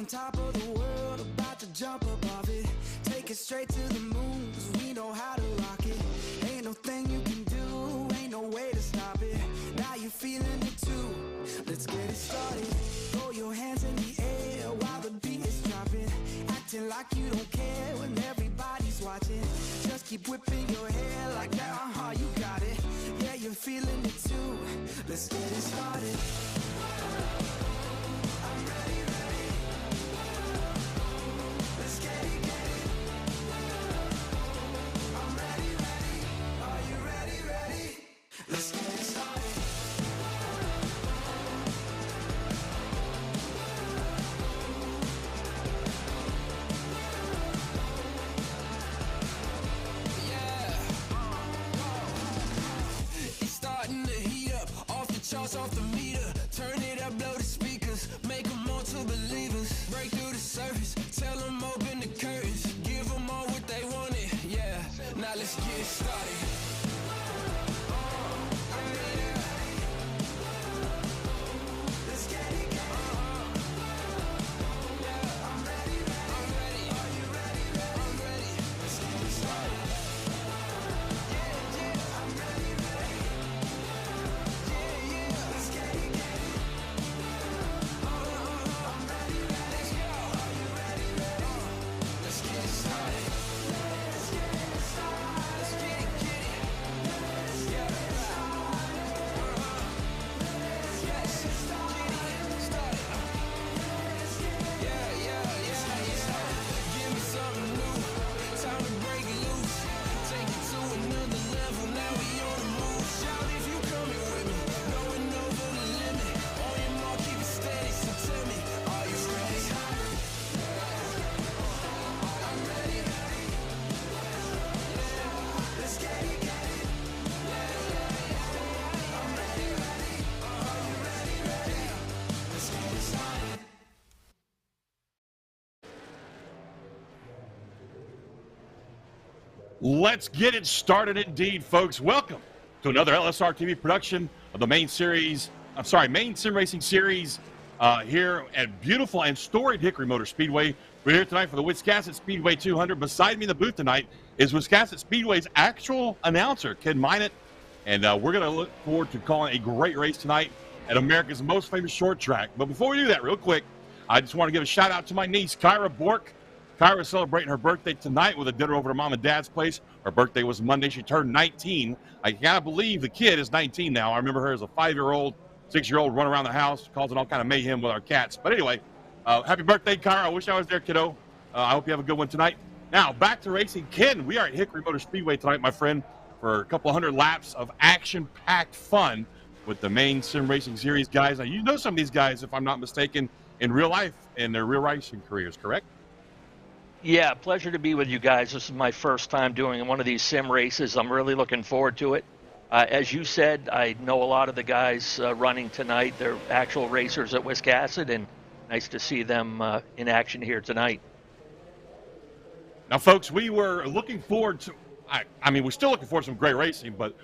on top of the world, about to jump above it. Take it straight to the moon, 'cause we know how to rock it. Ain't no thing you can do, ain't no way to stop it. Now you're feeling it too, let's get it started. Throw your hands in the air while the beat is dropping. Acting like you don't care when everybody's watching. Just keep whipping your hair like that, you got it. Yeah, you're feeling it too, let's get it started. I'm ready, ready. Let's get it, get it. I'm ready, ready. Are you ready, ready? Let's get it started. It's starting to heat up, off the charts, off the meter. Turn it up, blow the speakers, make them all to believers. Break through the surface, tell them open the curtains. Give them all what they wanted, yeah. Now let's get it started. Let's get it, get it. I'm ready, ready. Are you ready, ready? I'm ready. Let's get it started. Yeah, yeah. I'm ready, ready. Yeah, yeah. Let's get it, get it. I'm ready, ready. Let's go. Are you ready, ready? Let's get it started. Let's get it started. Let's get it, get it. Let's get it started. Let's get it started. Let's get it. Yeah, yeah, yeah, yeah. Give me something new. Time to break it loose. Take it to another level. Now we on the move. Shout if you coming with me. Going over the limit. On your mark, keep it steady. So tell me, are you ready? I'm ready, ready. Let's get it, get it. I'm ready, ready. Are you ready, ready? Let's get it started. Let's get it started indeed, folks. Welcome to another LSRTV production of the Maine Sim Racing Series here at beautiful and storied Hickory Motor Speedway. We're here tonight for the Wiscasset Speedway 200. Beside me in the booth tonight is Wiscasset Speedway's actual announcer, Ken Minot, and we're going to look forward to calling a great race tonight at America's most famous short track. But before we do that, real quick, I just want to give a shout out to my niece, Kyra Bork. Kyra's celebrating her birthday tonight with a dinner over to Mom and Dad's place. Her birthday was Monday. She turned 19. I can't believe the kid is 19 now. I remember her as a 5-year-old, 6-year-old, running around the house, causing all kind of mayhem with our cats. But anyway, happy birthday, Kyra. I wish I was there, kiddo. I hope you have a good one tonight. Now, back to racing. Ken, we are at Hickory Motor Speedway tonight, my friend, for a couple hundred laps of action-packed fun with the Maine Sim Racing Series guys. Now, you know some of these guys, if I'm not mistaken, in real life, in their real racing careers, correct? Yeah, pleasure to be with you guys. This is my first time doing one of these sim races. I'm really looking forward to it. As you said, I know a lot of the guys running tonight. They're actual racers at Wiscasset, and nice to see them in action here tonight. Now, folks, we were looking forward to, I mean, we're still looking forward to some great racing, but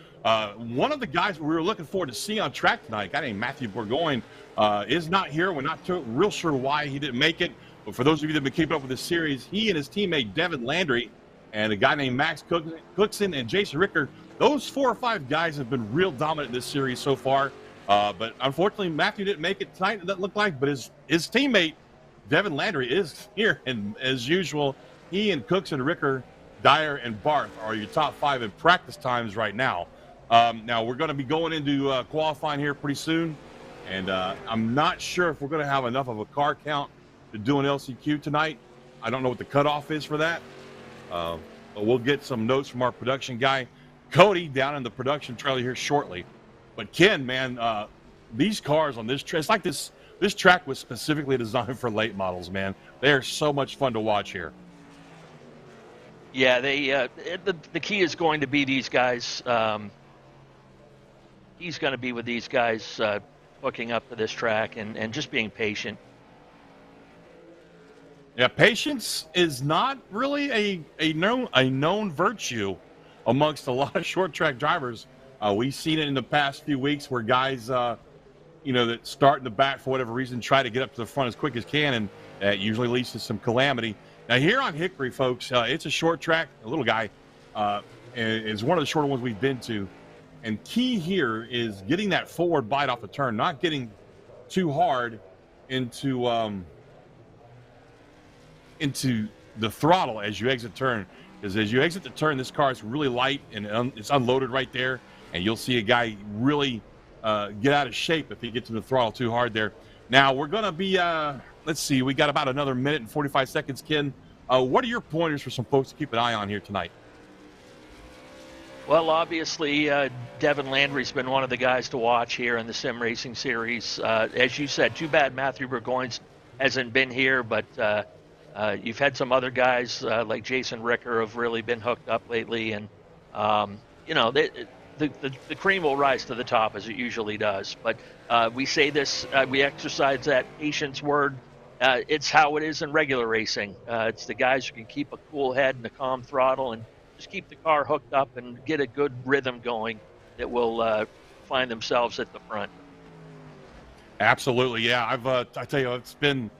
one of the guys we were looking forward to see on track tonight, a guy named Matthew Burgoyne, is not here. We're not real sure why he didn't make it. But for those of you that have been keeping up with this series, he and his teammate Devin Landry and a guy named Max Cookson and Jason Ricker, those 4 or 5 guys have been real dominant in this series so far. But unfortunately, Matthew didn't make it tonight, it doesn't look like, but his teammate Devin Landry is here. And as usual, he and Cookson, Ricker, Dyer, and Barth are your top 5 in practice times right now. Now, we're going to be going into qualifying here pretty soon. And I'm not sure if we're going to have enough of a car count to do an LCQ tonight. I don't know what the cutoff is for that. But we'll get some notes from our production guy, Cody, down in the production trailer here shortly. But Ken, man, these cars on this track, it's like this track was specifically designed for late models, man. They are so much fun to watch here. Yeah, the key is going to be these guys. He's going to be with these guys hooking up to this track and just being patient. Yeah, patience is not really a known virtue amongst a lot of short track drivers. We've seen it in the past few weeks where guys, that start in the back for whatever reason, try to get up to the front as quick as can, and that usually leads to some calamity. Now here on Hickory, folks, it's a short track, a little guy. And it's one of the shorter ones we've been to. And key here is getting that forward bite off the turn, not getting too hard into the throttle as you exit turn. Because as you exit the turn, this car is really light and it's unloaded right there. And you'll see a guy really get out of shape if he gets to the throttle too hard there. Now, we're going to be, let's see, we got about another minute and 45 seconds, Ken. What are your pointers for some folks to keep an eye on here tonight? Well, obviously, Devin Landry's been one of the guys to watch here in the Sim Racing Series. As you said, too bad Matthew Burgoyne hasn't been here, but you've had some other guys like Jason Ricker have really been hooked up lately. And, you know, the cream will rise to the top as it usually does. But we say this, we exercise that patience word. It's how it is in regular racing. It's the guys who can keep a cool head and a calm throttle and just keep the car hooked up and get a good rhythm going that will find themselves at the front. Absolutely, yeah. I tell you, it's been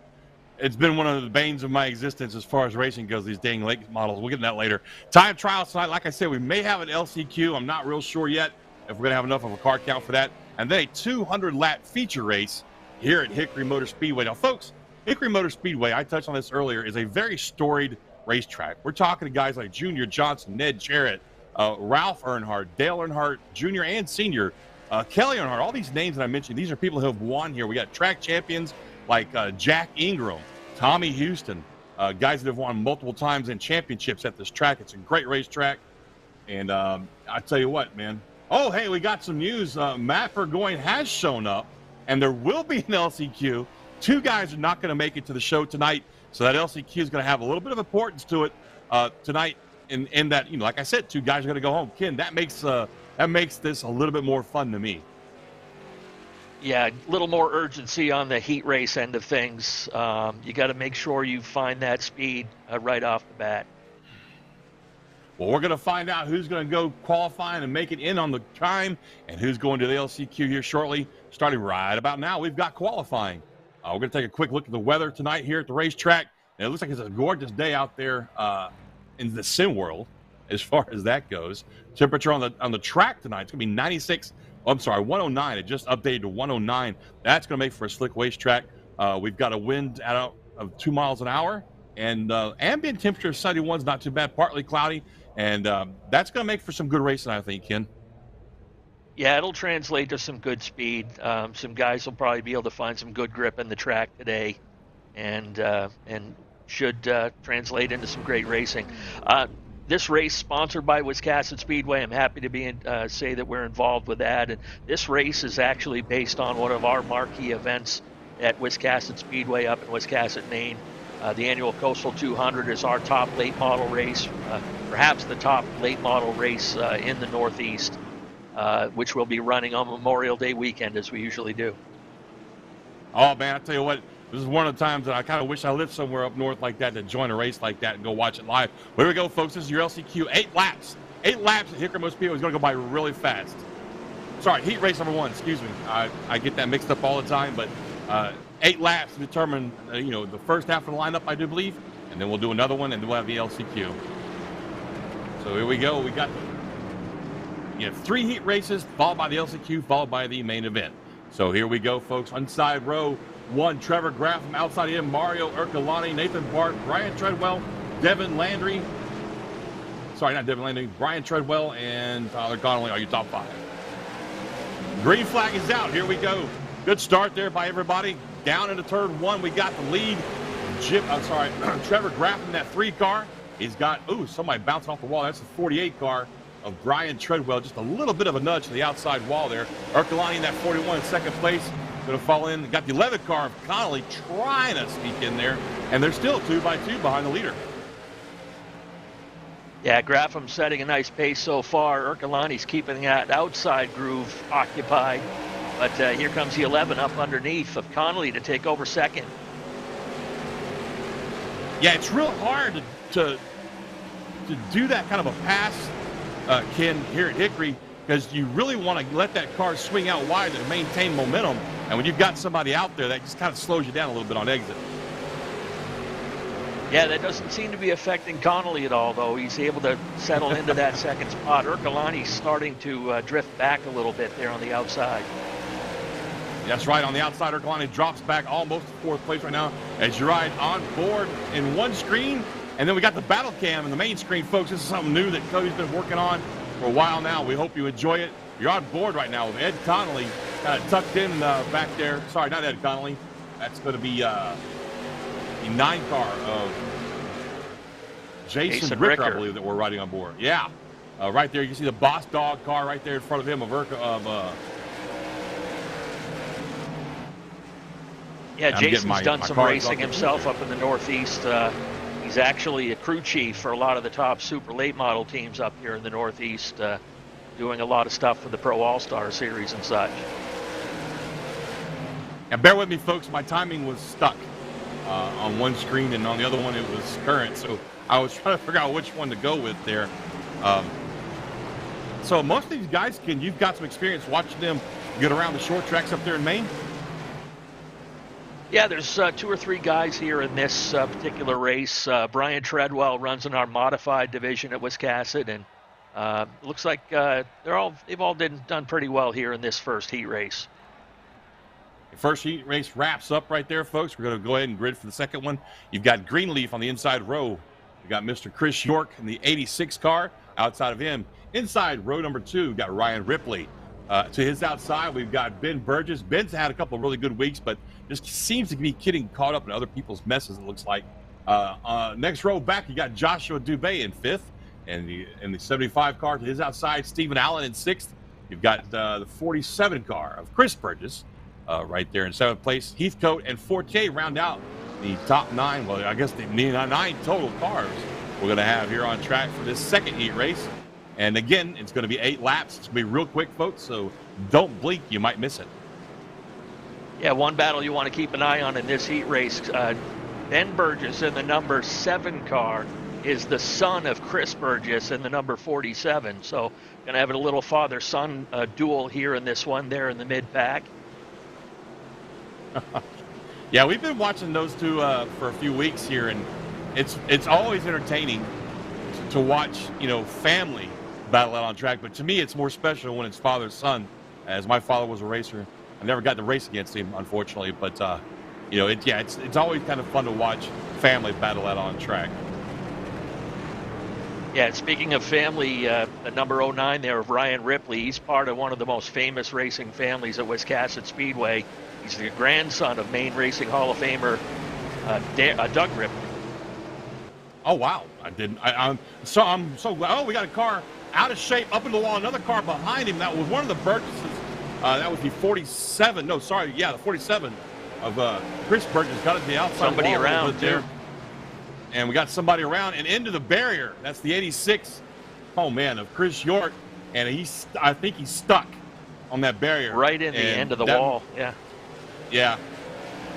one of the banes of my existence as far as racing goes, these dang late models. We'll get to that later. Time trials tonight. Like I said, we may have an LCQ. I'm not real sure yet if we're going to have enough of a car count for that. And then a 200-lap feature race here at Hickory Motor Speedway. Now, folks, Hickory Motor Speedway, I touched on this earlier, is a very storied racetrack. We're talking to guys like Junior Johnson, Ned Jarrett, Ralph Earnhardt, Dale Earnhardt, Jr. and Senior, Kelly Earnhardt. All these names that I mentioned, these are people who have won here. We got track champions like Jack Ingram, Tommy Houston, guys that have won multiple times in championships at this track. It's a great racetrack. And I tell you what, man. Oh, hey, we got some news. Matt Burgoyne has shown up, and there will be an LCQ. Two guys are not going to make it to the show tonight. So that LCQ is going to have a little bit of importance to it tonight. In that, you know, like I said, two guys are going to go home. Ken, that makes this a little bit more fun to me. Yeah, a little more urgency on the heat race end of things. You got to make sure you find that speed right off the bat. Well, we're going to find out who's going to go qualifying and make it in on the time and who's going to the LCQ here shortly. Starting right about now, we've got qualifying. We're going to take a quick look at the weather tonight here at the racetrack. And it looks like it's a gorgeous day out there in the sim world as far as that goes. Temperature on the track tonight, it's going to be 96. Oh, I'm sorry, 109. It just updated to 109. That's going to make for a slick racetrack. We've got a wind of 2 miles an hour. And ambient temperature of 71 is not too bad, partly cloudy. And that's going to make for some good racing, I think, Ken. Yeah, it'll translate to some good speed. Some guys will probably be able to find some good grip in the track today, and should translate into some great racing. This race sponsored by Wiscasset Speedway. I'm happy to say that we're involved with that. And this race is actually based on one of our marquee events at Wiscasset Speedway up in Wiscasset, Maine. The annual Coastal 200 is our top late model race, perhaps the top late model race in the Northeast. Which we'll be running on Memorial Day weekend, as we usually do. Oh, man, I tell you what, this is one of the times that I kind of wish I lived somewhere up north like that to join a race like that and go watch it live. Well, here we go, folks. This is your LCQ. 8 laps. 8 laps at Hickory Motor Speedway is going to go by really fast. Sorry, heat race number 1, excuse me. I get that mixed up all the time, but 8 laps to determine, the first half of the lineup, I do believe, and then we'll do another one, and then we'll have the LCQ. So here we go. We got 3 heat races, followed by the LCQ, followed by the main event. So here we go, folks. Inside row 1, Trevor Graffam. Outside in, Mario Ercolani, Nathan Bart, Brian Treadwell, Devin Landry. Sorry, not Devin Landry. Brian Treadwell and Tyler Connolly are your top 5. Green flag is out. Here we go. Good start there by everybody. Down into turn 1, we got the lead. Trevor Graffam, that 3 car. He's got, somebody bouncing off the wall. That's the 48 car of Brian Treadwell. Just a little bit of a nudge to the outside wall there. Ercolani in that 41 in second place. Going to fall in. Got the 11 car of Connolly trying to sneak in there. And they're still 2 by 2 behind the leader. Yeah, Graffam setting a nice pace so far. Ercolani's keeping that outside groove occupied. But here comes the 11 up underneath of Connolly to take over second. Yeah, it's real hard to do that kind of a pass, Ken, here at Hickory, because you really want to let that car swing out wide to maintain momentum. And when you've got somebody out there, that just kind of slows you down a little bit on exit. Yeah, that doesn't seem to be affecting Connolly at all, though. He's able to settle into that second spot. Ercolani's starting to drift back a little bit there on the outside. That's right, on the outside, Ercolani drops back almost to fourth place right now as you ride on board in one screen. And then we got the battle cam in the main screen, folks. This is something new that Cody's been working on for a while now. We hope you enjoy it. You're on board right now with Ed Connolly kind of tucked in back there. Sorry, not Ed Connolly. That's going to be the 9 car of Jason Ricker, I believe, that we're riding on board. Yeah, right there. You can see the Boss Dog car right there in front of him Yeah, Jason's done some racing himself up in the Northeast. He's actually a crew chief for a lot of the top super late model teams up here in the Northeast, doing a lot of stuff for the Pro All-Star Series and such. And bear with me, folks, my timing was stuck on one screen, and on the other one it was current, so I was trying to figure out which one to go with there. So most of these guys, Ken, you've got some experience watching them get around the short tracks up there in Maine? Yeah, there's 2 or 3 guys here in this particular race. Brian Treadwell runs in our modified division at Wiscasset, and looks like they've all done pretty well here in this first heat race. The first heat race wraps up right there, folks. We're going to go ahead and grid for the second one. You've got Greenleaf on the inside row. You've got Mr. Chris York in the 86 car. Outside of him, inside row number 2, we've got Ryan Ripley. To his outside, we've got Ben Burgess. Ben's had a couple of really good weeks, but just seems to be getting caught up in other people's messes, it looks like. Next row back, you got Joshua Dubé in 5th, and in the 75 car to his outside, Stephen Allen in 6th. You've got the 47 car of Chris Burgess right there in 7th place. Heathcote and Forte round out the top 9. Well, I guess the 9 total cars we're going to have here on track for this second heat race. And again, it's going to be 8 laps. It's going to be real quick, folks, so don't blink. You might miss it. Yeah, one battle you want to keep an eye on in this heat race, Ben Burgess in the number 7 car is the son of Chris Burgess in the number 47. So going to have a little father-son duel here in this one there in the mid-pack. Yeah, we've been watching those two for a few weeks here, and it's always entertaining to watch, family battle out on track. But to me, it's more special when it's father-son, as my father was a racer. I never got to race against him, unfortunately, but it's always kind of fun to watch family battle out on track. Yeah, speaking of family, the number 09 there of Ryan Ripley, he's part of one of the most famous racing families at Wiscasset Speedway. He's the grandson of Maine Racing Hall of Famer Doug Ripley. Oh wow! I didn't. I'm so glad. Oh, we got a car out of shape up in the wall. Another car behind him. That was one of the Burgesses. That was the 47. No, sorry. Yeah, the 47 of Chris Burgess got it to the outside. Somebody wall around there. And we got somebody around and into the barrier. That's the 86. Oh man, of Chris York, and I think he's stuck on that barrier. Right in the end of the wall. Yeah. Yeah.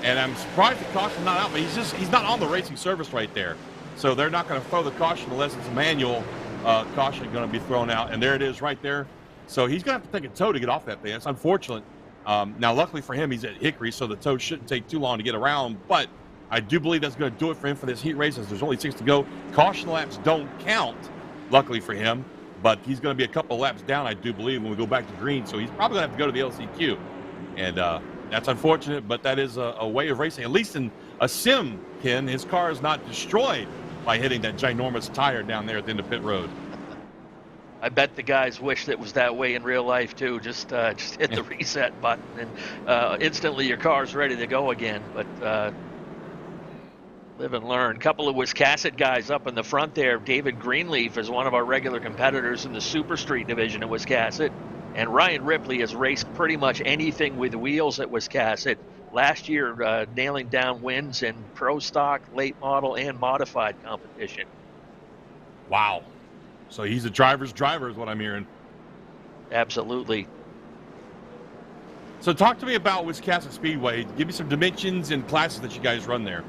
And I'm surprised the caution's not out, but he's not on the racing service right there. So they're not going to throw the caution unless it's a manual caution going to be thrown out. And there it is right there. So he's going to have to take a tow to get off that thing. It's unfortunate. Now, luckily for him, he's at Hickory, so the tow shouldn't take too long to get around. But I do believe that's going to do it for him for this heat race, as there's only 6 to go. Caution laps don't count, luckily for him. But he's going to be a couple laps down, I do believe, when we go back to green. So he's probably going to have to go to the LCQ. And that's unfortunate, but that is a way of racing. At least in a sim, Ken, his car is not destroyed by hitting that ginormous tire down there at the end of pit road. I bet the guys wish that was that way in real life too. Just hit the reset button and instantly your car's ready to go again. But live and learn. A couple of Wiscasset guys up in the front there. David Greenleaf is one of our regular competitors in the Super Street division at Wiscasset. And Ryan Ripley has raced pretty much anything with wheels at Wiscasset. Last year, nailing down wins in pro stock, late model, and modified competition. Wow. So he's a driver's driver is what I'm hearing. Absolutely. So talk to me about Wiscasset Speedway. Give me some dimensions and classes that you guys run there.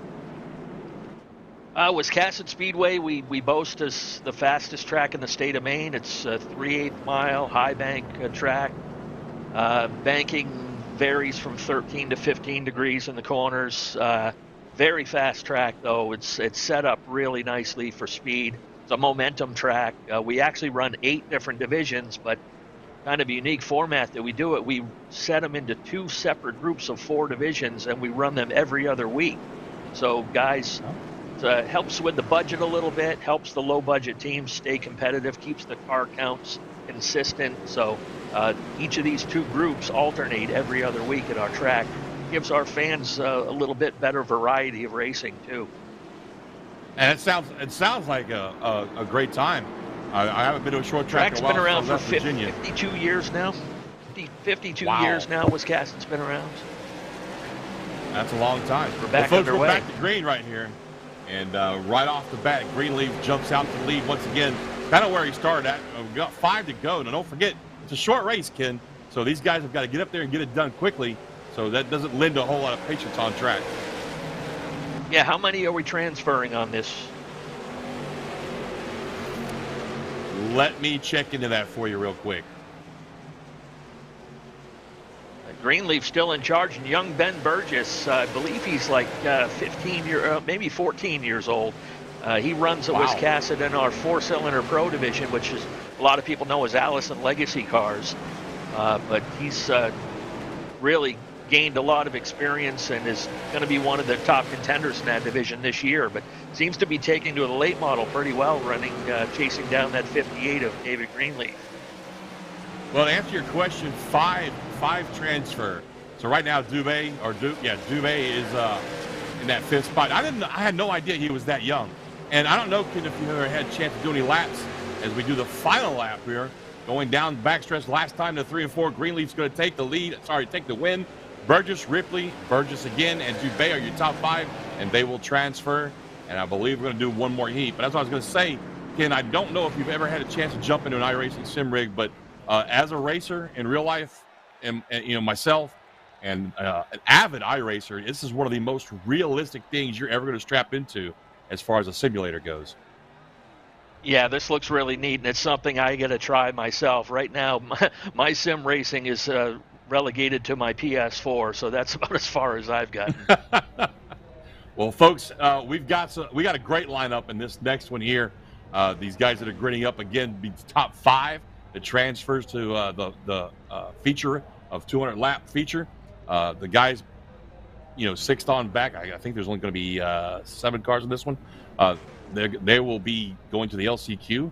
Wiscasset Speedway, we boast as the fastest track in the state of Maine. It's a 3/8 mile high bank track. Banking varies from 13 to 15 degrees in the corners. Very fast track, though. It's set up really nicely for speed. It's a momentum track. We actually run 8 different divisions, but kind of a unique format that we do it. We set them into 2 separate groups of 4 divisions, and we run them every other week. So guys, helps with the budget a little bit, helps the low budget teams stay competitive, keeps the car counts consistent. So each of these 2 groups alternate every other week at our track. Gives our fans a little bit better variety of racing too. And it sounds like a great time. I haven't been to a short track in a while. Track's been around for Virginia. 52 years now. 52 Wow. years now. Wiscasset's been around. That's a long time. We're back folks, underway. We're back to green right here. And right off the bat, Greenleaf jumps out to the lead once again. Kind of where he started at. We've got 5 to go. Now, don't forget, it's a short race, Ken. So these guys have got to get up there and get it done quickly. So that doesn't lend a whole lot of patience on track. Yeah, how many are we transferring on this? Let me check into that for you real quick. Greenleaf still in charge, and young Ben Burgess, I believe he's like maybe 14 years old. He runs at Wiscasset in our 4-cylinder pro division, which is a lot of people know as Allison Legacy cars. But he's really gained a lot of experience and is going to be one of the top contenders in that division this year. But seems to be taking to the late model pretty well, chasing down that 58 of David Greenleaf. Well, to answer your question, five transfer. So right now, Dubé is in that 5th spot. I had no idea he was that young. And I don't know, Ken, if you've ever had a chance to do any laps as we do the final lap here, going down the backstretch. Last time the 3 and 4, Greenleaf's going to take the win. Burgess, Ripley, Burgess again, and Dubé are your top 5, and they will transfer. And I believe we're going to do one more heat. But that's what I was going to say, Ken. I don't know if you've ever had a chance to jump into an iRacing sim rig, but as a racer in real life, and myself, and an avid iRacer, this is one of the most realistic things you're ever going to strap into as far as a simulator goes. Yeah, this looks really neat, and it's something I got to try myself. Right now, my sim racing is relegated to my PS4, so that's about as far as I've gotten. Well, folks, we got a great lineup in this next one here. These guys that are grinning up again, be top 5. The transfers to the feature of 200 lap feature. The guys, 6th on back. I think there's only going to be 7 cars in this one. They will be going to the LCQ.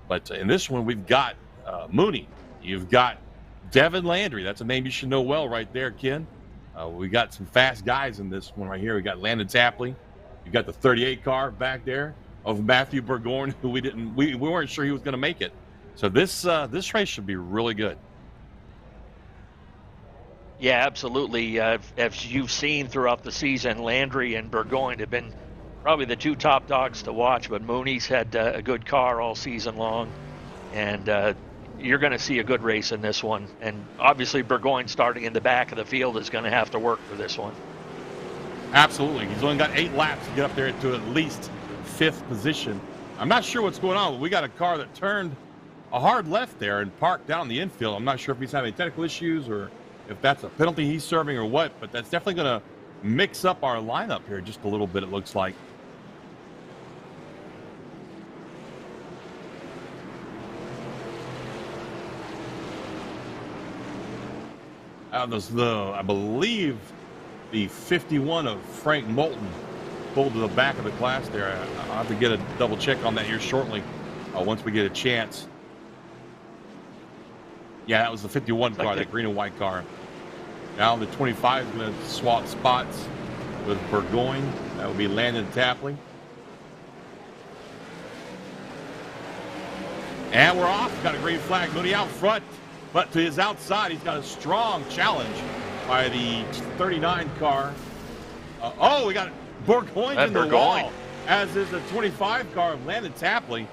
But in this one, we've got Mooney. You've got Devin Landry. That's a name you should know well right there, Ken. We got some fast guys in this one right here. We got Landon Tapley. You got the 38 car back there of Matthew Burgoyne, who we weren't sure he was going to make it. So this race should be really good. Yeah, absolutely. As you've seen throughout the season, Landry and Burgoyne have been probably the 2 top dogs to watch, but Mooney's had a good car all season long, and you're going to see a good race in this one. And obviously Burgoyne starting in the back of the field is going to have to work for this one. Absolutely. He's only got 8 laps to get up there to at least 5th position. I'm not sure what's going on. We got a car that turned a hard left there and parked down the infield. I'm not sure if he's having technical issues or if that's a penalty he's serving or what, but that's definitely going to mix up our lineup here just a little bit, it looks like. I believe the 51 of Frank Moulton pulled to the back of the class there. I'll have to get a double check on that here shortly once we get a chance. Yeah, that was the 51 car, that green and white car. Now the 25 is going to swap spots with Burgoyne. That will be Landon Tapley. And we're off. Got a green flag. Mooney out front, but to his outside, he's got a strong challenge by the 39 car. We got Burgoyne in the wall, as is the 25 car of Landon Tapley.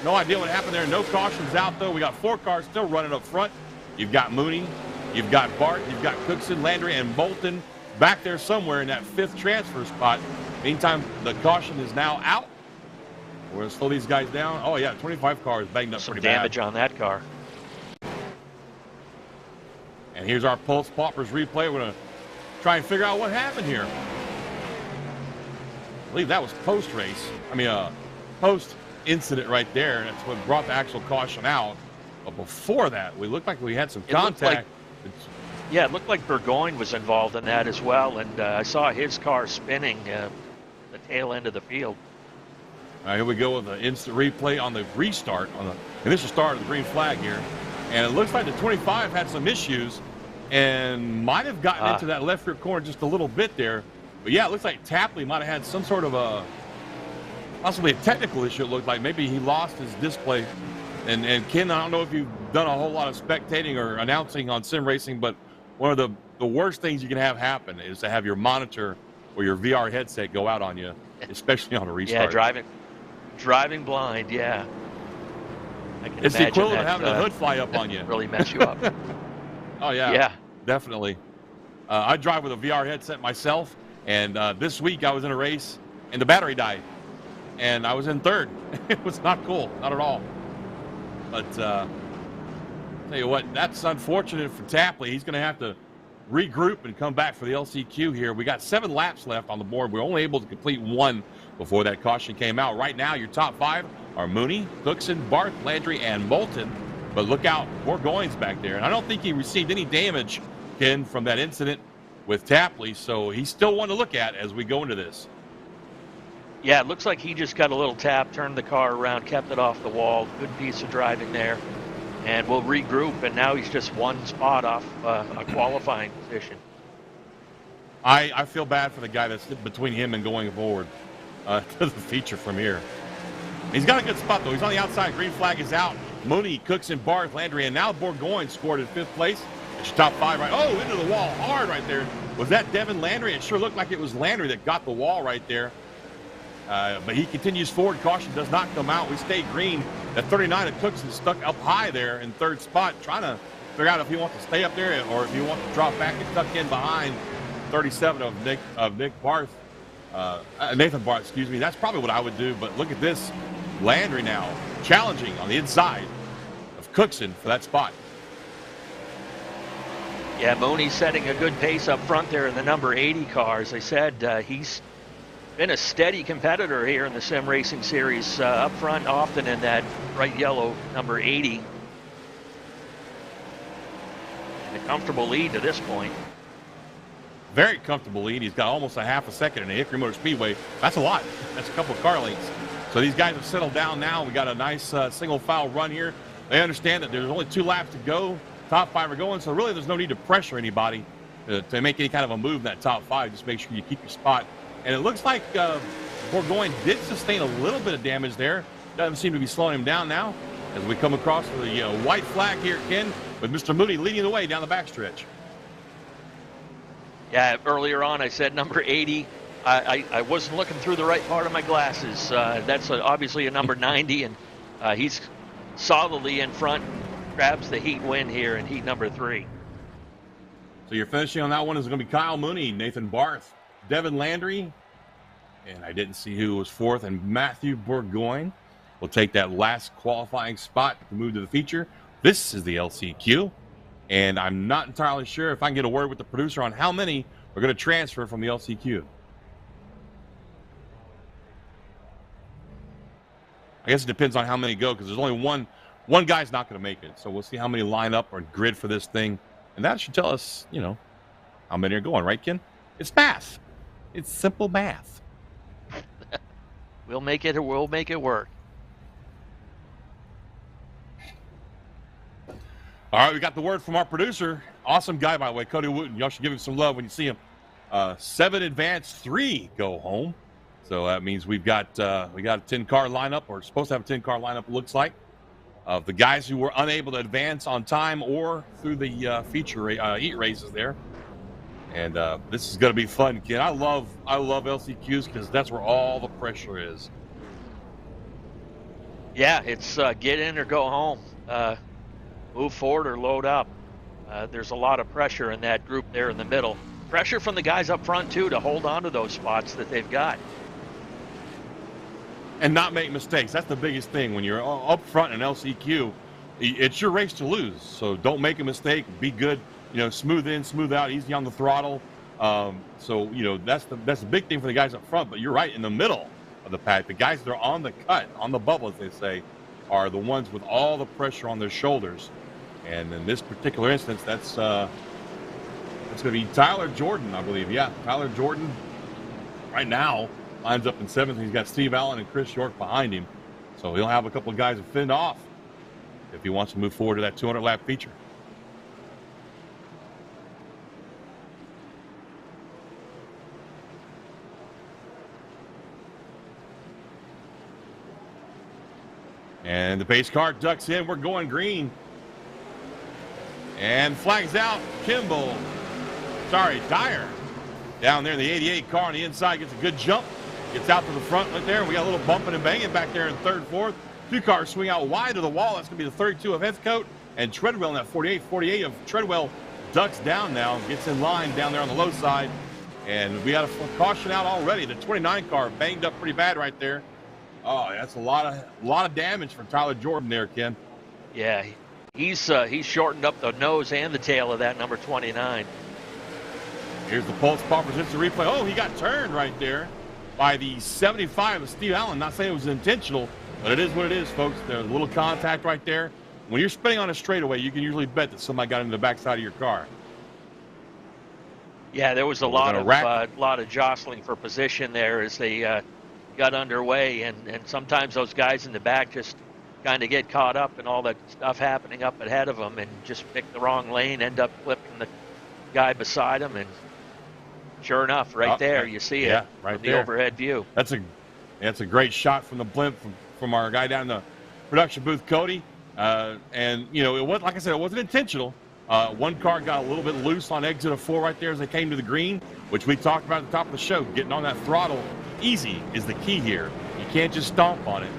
No idea what happened there. No cautions out, though. We got 4 cars still running up front. You've got Mooney, you've got Bart, you've got Cookson, Landry, and Bolton back there somewhere in that 5th transfer spot. Meantime, the caution is now out. We're going to slow these guys down. Oh, yeah, 25 car is banged up pretty bad. Some damage on that car. And here's our Pulse Poppers replay. We're going to try and figure out what happened here. believe that was post-race. I mean, post-incident right there. That's what brought the actual caution out. But before that, we looked like we had some contact. Yeah, it looked like Burgoyne was involved in that as well, and I saw his car spinning the tail end of the field. All right, here we go with the instant replay on the restart, on the initial start of the green flag here. And it looks like the 25 had some issues and might have gotten into that left rear corner just a little bit there. But yeah, it looks like Tapley might have had some sort of possibly a technical issue, it looked like. Maybe he lost his display. And Ken, I don't know if you've done a whole lot of spectating or announcing on sim racing, but one of the worst things you can have happen is to have your monitor or your VR headset go out on you, especially on a restart. Yeah, driving blind, yeah. It's the equivalent of having a hood fly up on you. Really mess you up. Oh, yeah. Yeah. Definitely. I drive with a VR headset myself, and this week I was in a race, and the battery died, and I was in third. It was not cool, not at all. But tell you what, that's unfortunate for Tapley. He's going to have to regroup and come back for the LCQ here. We got 7 laps left on the board. We're only able to complete 1 before that caution came out. Right now, your top 5 are Mooney, Cookson, Barth, Landry, and Moulton. But look out, Burgoyne's back there. And I don't think he received any damage, Ken, from that incident with Tapley. So he's still one to look at as we go into this. Yeah, it looks like he just got a little tap, turned the car around, kept it off the wall. Good piece of driving there. And we'll regroup, and now he's just 1 spot off a qualifying position. I feel bad for the guy that's between him and going forward to the feature from here. He's got a good spot, though. He's on the outside. Green flag is out. Mooney, Cookson, Barth, Landry, and now Burgoyne scored in 5th place. It's your top 5 right. Oh, into the wall hard right there. Was that Devin Landry? It sure looked like it was Landry that got the wall right there. But he continues forward. Caution does not come out. We stay green. That 39 of Cookson stuck up high there in 3rd spot, trying to figure out if he wants to stay up there or if he wants to drop back and tuck in behind 37 of Nick Barth. Nathan Barth, excuse me. That's probably what I would do. But look at this. Landry now challenging on the inside of Cookson for that spot. Yeah, Mooney's setting a good pace up front there in the number 80 car. As I said, he's been a steady competitor here in the Sim Racing Series, up front often in that bright yellow number 80. And a comfortable lead to this point. Very comfortable lead. He's got almost a half a second in the Hickory Motor Speedway. That's a lot. That's a couple of car lengths. So these guys have settled down now. We got a nice single file run here. They understand that there's only 2 laps to go. Top 5 are going, so really there's no need to pressure anybody to make any kind of a move in that top 5. Just make sure you keep your spot. And it looks like Burgoyne did sustain a little bit of damage there. Doesn't seem to be slowing him down now as we come across the white flag here, Ken, with Mr. Mooney leading the way down the backstretch. Yeah, earlier on I said number 80. I wasn't looking through the right part of my glasses. That's obviously a number 90, and he's solidly in front, grabs the heat win here in heat number 3. So you're finishing on that one is going to be Kyle Mooney, Nathan Barth, Devin Landry, and I didn't see who was 4th, and Matthew Burgoyne will take that last qualifying spot to move to the feature. This is the LCQ, and I'm not entirely sure if I can get a word with the producer on how many are going to transfer from the LCQ. I guess it depends on how many go, because there's only one guy's not going to make it. So we'll see how many line up or grid for this thing. And that should tell us, you know, how many are going, right, Ken? It's math. It's simple math. We'll make it, or we'll make it work. All right, we got the word from our producer. Awesome guy, by the way, Cody Wooten. Y'all should give him some love when you see him. 7 advance, 3 go home. So that means we got a 10-car lineup, or supposed to have a 10-car lineup, it looks like, of the guys who were unable to advance on time or through the feature heat races there. And this is going to be fun, kid. I love LCQs because that's where all the pressure is. Yeah, it's get in or go home. Move forward or load up. There's a lot of pressure in that group there in the middle. Pressure from the guys up front, too, to hold on to those spots that they've got. And not make mistakes. That's the biggest thing. When you're up front in LCQ, it's your race to lose. So don't make a mistake. Be good. You know, smooth in, smooth out, easy on the throttle. So you know that's the big thing for the guys up front. But you're right, in the middle of the pack, the guys that are on the cut, on the bubble, as they say, are the ones with all the pressure on their shoulders. And in this particular instance, that's going to be Tyler Jordan, I believe. Yeah, Tyler Jordan right now lines up in 7th. He's got Steve Allen and Chris York behind him. So he'll have a couple of guys to fend off if he wants to move forward to that 200-lap feature. And the base car ducks in. We're going green. And flags out Dyer. Down there in the 88 car on the inside gets a good jump. Gets out to the front right there. We got a little bumping and banging back there in 3rd, 4th. 2 cars swing out wide of the wall. That's going to be the 32 of Heathcote. And Treadwell in that 48 of Treadwell ducks down now. Gets in line down there on the low side. And we got a caution out already. The 29 car banged up pretty bad right there. Oh, that's a lot of damage for Tyler Jordan there, Ken. Yeah, he's shortened up the nose and the tail of that number 29. Here's the pulse poppers. It's a replay. Oh, he got turned right there by the 75 of Steve Allen. Not saying it was intentional, but it is what it is, folks. There's a little contact right there. When you're spinning on a straightaway, you can usually bet that somebody got into the backside of your car. Yeah, there was a lot of jostling for position there as they got underway, and sometimes those guys in the back just kind of get caught up in all that stuff happening up ahead of them and just pick the wrong lane, end up flipping the guy beside them, and sure enough, right there, you see it right from the overhead view. That's a great shot from the blimp from our guy down in the production booth, Cody. And you know, it was, like I said, it wasn't intentional. One car got a little bit loose on exit of 4 right there as they came to the green, which we talked about at the top of the show. Getting on that throttle easy is the key here. You can't just stomp on it.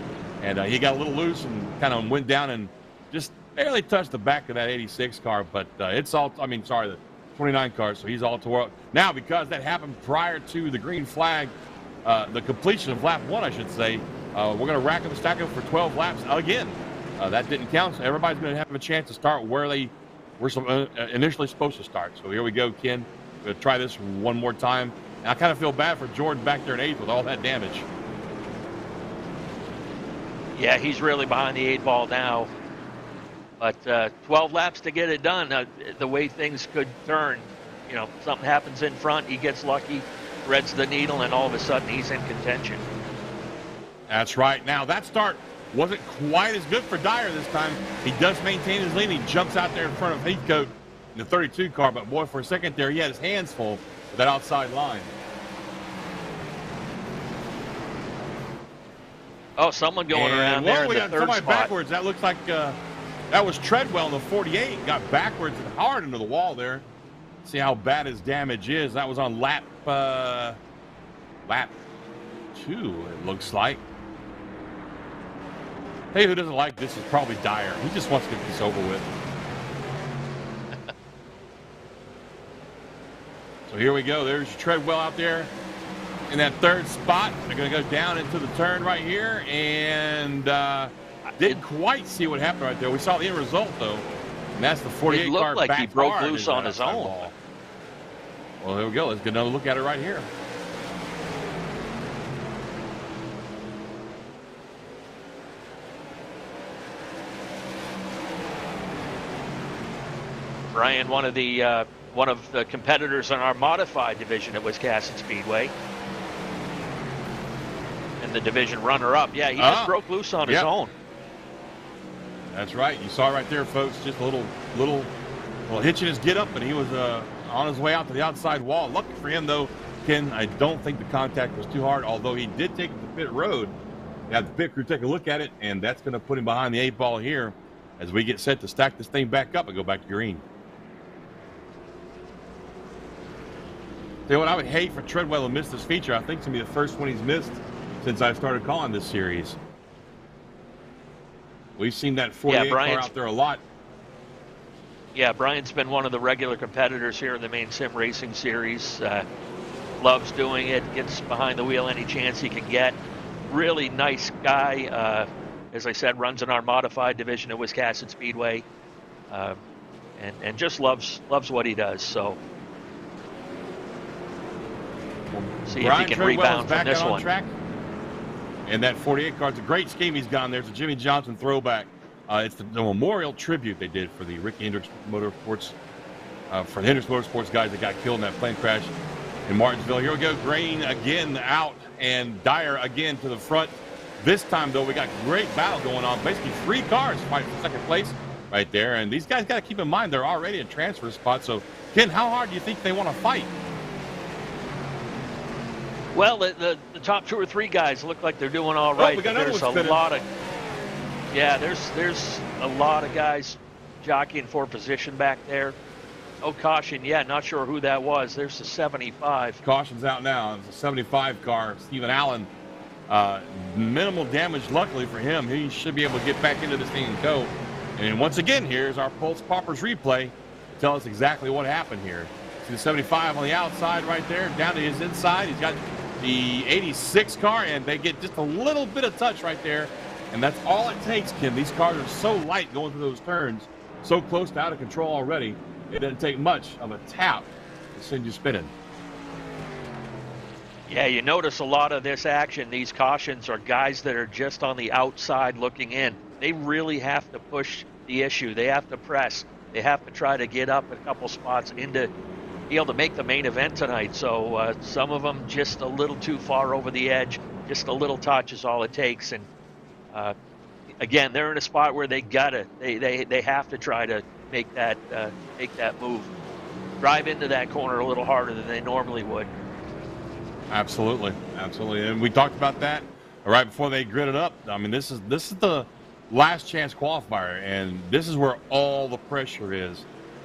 And he got a little loose and kind of went down and just barely touched the back of that 86 car. But it's all, the 29 car, so he's all tore up. Now, because that happened prior to the green flag, the completion of lap 1, I should say, we're going to rack up and stack up for 12 laps again. That didn't count, so everybody's going to have a chance to start where they were initially supposed to start. So here we go, Ken. We're going to try this one more time. And I kind of feel bad for Jordan back there in 8th with all that damage. Yeah, he's really behind the 8 ball now. But 12 laps to get it done. The way things could turn, you know, something happens in front, he gets lucky, threads the needle, and all of a sudden he's in contention. That's right. Now, that start wasn't quite as good for Dyer this time. He does maintain his lead. He jumps out there in front of Heathcote in the 32 car, but boy, for a second there, he had his hands full with that outside line. Oh, someone going around there in the 3rd somebody spot. Backwards. That looks like that was Treadwell in the 48. Got backwards and hard into the wall there. See how bad his damage is. That was on lap 2, it looks like. Hey, who doesn't like this is probably Dyer. He just wants to get this over with. So here we go. There's Treadwell out there in that 3rd spot. They're going to go down into the turn right here, and didn't quite see what happened right there. We saw the end result, though, and that's the 48 car back. It looked like he broke loose on his own. Ball. Well, there we go. Let's get another look at it right here. Brian, one of the competitors in our modified division at Wiscasset Speedway, and the division runner-up. Yeah, he just broke loose on his own. That's right. You saw it right there, folks. Just a little hitch in his get-up, and he was on his way out to the outside wall. Lucky for him, though, Ken, I don't think the contact was too hard, although he did take it to pit road. Have the pit crew take a look at it, and that's going to put him behind the 8 ball here as we get set to stack this thing back up and go back to green. Tell you what, I would hate for Treadwell to miss this feature. I think it's going to be the first one he's missed since I started calling this series. We've seen that 48 car out there a lot. Yeah, Brian's been one of the regular competitors here in the Maine Sim Racing Series. Loves doing it, gets behind the wheel any chance he can get. Really nice guy. As I said, runs in our modified division at Wiscasset Speedway. And just loves what he does. So See if he Brian can Treadwell rebound is from back this out on one. track. And that 48 car, it's a great scheme he's gone there. It's a Jimmy Johnson throwback. It's the memorial tribute they did for the Ricky Hendricks Motorsports, for the Hendricks Motorsports guys that got killed in that plane crash in Martinsville. Here we go. Grain again out and Dyer again to the front. This time, though, we got great battle going on. Basically, 3 cars fighting for second place right there. And these guys got to keep in mind they're already in transfer spot. So, Ken, how hard do you think they want to fight? Well, the top 2 or 3 guys look like they're doing all right. We got there's a lot of there's a lot of guys jockeying for position back there. Oh, caution, yeah, not sure who that was. There's the 75. Caution's out now. It's a 75 car. Stephen Allen, minimal damage, luckily for him. He should be able to get back into this thing and go. And once again, here's our Pulse Poppers replay to tell us exactly what happened here. See the 75 on the outside right there, down to his inside. He's got the 86 car, and they get just a little bit of touch right there. And that's all it takes, Ken. These cars are so light going through those turns, so close to out of control already. It doesn't take much of a tap to send you spinning. Yeah, you notice a lot of this action. These cautions are guys that are just on the outside looking in. They really have to push the issue. They have to press. They have to try to get up a couple spots into be able to make the main event tonight. So some of them just a little too far over the edge. Just a little touch is all it takes. And again, they're in a spot where they have to try to make that move, drive into that corner a little harder than they normally would. Absolutely, and we talked about that right before they grid it up. I mean, this is the last chance qualifier, and this is where all the pressure is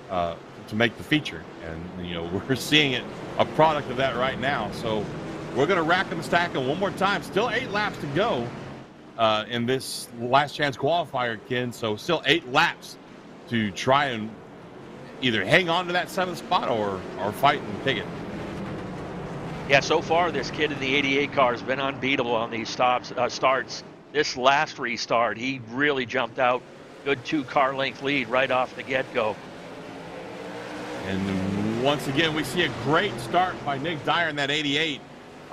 to make the feature. And you know, we're seeing it, a product of that right now. So we're going to rack them and stack them one more time. Still 8 laps to go in this last chance qualifier, Ken. So still 8 laps to try and either hang on to that 7th spot or fight and take it. Yeah, so far this kid in the 88 car has been unbeatable on these starts. This last restart, he really jumped out. Good 2-car length lead right off the get-go. And once again, we see a great start by Nick Dyer in that 88.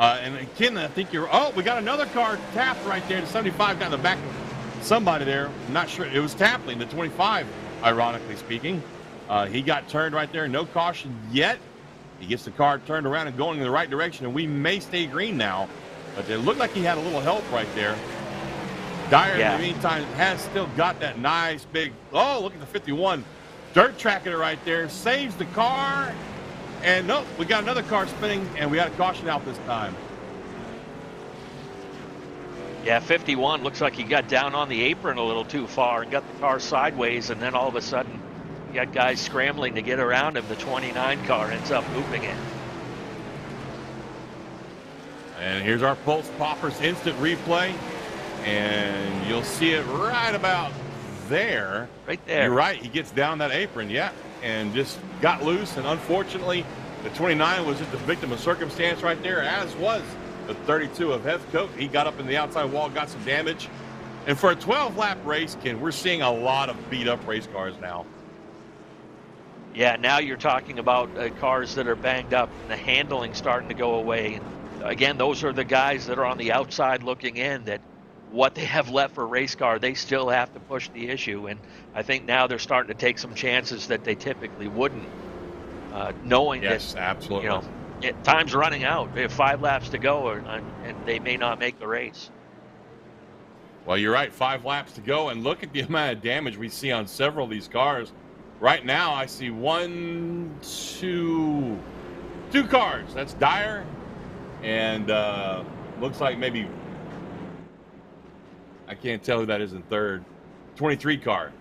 And again, I think we got another car tapped right there. The 75 got in the back of somebody there. I'm not sure. It was Tapley, the 25, ironically speaking. He got turned right there. No caution yet. He gets the car turned around and going in the right direction, and we may stay green now. But it looked like he had a little help right there. Dyer, in the meantime, has still got that nice big, look at the 51. Dirt tracking it right there. Saves the car. And nope, we got another car spinning, and we got a caution out this time. Yeah, 51 looks like he got down on the apron a little too far and got the car sideways, and then all of a sudden, you got guys scrambling to get around him. The 29 car ends up looping it. And here's our Pulse Poppers instant replay. And you'll see it right about there. Right there. You're right. He gets down that apron, and just got loose. And unfortunately, the 29 was just the victim of circumstance right there, as was the 32 of Heathcote. He got up in the outside wall, got some damage. And for a 12-lap race, Ken, we're seeing a lot of beat-up race cars now. Yeah, now you're talking about cars that are banged up and the handling starting to go away. And again, those are the guys that are on the outside looking in, that what they have left for a race car, they still have to push the issue. And I think now they're starting to take some chances that they typically wouldn't, knowing that, absolutely. Time's running out. They have 5 laps to go, and they may not make the race. Well, you're right. 5 laps to go, and look at the amount of damage we see on several of these cars. Right now, I see 2 cars. That's Dyer, and looks like maybe, I can't tell who that is in third. 23 car.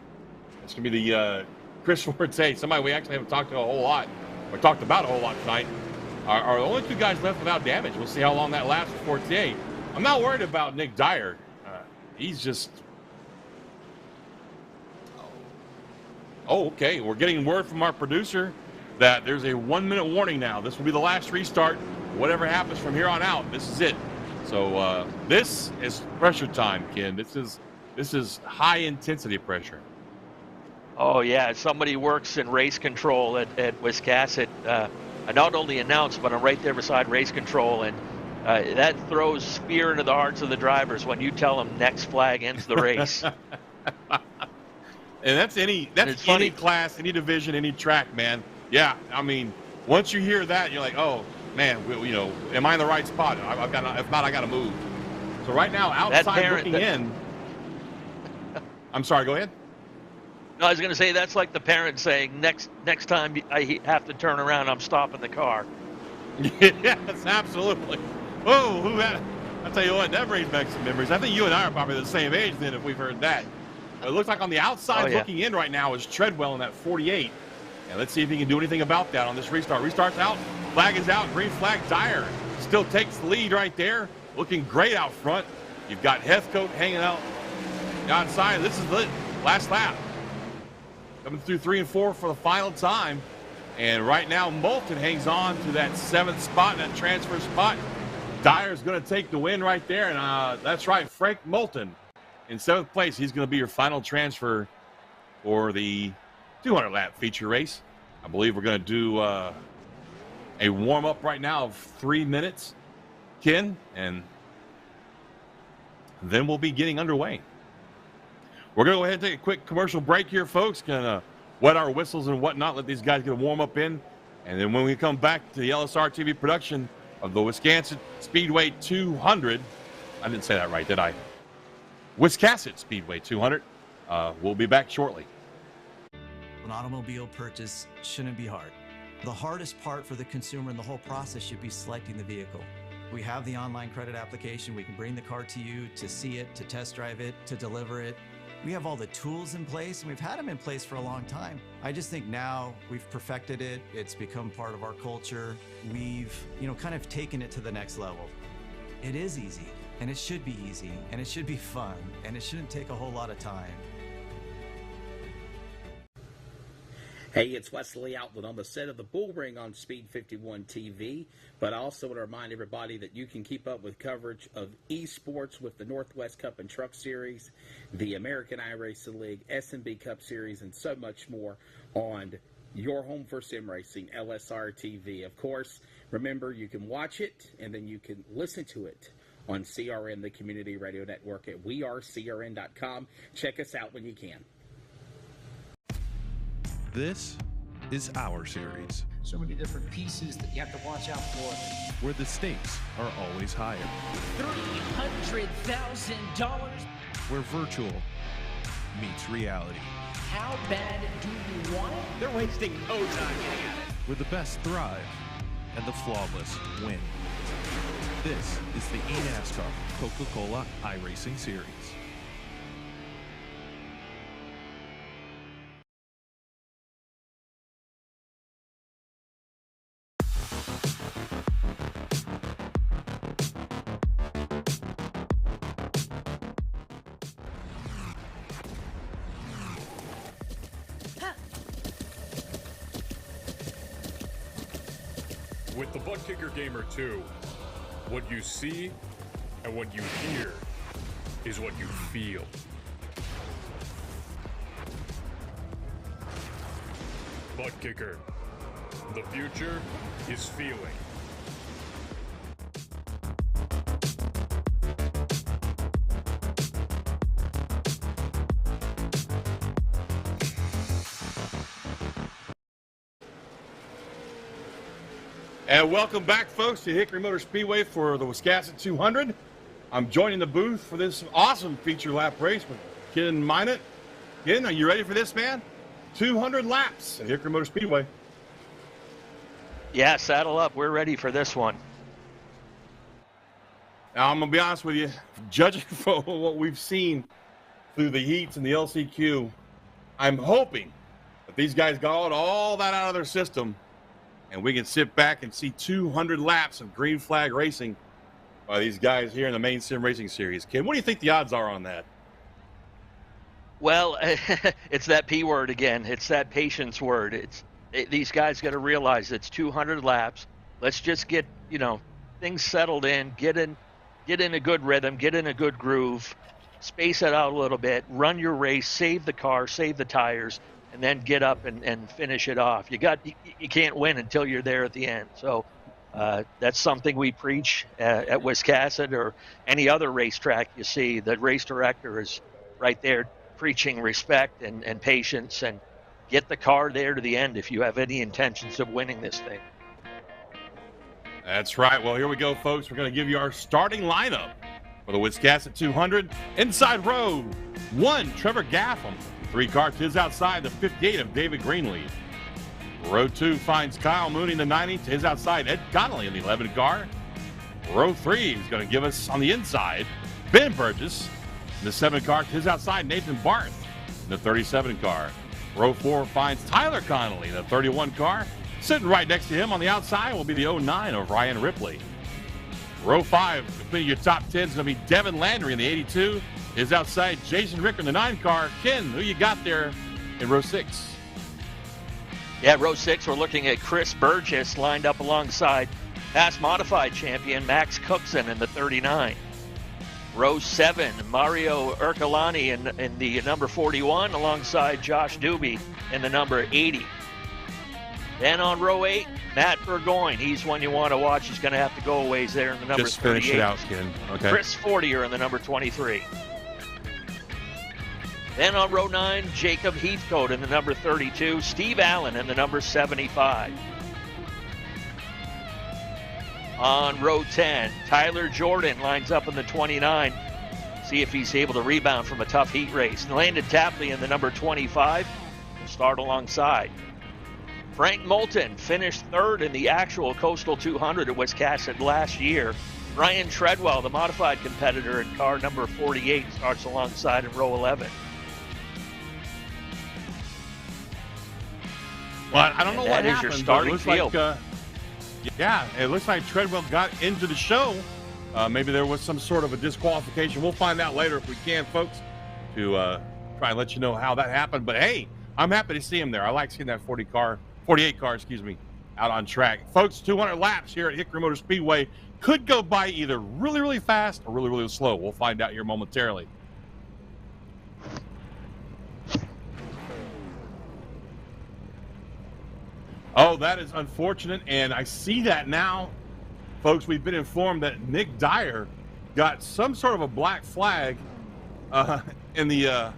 That's going to be the Chris Forte, somebody we actually haven't talked to a whole lot, or talked about a whole lot tonight. Are the only 2 guys left without damage. We'll see how long that lasts for Forte. I'm not worried about Nick Dyer. He's just... Oh, okay. We're getting word from our producer that there's a 1-minute warning now. This will be the last restart. Whatever happens from here on out, this is it. So this is pressure time, Ken. This is high intensity pressure. Oh yeah, somebody works in race control at Wiscasset. I not only announce, but I'm right there beside race control, and that throws fear into the hearts of the drivers when you tell them next flag ends the race. And that's any class, any division, any track, man. Yeah, I mean, once you hear that, you're like, oh man, am I in the right spot? If not, I got to move. So right now, outside looking in. I'm sorry. Go ahead. No, I was going to say that's like the parent saying, next time I have to turn around, I'm stopping the car. Yes, absolutely. Oh, I tell you what, that brings back some memories. I think you and I are probably the same age then if we've heard that. It looks like on the outside looking in right now is Treadwell in that 48. And let's see if he can do anything about that on this restart. Restart's out. Flag is out. Green flag. Dyer still takes the lead right there. Looking great out front. You've got Heathcote hanging out outside. This is the last lap. Coming through 3 and 4 for the final time. And right now, Moulton hangs on to that 7th spot, that transfer spot. Dyer's going to take the win right there. And that's right, Frank Moulton in 7th place. He's going to be your final transfer for the 200-lap feature race. I believe we're going to do a warm-up right now of 3 minutes, Ken, and then we'll be getting underway. We're going to go ahead and take a quick commercial break here, folks. Going to wet our whistles and whatnot, let these guys get a warm-up in. And then when we come back to the LSRTV production of the Wiscasset Speedway 200, I didn't say that right, did I? Wiscasset Speedway 200. We'll be back shortly. An automobile purchase shouldn't be hard. The hardest part for the consumer in the whole process should be selecting the vehicle. We have the online credit application. We can bring the car to you to see it, to test drive it, to deliver it. We have all the tools in place, and we've had them in place for a long time. I just think now we've perfected it. It's become part of our culture. We've, kind of taken it to the next level. It is easy, and it should be easy, and it should be fun, and it shouldn't take a whole lot of time. Hey, it's Wesley Outland on the set of the Bull Ring on Speed 51 TV, but I also want to remind everybody that you can keep up with coverage of esports with the Northwest Cup and Truck Series, the American iRacing League, S&B Cup Series, and so much more on your home for sim racing, LSRTV. Of course, remember, you can watch it, and then you can listen to it on CRN, the community radio network at wearecrn.com. Check us out when you can. This is our series, So many different pieces that you have to watch out for. where the stakes are always higher, $300,000. where virtual meets reality, How bad do you want it? They're wasting no time getting at it. where the best thrive and the flawless win. This is the eNASCAR Coca-Cola iRacing Series. With the Butt Kicker Gamer 2, what you see and what you hear is what you feel. Butt Kicker. The future is feeling. And welcome back, folks, to Hickory Motor Speedway for the Wiscasset 200. I'm joining the booth for this awesome feature lap race with Ken Minot. Ken, are you ready for this, man? 200 laps at Hickory Motor Speedway. Yeah, saddle up. We're ready for this one. Now, I'm going to be honest with you. Judging from what we've seen through the heats and the LCQ, I'm hoping that these guys got all that out of their system and we can sit back and see 200 laps of green flag racing by these guys here in the Maine Sim Racing Series. Ken, what do you think the odds are on that? Well, it's that P word again. It's that patience word. These guys got to realize it's 200 laps. Let's just get, things settled in, get in a good rhythm, get in a good groove, space it out a little bit, run your race, save the car, save the tires, and then get up and finish it off. You can't win until you're there at the end. So that's something we preach at Wiscasset or any other racetrack you see. The race director is right there preaching respect and patience, and get the car there to the end if you have any intentions of winning this thing. That's right. Well, here we go, folks. We're going to give you our starting lineup for the Wiscasset 200. Inside row 1, Trevor Gaffam. 3 car to his outside, the 58 of David Greenleaf. Row 2 finds Kyle Mooney in the 90. To his outside, Ed Connolly in the 11 car. Row 3 is going to give us on the inside, Ben Burgess. In the 7 car to his outside, Nathan Barth in the 37 car. Row 4 finds Tyler Connolly in the 31 car. Sitting right next to him on the outside will be the 09 of Ryan Ripley. Row 5, completing your top 10 is going to be Devin Landry in the 82. His outside, Jason Ricker in the 9 car. Ken, who you got there in row 6? Yeah, row 6, we're looking at Chris Burgess lined up alongside past modified champion Max Cookson in the 39. Row 7, Mario Ercolani in the number 41 alongside Josh Doobie in the number 80. Then on row 8, Matt Burgoyne. He's one you want to watch. He's going to have to go a ways there in the number 38. Just finish it out, Ken. Okay. Chris Fortier in the number 23. Then on row 9, Jacob Heathcote in the number 32. Steve Allen in the number 75. On row 10, Tyler Jordan lines up in the 29. See if he's able to rebound from a tough heat race. And Landon Tapley in the number 25 will start alongside. Frank Moulton finished 3rd in the actual Coastal 200 at Wiscasset last year. Brian Treadwell, the modified competitor in car number 48, starts alongside in row 11. Well, I don't know what happened. That is your starting field. Yeah, it looks like Treadwell got into the show. Maybe there was some sort of a disqualification. We'll find out later if we can, folks, to try and let you know how that happened. But, hey, I'm happy to see him there. I like seeing that 48 car, out on track. Folks, 200 laps here at Hickory Motor Speedway could go by either really, really fast or really, really slow. We'll find out here momentarily. Oh, that is unfortunate, and I see that now. Folks, we've been informed that Nick Dyer got some sort of a black flag in the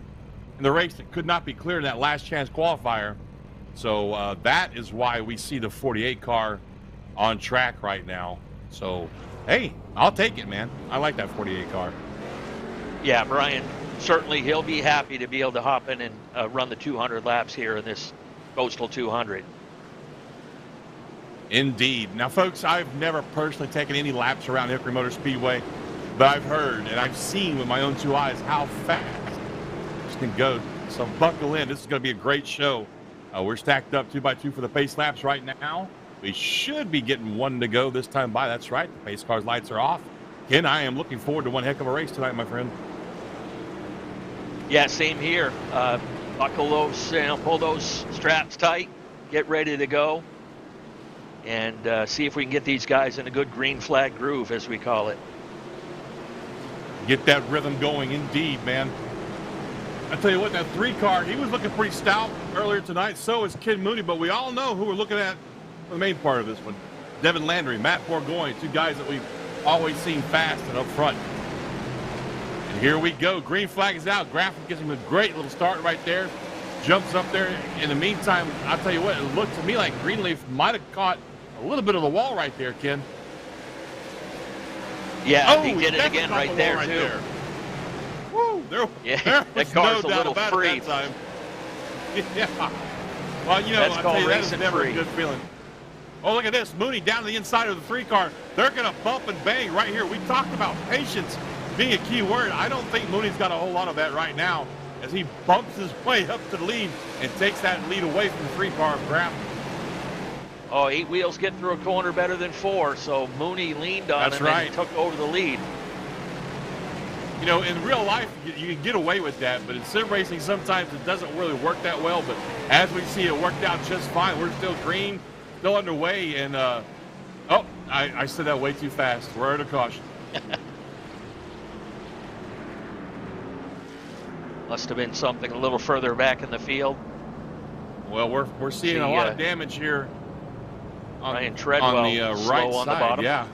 race that could not be cleared in that last chance qualifier. So that is why we see the 48 car on track right now. So, hey, I'll take it, man. I like that 48 car. Yeah, Brian, certainly he'll be happy to be able to hop in and run the 200 laps here in this Coastal 200. Indeed. Now, folks, I've never personally taken any laps around Hickory Motor Speedway, but I've heard and I've seen with my own 2 eyes how fast this can go. So buckle in. This is going to be a great show. We're stacked up 2x2 for the pace laps right now. We should be getting 1 to go this time by. That's right. The pace car's lights are off. Ken, I am looking forward to one heck of a race tonight, my friend. Yeah, same here. Buckle those, pull those straps tight, get ready to go. And see if we can get these guys in a good green flag groove, as we call it. Get that rhythm going, indeed, man. I tell you what, that 3 car, he was looking pretty stout earlier tonight. So is Kid Mooney, but we all know who we're looking at for the main part of this one. Devin Landry, Matt Burgoyne, 2 guys that we've always seen fast and up front. And here we go. Green flag is out. Graphic gives him a great little start right there. Jumps up there. In the meantime, I'll tell you what, it looked to me like Greenleaf might have caught a little bit of the wall right there, Ken. Yeah, he did it again right there, too. There. Woo! There that car's no a little doubt free. That time. Yeah. Well, you know, That's I'll tell you, that is racing never free. a good feeling. Oh, look at this. Mooney down to the inside of the 3 car. They're going to bump and bang right here. We talked about patience being a key word. I don't think Mooney's got a whole lot of that right now as he bumps his way up to the lead and takes that lead away from the 3 car of Graphic. Oh, 8 wheels get through a corner better than 4, so Mooney leaned on him and took over the lead. You know, in real life, you can get away with that, but in sim racing, sometimes it doesn't really work that well. But as we see, it worked out just fine. We're still green, still underway, and I said that way too fast. Word of caution. Must have been something a little further back in the field. Well, we're seeing a lot of damage here on Ryan Treadwell on the right slow on the side. bottom. Yeah,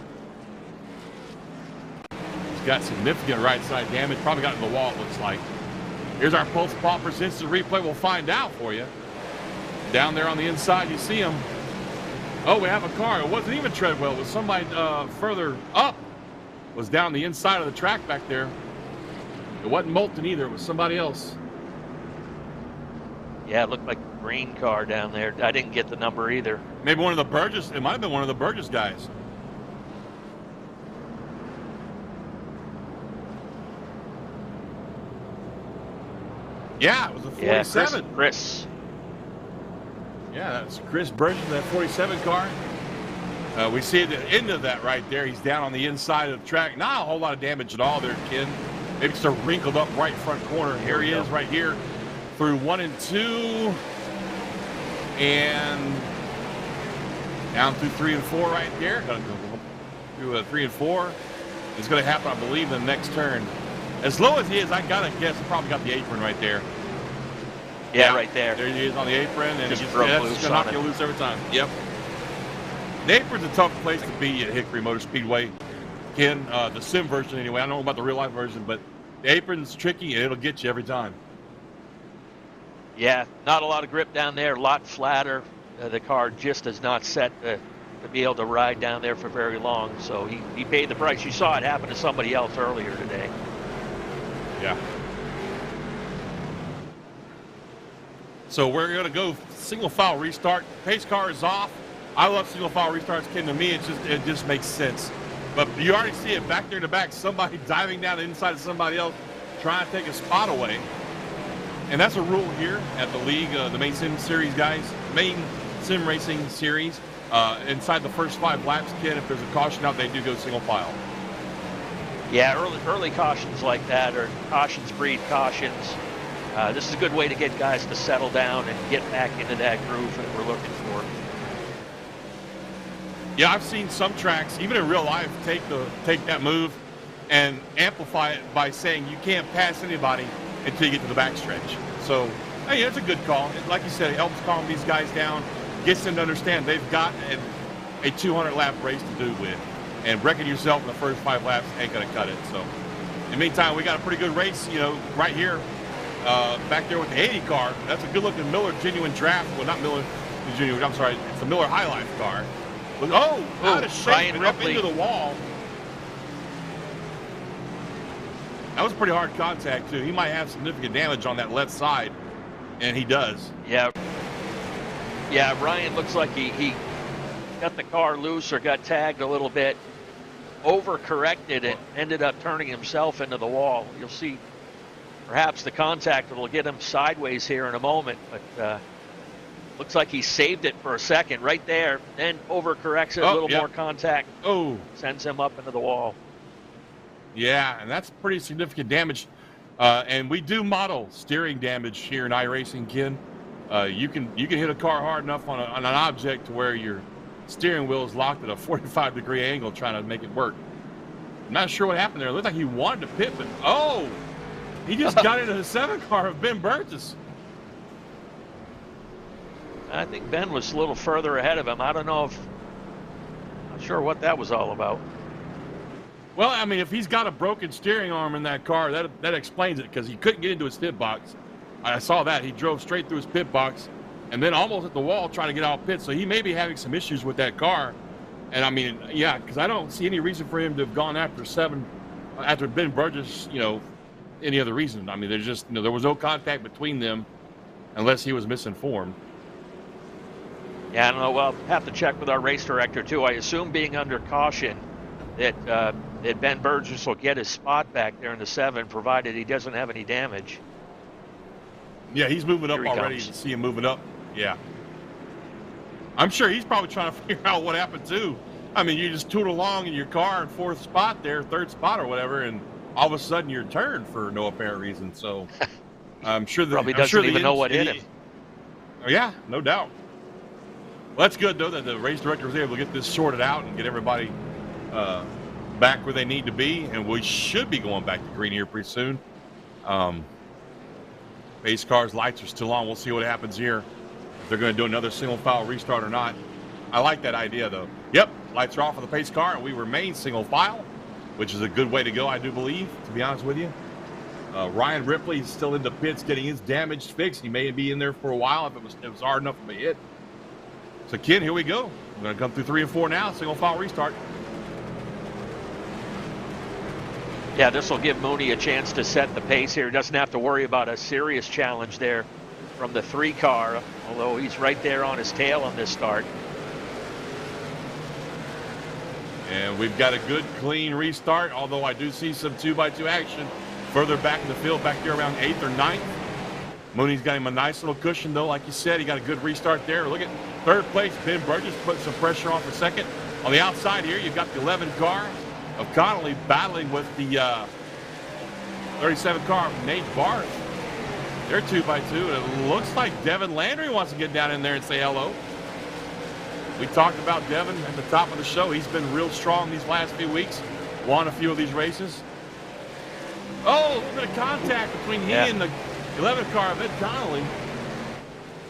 he's got significant right side damage. Probably got in the wall. It looks like. Here's our Pulse Poppers instant replay. We'll find out for you. Down there on the inside, you see him. Oh, we have a car. It wasn't even Treadwell. It was somebody further up. It was down the inside of the track back there. It wasn't Moulton either. It was somebody else. Yeah, it looked like a green car down there. I didn't get the number either. Maybe one of the Burgess. It might have been one of the Burgess guys. Yeah, it was a 47. Yeah, Chris. Yeah, that's Chris Burgess, that 47 car. We see at the end of that right there. He's down on the inside of the track. Not a whole lot of damage at all there, Ken. Maybe just a wrinkled up right front corner. Here he is right here through 1 and 2. And down through 3 and 4 right there. Gonna go through 3 and 4. It's going to happen, I believe, in the next turn. As low as he is, I got to guess, he probably got the apron right there. Yeah, right there. There he is on the apron, and Just that's broke going loose to on knock it. you loose every time. Yep. The apron's a tough place to be at Hickory Motor Speedway. Ken, the sim version anyway. I don't know about the real life version, but the apron's tricky, and it'll get you every time. Yeah, not a lot of grip down there, a lot flatter. The car just is not set to be able to ride down there for very long, so he paid the price. You saw it happen to somebody else earlier today. Yeah. So we're going to go single file restart. Pace car is off. I love single file restarts, Ken. To me, it just makes sense. But you already see it back there in the back. Somebody diving down the inside of somebody else, trying to take a spot away. And that's a rule here at the league, the Maine Sim Series guys, Maine Sim Racing Series. Inside the first 5 laps, Ken, if there's a caution out, they do go single file. Yeah, early cautions like that, or cautions breed cautions. This is a good way to get guys to settle down and get back into that groove that we're looking for. Yeah, I've seen some tracks, even in real life, take that move and amplify it by saying you can't pass anybody until you get to the backstretch. So, hey, it's a good call. Like you said, it helps calm these guys down, gets them to understand they've got a 200-lap race to do with. And wrecking yourself in the first 5 laps ain't going to cut it. So, in the meantime, we got a pretty good race, right here, back there with the 80 car. That's a good-looking Miller Genuine Draft. Well, not Miller Genuine, I'm sorry. It's the Miller High Life car. Out of shape Ryan and up Ripley. into the wall. That was pretty hard contact, too. He might have significant damage on that left side, and he does. Yeah, Ryan looks like he got the car loose or got tagged a little bit, overcorrected and ended up turning himself into the wall. You'll see perhaps the contact will get him sideways here in a moment, but looks like he saved it for a second right there, then overcorrects it, a little more contact. Sends him up into the wall. Yeah, and that's pretty significant damage. And we do model steering damage here in iRacing, Ken. You can hit a car hard enough on an object to where your steering wheel is locked at a 45-degree angle trying to make it work. I'm not sure what happened there. It looked like he wanted to pit, but he just got into the 7 car of Ben Burgess. I think Ben was a little further ahead of him. I don't know not sure what that was all about. Well, I mean, if he's got a broken steering arm in that car, that explains it, because he couldn't get into his pit box. I saw that. He drove straight through his pit box and then almost at the wall trying to get out of pit. So he may be having some issues with that car. And I mean, yeah, because I don't see any reason for him to have gone after Ben Burgess, any other reason. I mean, there's just, there was no contact between them unless he was misinformed. Yeah, I don't know. Well, have to check with our race director, too. I assume being under caution that Ben Burgess will get his spot back there in the 7, provided he doesn't have any damage. Yeah, he's moving up Here he already. comes. You see him moving up. Yeah. I'm sure he's probably trying to figure out what happened, too. I mean, you just toot along in your car in 4th spot there, 3rd spot or whatever, and all of a sudden you're turned for no apparent reason. So I'm sure Probably doesn't even know what hit him. Oh, yeah, no doubt. Well, that's good, though, that the race director was able to get this sorted out and get everybody back where they need to be, and we should be going back to green here pretty soon. Base car's lights are still on. We'll see what happens here. if they're going to do another single file restart or not. I like that idea, though. Yep, lights are off for the pace car, and we remain single file, which is a good way to go, I do believe, to be honest with you. Ryan Ripley is still in the pits getting his damage fixed. He may be in there for a while if it was hard enough of a hit. So, Ken, here we go. We're going to come through 3 and 4 now, single file restart. Yeah, this will give Mooney a chance to set the pace here. He doesn't have to worry about a serious challenge there from the 3 car, although he's right there on his tail on this start. And we've got a good, clean restart, although I do see some 2x2 action further back in the field, back there around 8th or 9th. Mooney's got him a nice little cushion, though. Like you said, he got a good restart there. Look at 3rd place, Ben Burgess putting some pressure on for 2nd. On the outside here, you've got the 11 car of Connolly battling with the 37 car of Nate Barth. They're 2x2, and it looks like Devin Landry wants to get down in there and say hello. We talked about Devin at the top of the show. He's been real strong these last few weeks. Won a few of these races. Oh, a little bit of contact between he and the 11 car of Ed Connolly.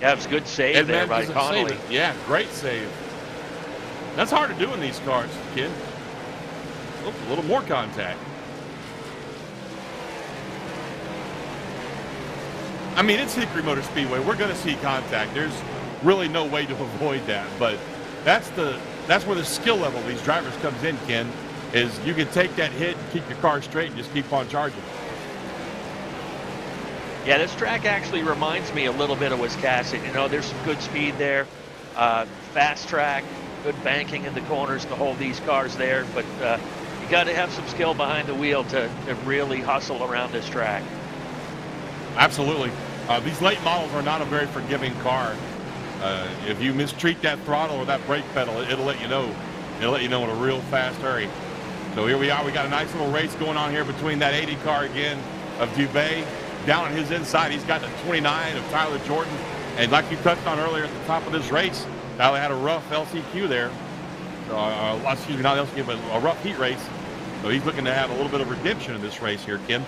Yeah, it was a good save there by Connolly. Yeah, great save. That's hard to do in these cars, kid. Oops, a little more contact. I mean, it's Hickory Motor Speedway. We're going to see contact. There's really no way to avoid that. But that's where the skill level of these drivers comes in, Ken, is you can take that hit and keep your car straight and just keep on charging. Yeah, this track actually reminds me a little bit of Wiscasset. You know, there's some good speed there. Fast track, good banking in the corners to hold these cars there. But you got to have some skill behind the wheel to really hustle around this track. Absolutely. These late models are not a very forgiving car. If you mistreat that throttle or that brake pedal, it'll let you know. It'll let you know in a real fast hurry. So here we are. We got a nice little race going on here between that 80 car again of Dubé. Down on his inside, he's got the 29 of Tyler Jordan. And like you touched on earlier at the top of this race, Tyler had a rough LCQ there. Excuse me, not LCQ, but a rough heat race. So he's looking to have a little bit of redemption in this race here, Ken.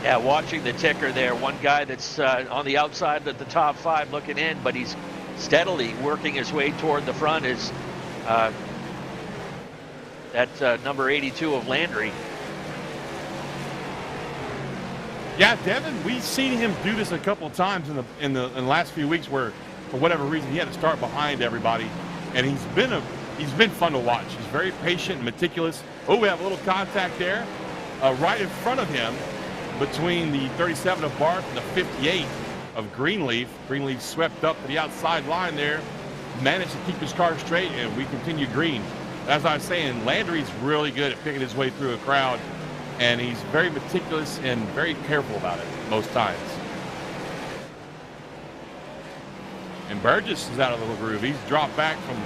Yeah, watching the ticker there, one guy that's on the outside of the top 5 looking in, but he's steadily working his way toward the front is that number 82 of Landry. Yeah, Devin, we've seen him do this a couple of times in the last few weeks where, for whatever reason, he had to start behind everybody, and he's been fun to watch. He's very patient and meticulous. Oh, we have a little contact there, right in front of him, between the 37 of Barth and the 58 of Greenleaf. Greenleaf swept up to the outside line there, managed to keep his car straight, and we continue green. As I was saying, Landry's really good at picking his way through a crowd, and he's very meticulous and very careful about it most times. And Burgess is out of the groove. He's dropped back from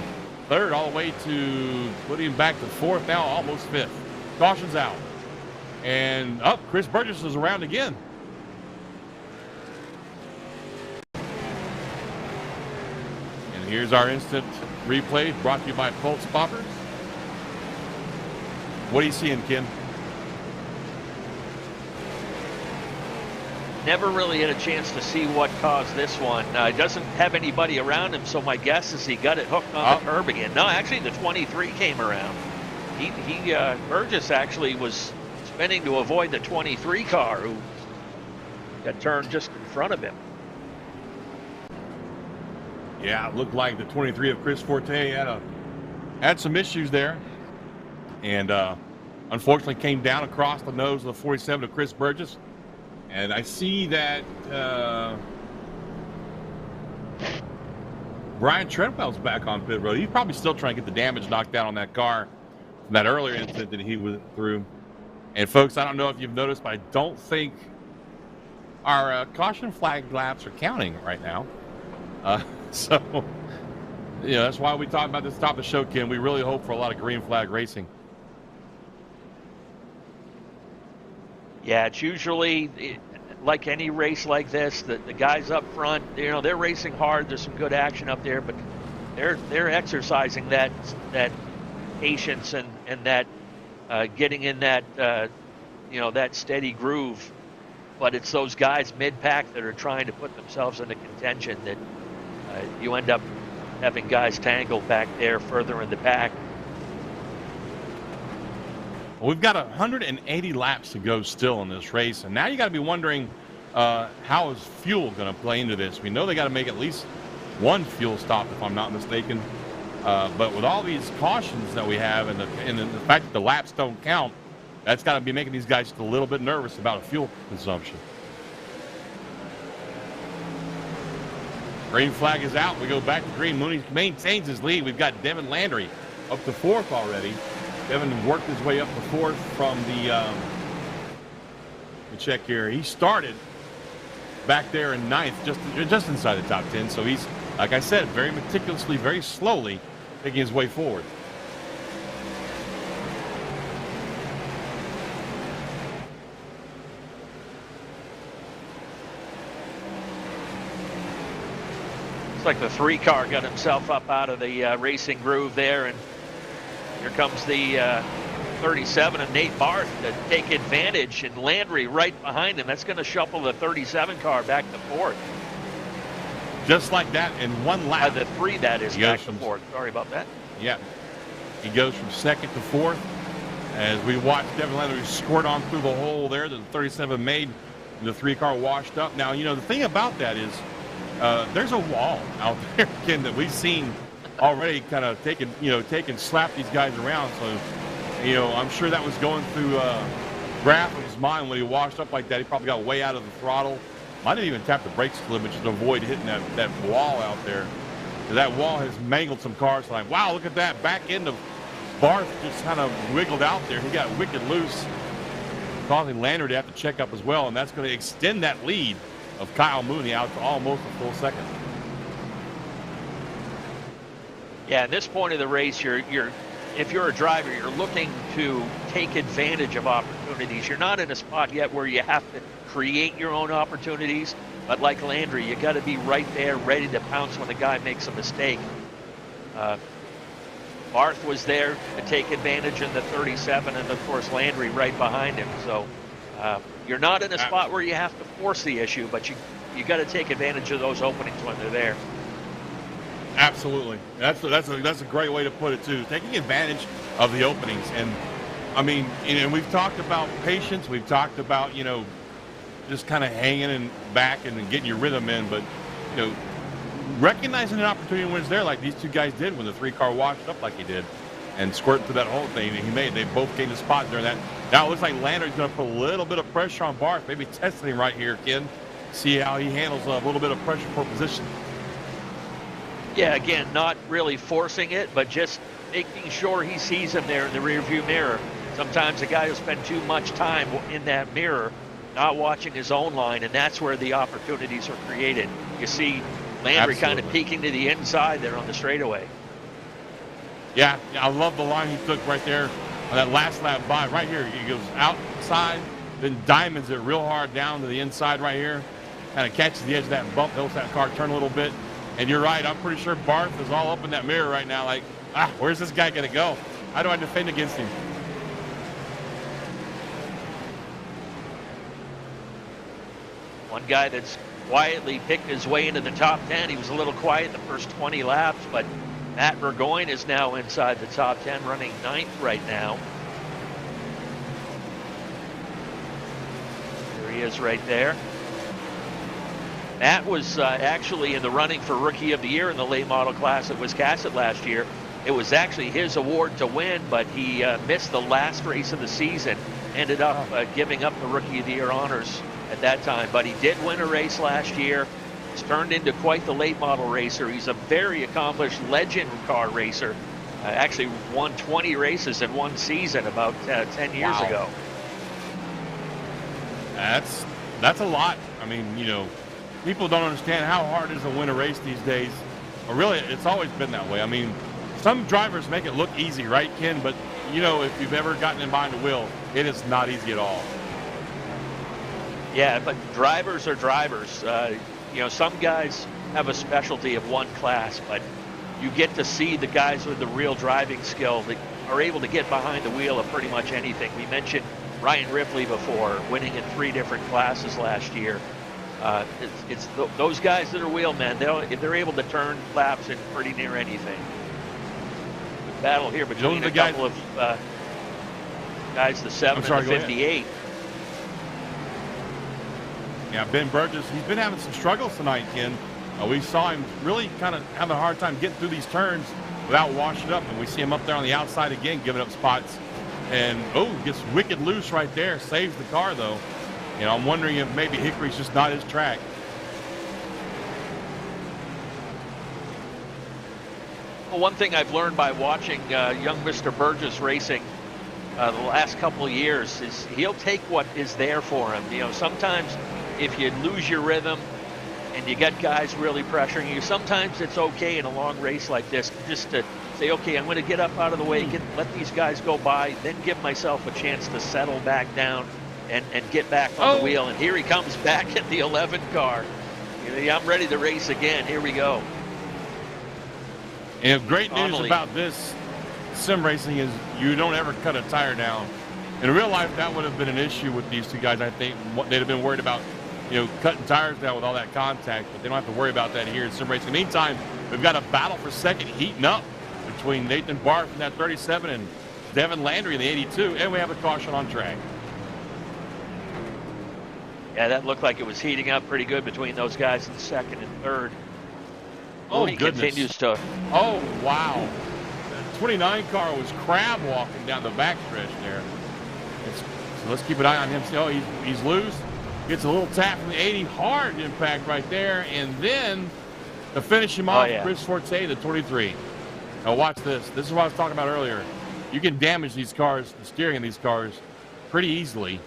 3rd all the way to putting him back to 4th now, almost 5th. Caution's out. And up, Chris Burgess is around again. And here's our instant replay brought to you by Pulse Poppers. What are you seeing, Ken? Never really had a chance to see what caused this one. He doesn't have anybody around him, so my guess is he got it hooked on the curb again. No, actually, the 23 came around. Burgess actually was spinning to avoid the 23 car who got turned just in front of him. Yeah, it looked like the 23 of Chris Forte had some issues there, and unfortunately came down across the nose of the 47 of Chris Burgess. And I see that Brian Treadwell's back on pit road. He's probably still trying to get the damage knocked out on that car from that earlier incident that he went through. And folks, I don't know if you've noticed, but I don't think our caution flag laps are counting right now. So, that's why we talk about this top of the show, Ken. We really hope for a lot of green flag racing. Yeah, it's usually like any race like this, the guys up front, they're racing hard. There's some good action up there, but they're exercising that patience and that getting in that that steady groove but it's those guys mid-pack that are trying to put themselves into contention that you end up having guys tangled back there further in the pack. Well, we've got 180 laps to go still in this race, and now you got to be wondering how is fuel going to play into this. We know they got to make at least one fuel stop, if I'm not mistaken. But with all these cautions that we have and the fact that the laps don't count, that's got to be making these guys just a little bit nervous about fuel consumption. Green flag is out. We go back to green. Mooney maintains his lead. We've got Devin Landry up to fourth already. Devin worked his way up to fourth from the, let me check here. He started back there in ninth, just inside the top 10. So he's, like I said, very meticulously, very slowly making his way forward. It's like the 3-car got himself up out of the racing groove there, and here comes the 37 and Nate Barth to take advantage, and Landry right behind him. That's going to shuffle the 37 car back to fourth. Just like that in one lap. The 3, that is, back to fourth. Sorry about that. Yeah. He goes from second to fourth as we watch Devin Landry squirt on through the hole there that the 37 made. The 3-car washed up. Now, you know, the thing about that is there's a wall out there, Ken, that we've seen already kind of slap these guys around. So, you know, I'm sure that was going through graph of his mind when he washed up like that. He probably got way out of the throttle. Might have even tapped the brakes a little bit just to avoid hitting that wall out there. That wall has mangled some cars. Like, wow, look at that. Back end of Barth just kind of wiggled out there. He got wicked loose, causing Landry to have to check up as well. And that's going to extend that lead of Kyle Mooney out to almost a full second. Yeah, at this point of the race, if you're a driver, you're looking to take advantage of opportunities. You're not in a spot yet where you have to create your own opportunities, but like Landry, you got to be right there, ready to pounce when the guy makes a mistake. Barth was there to take advantage in the 37, and of course Landry right behind him. So you're not in a spot where you have to force the issue, but you got to take advantage of those openings when they're there. Absolutely. That's a great way to put it too. Taking advantage of the openings. And I mean, you know, we've talked about patience. We've talked about, you know, just kind of hanging and back and getting your rhythm in. But, you know, recognizing an opportunity when it's there, like these two guys did when the 3-car washed up like he did and squirted through that whole thing he made. They both gained a spot during that. Now it looks like Landry's going to put a little bit of pressure on Barth, maybe testing him right here, Ken. See how he handles a little bit of pressure for position. Yeah, again, not really forcing it, but just making sure he sees him there in the rearview mirror. Sometimes a guy will spend too much time in that mirror, not watching his own line, and that's where the opportunities are created. You see Landry kind of peeking to the inside there on the straightaway. Yeah, I love the line he took right there on that last lap by. Right here, he goes outside, then diamonds it real hard down to the inside right here. Kind of catches the edge of that bump, helps that car turn a little bit. And you're right, I'm pretty sure Barth is all up in that mirror right now, like, where's this guy going to go? How do I defend against him? One guy that's quietly picked his way into the top 10. He was a little quiet the first 20 laps, but Matt Burgoyne is now inside the top 10, running 9th right now. There he is right there. Matt was actually in the running for Rookie of the Year in the late model class at Wiscasset last year. It was actually his award to win, but he missed the last race of the season, ended up giving up the Rookie of the Year honors at that time. But he did win a race last year. He's turned into quite the late model racer. He's a very accomplished legend car racer. Actually won 20 races in one season about 10 years ago. That's a lot. I mean, you know, people don't understand how hard it is to win a race these days. Or really, it's always been that way. I mean, some drivers make it look easy, right, Ken? But, you know, if you've ever gotten in behind the wheel, it is not easy at all. Yeah, but drivers are drivers. You know, some guys have a specialty of one class, but you get to see the guys with the real driving skill that are able to get behind the wheel of pretty much anything. We mentioned Ryan Ripley before, winning in 3 different classes last year. Those guys that are wheelmen. They're able to turn laps in pretty near anything. Good battle here between a couple of guys, the 7 and the 58. Yeah, Ben Burgess, he's been having some struggles tonight, Ken. We saw him really kind of having a hard time getting through these turns without washing up, and we see him up there on the outside again, giving up spots. And, gets wicked loose right there, saves the car, though. You know, I'm wondering if maybe Hickory's just not his track. Well, one thing I've learned by watching young Mr. Burgess racing the last couple of years is he'll take what is there for him. You know, sometimes if you lose your rhythm and you got guys really pressuring you, sometimes it's okay in a long race like this just to say, okay, I'm going to get up out of the way, let these guys go by, then give myself a chance to settle back down and get back on the wheel. And here he comes back at the 11 car. You know, I'm ready to race again. Here we go. And great news about this sim racing is you don't ever cut a tire down. In real life, that would have been an issue with these two guys. I think they'd have been worried about, you know, cutting tires down with all that contact, but they don't have to worry about that here in sim racing. In the meantime, we've got a battle for second heating up between Nathan Barth in that 37 and Devin Landry in the 82, and we have a caution on track. Yeah, that looked like it was heating up pretty good between those guys in second and third. Oh, he goodness. Continues to. Oh, wow. The 29 car was crab walking down the backstretch there. So let's keep an eye on him. See, he's loose. Gets a little tap from the 80. Hard impact right there. And then to finish him off, Chris Forte, the 23. Now watch this. This is what I was talking about earlier. You can damage these cars, the steering of these cars, pretty easily.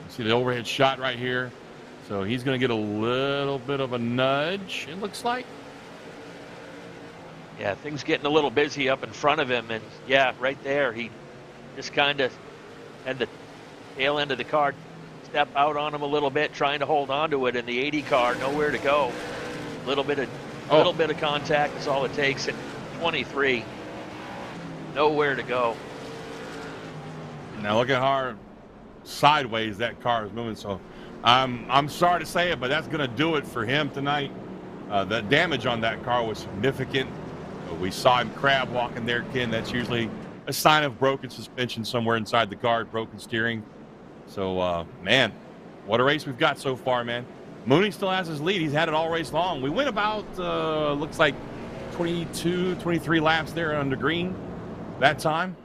See the overhead shot right here. So he's going to get a little bit of a nudge, it looks like. Yeah, things getting a little busy up in front of him. And, yeah, right there, he just kind of had the tail end of the car step out on him a little bit, trying to hold on to it. And the 80 car, nowhere to go. A little bit of contact is all it takes. And 23, nowhere to go. Now look at how sideways that car is moving. So I'm sorry to say it, but that's going to do it for him tonight. The damage on that car was significant. We saw him crab walking there, Ken. That's usually a sign of broken suspension somewhere inside the car, broken steering. So, man, what a race we've got so far, man. Mooney still has his lead. He's had it all race long. We went about, looks like 22, 23 laps there under green that time.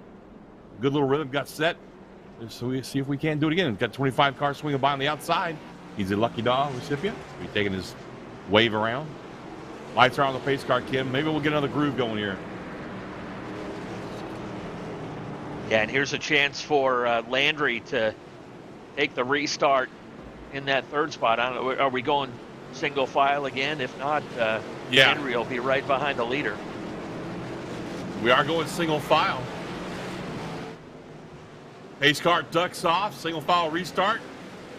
Good little rhythm got set. So we see if we can do it again. We've got 25 cars swinging by on the outside. He's a lucky dog recipient. He's taking his wave around. Lights are on the pace car, Kim. Maybe we'll get another groove going here. Yeah, and here's a chance for Landry to take the restart in that third spot. I don't know, are we going single file again? If not, Landry will be right behind the leader. We are going single file. Pace car ducks off, single file restart.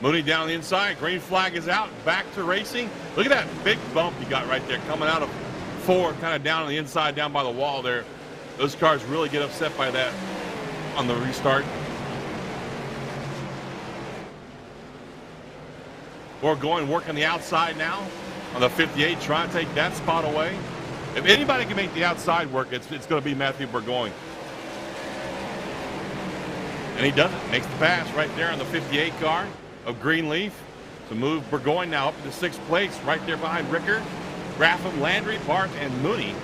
Mooney down the inside, green flag is out, back to racing. Look at that big bump you got right there coming out of 4, kind of down on the inside, down by the wall there. Those cars really get upset by that on the restart. Burgoyne working the outside now on the 58, trying to take that spot away. If anybody can make the outside work, it's going to be Matthew Burgoyne. And he does it. Makes the pass right there on the 58 car of Greenleaf to move Burgoyne now up into 6th place, right there behind Rickard, Graffam, Landry, Barth, and Mooney.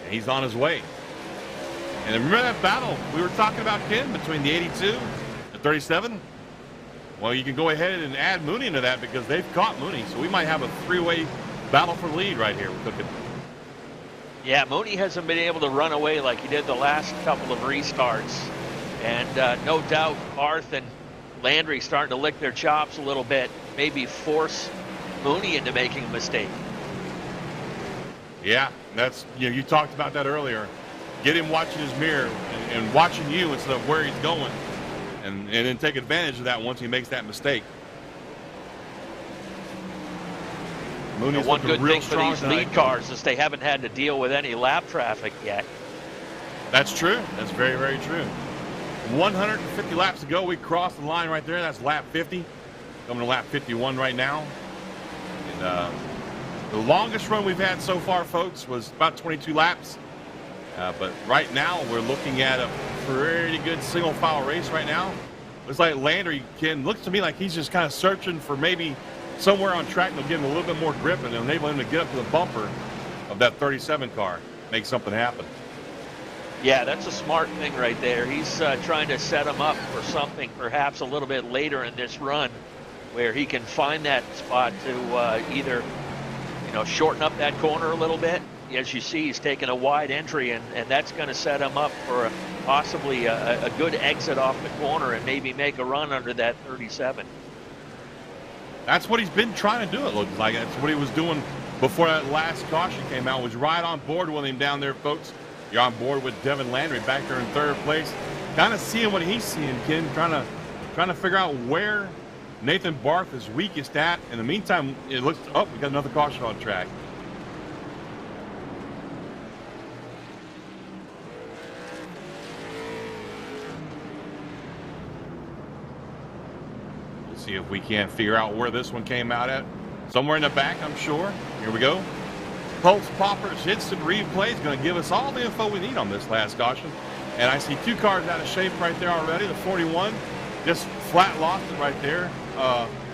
And he's on his way. And remember that battle we were talking about, Ken, between the 82 and the 37? Well, you can go ahead and add Mooney into that because they've caught Mooney. So we might have a 3-way battle for lead right here. We're cooking. Yeah, Mooney hasn't been able to run away like he did the last couple of restarts. And no doubt Barth and Landry starting to lick their chops a little bit, maybe force Mooney into making a mistake. Yeah, that's, you talked about that earlier. Get him watching his mirror and watching you instead of where he's going. And then take advantage of that once he makes that mistake. Mooney's one good thing for these tonight. lead cars is they haven't had to deal with any lap traffic yet. That's true. That's very, very true. 150 laps to go. We crossed the line right there. That's lap 50. Coming to lap 51 right now. And the longest run we've had so far, folks, was about 22 laps. But right now, we're looking at a pretty good single file race right now. Looks like Landry looks to me like he's just kind of searching for maybe somewhere on track that'll give him a little bit more grip and enable him to get up to the bumper of that 37 car, make something happen. Yeah, that's a smart thing right there. He's trying to set him up for something perhaps a little bit later in this run where he can find that spot to either, shorten up that corner a little bit. As you see, he's taking a wide entry, and that's going to set him up for possibly a good exit off the corner and maybe make a run under that 37. That's what he's been trying to do, it looks like. That's what he was doing before that last caution came out, was right on board with him down there, folks. You're on board with Devin Landry back there in third place. Kind of seeing what he's seeing, Ken, trying to figure out where Nathan Barth is weakest at. In the meantime, it looks, oh, we got another caution on track. See if we can't figure out where this one came out at. Somewhere in the back, I'm sure. Here we go. Pulse Popper's instant replay is going to give us all the info we need on this last caution. And I see two cars out of shape right there already. The 41 just flat lost it right there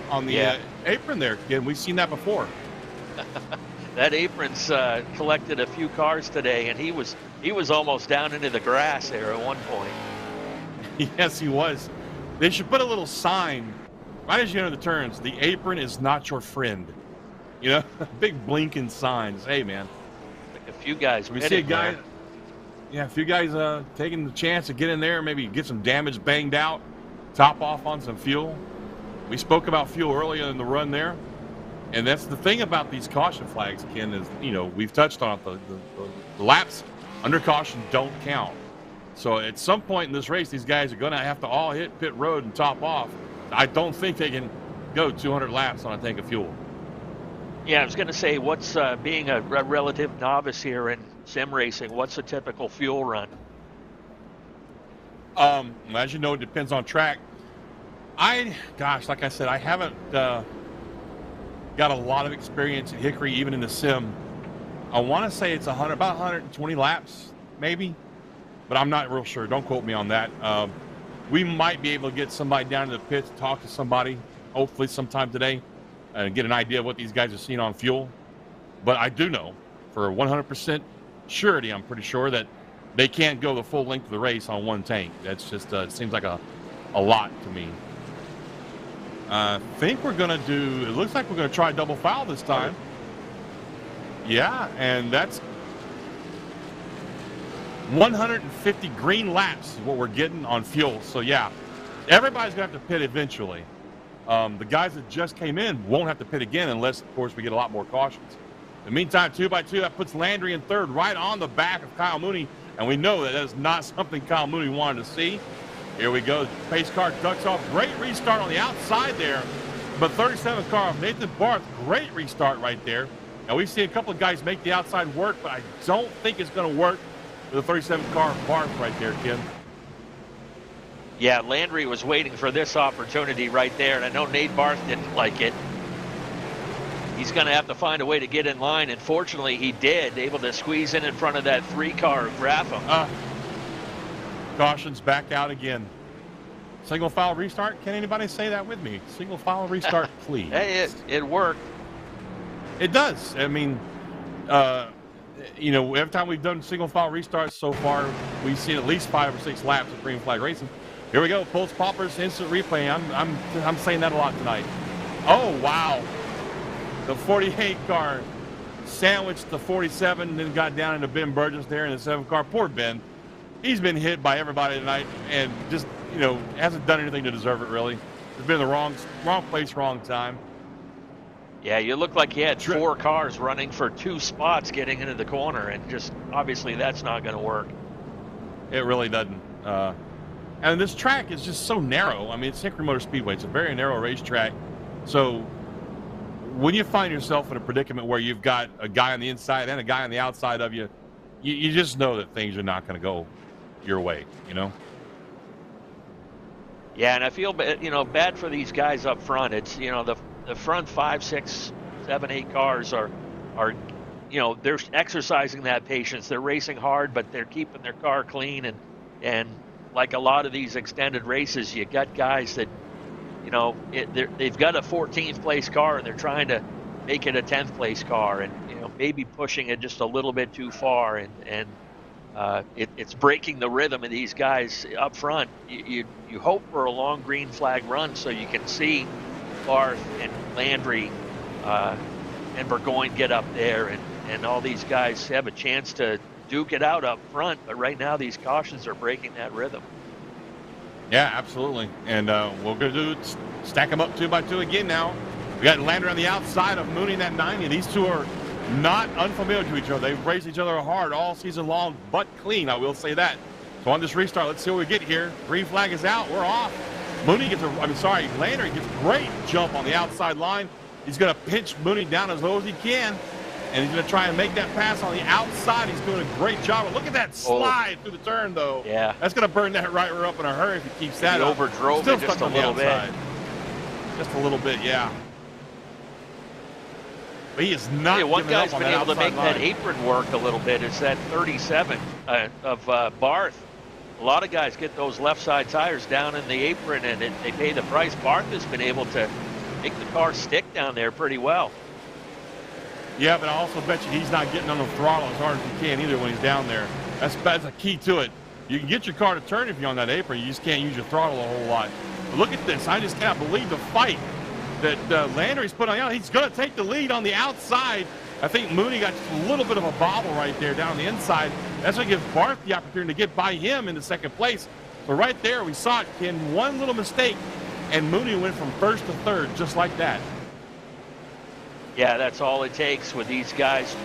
on the apron there. Again, we've seen that before. That apron's collected a few cars today, and he was almost down into the grass there at one point. Yes, he was. They should put a little sign right as you enter the turns. The apron is not your friend. Big blinking signs. Hey, man. A few guys. We see a guy. Yeah, a few guys taking the chance to get in there, maybe get some damage banged out, top off on some fuel. We spoke about fuel earlier in the run there, and that's the thing about these caution flags, Ken, is we've touched on it. The laps under caution don't count. So at some point in this race, these guys are going to have to all hit pit road and top off. I don't think they can go 200 laps on a tank of fuel. Yeah, I was going to say, what's being a relative novice here in sim racing, what's a typical fuel run? As you know, it depends on track. Like I said, I haven't got a lot of experience at Hickory, even in the sim. I want to say it's about 120 laps, maybe, but I'm not real sure. Don't quote me on that. We might be able to get somebody down to the pits, talk to somebody, hopefully sometime today, and get an idea of what these guys are seeing on fuel. But I do know, for 100% surety, I'm pretty sure that they can't go the full length of the race on one tank. That's just, it seems like a lot to me. I think we're going to do, it looks like we're going to try double foul this time. Yeah, and that's 150 green laps is what we're getting on fuel. So, yeah, everybody's going to have to pit eventually. The guys that just came in won't have to pit again unless, of course, we get a lot more cautions. In the meantime, 2x2, that puts Landry in third right on the back of Kyle Mooney, and we know that is not something Kyle Mooney wanted to see. Here we go. Pace car ducks off. Great restart on the outside there. But 37 car off Nathan Barth. Great restart right there. And we've seen a couple of guys make the outside work, but I don't think it's going to work with the 37 car of Barth right there, Ken. Yeah, Landry was waiting for this opportunity right there, and I know Nate Barth didn't like it. He's going to have to find a way to get in line, and fortunately he did, able to squeeze in front of that 3 car of Grapham. Caution's back out again. Single file restart? Can anybody say that with me? Single file restart, please. Hey, it worked. It does. I mean, every time we've done single file restarts so far, we've seen at least 5 or 6 laps of green flag racing. Here we go. Pulse Poppers instant replay. I'm saying that a lot tonight. Oh wow. The 48 car sandwiched the 47 and then got down into Ben Burgess there in the 7 car. Poor Ben. He's been hit by everybody tonight and just, hasn't done anything to deserve it, really. He's been in the wrong place, wrong time. Yeah, you look like you had 4 cars running for 2 spots getting into the corner, and just obviously that's not going to work. It really doesn't. And this track is just so narrow. I mean, it's Hickory Motor Speedway. It's a very narrow racetrack. So when you find yourself in a predicament where you've got a guy on the inside and a guy on the outside of you, you just know that things are not going to go your way, Yeah, and I feel bad for these guys up front. It's the front 5, 6, 7, 8 cars are they're exercising that patience. They're racing hard, but they're keeping their car clean, and like a lot of these extended races, you got guys that they've got a 14th place car and they're trying to make it a 10th place car, and maybe pushing it just a little bit too far, and it's breaking the rhythm of these guys up front. You hope for a long green flag run so you can see Barth and Landry and Burgoyne get up there, and all these guys have a chance to duke it out up front. But right now, these cautions are breaking that rhythm. Yeah, absolutely. And we're going to stack them up 2 by 2 again now. We got Landry on the outside of Mooney in that 90. These two are not unfamiliar to each other. They've raced each other hard all season long, but clean, I will say that. So on this restart, let's see what we get here. Green flag is out. We're off. Landry gets a great jump on the outside line. He's going to pinch Mooney down as low as he can, and he's going to try and make that pass on the outside. He's doing a great job. But look at that slide through the turn, though. Yeah. That's going to burn that right rear up in a hurry if he keeps that he up. Overdrove Still it just stuck a on the little bit. outside. Just a little bit, yeah. But he is not one giving up guy's on been that able to make outside that line. apron work a little bit. It's that 37 of Barth. A lot of guys get those left side tires down in the apron, and they pay the price. Barth has been able to make the car stick down there pretty well. Yeah, but I also bet you he's not getting on the throttle as hard as he can either when he's down there. That's a key to it. You can get your car to turn if you're on that apron. You just can't use your throttle a whole lot. But look at this. I just cannot believe the fight that Landry's put on. He's going to take the lead on the outside. I think Mooney got just a little bit of a bobble right there down the inside. That's going to give Barth the opportunity to get by him in the second place. So right there, we saw it, Ken, one little mistake, and Mooney went from first to third just like that. Yeah, that's all it takes with these guys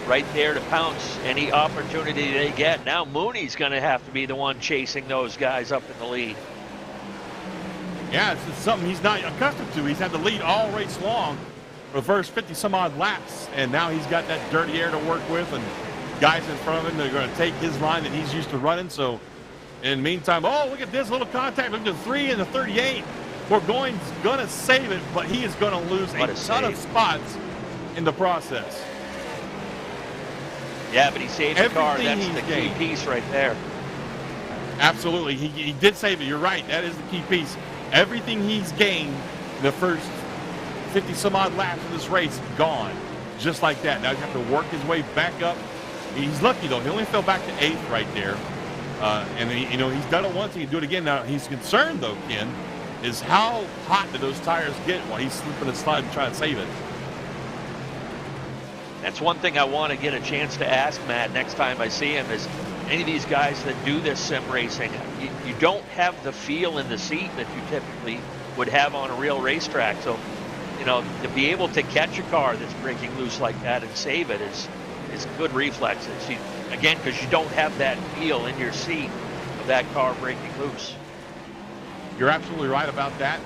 right there to pounce any opportunity they get. Now Mooney's going to have to be the one chasing those guys up in the lead. Yeah, it's something he's not accustomed to. He's had the lead all race long for the first 50-some-odd laps, and now he's got that dirty air to work with, and guys in front of him, they're going to take his line that he's used to running. So in the meantime, oh, look at this little contact. Look at the 3 and the 38. Burgoyne's going to save it, but he is going to lose a ton of spots in the process. Yeah, but he saved the car. That's the key gained. piece right there. Absolutely. He did save it. You're right. That is the key piece. Everything he's gained in the first 50-some-odd laps of this race, gone. Just like that. Now he's going to have to work his way back up. He's lucky, though. He only fell back to 8th right there. And, he's done it once. He can do it again. Now, he's concerned, though, Ken, is how hot did those tires get while he's slipping and sliding trying to save it. That's one thing I want to get a chance to ask Matt next time I see him is any of these guys that do this sim racing, you don't have the feel in the seat that you typically would have on a real racetrack. So, to be able to catch a car that's breaking loose like that and save it is good reflexes. Again, because you don't have that feel in your seat of that car breaking loose. You're absolutely right about that.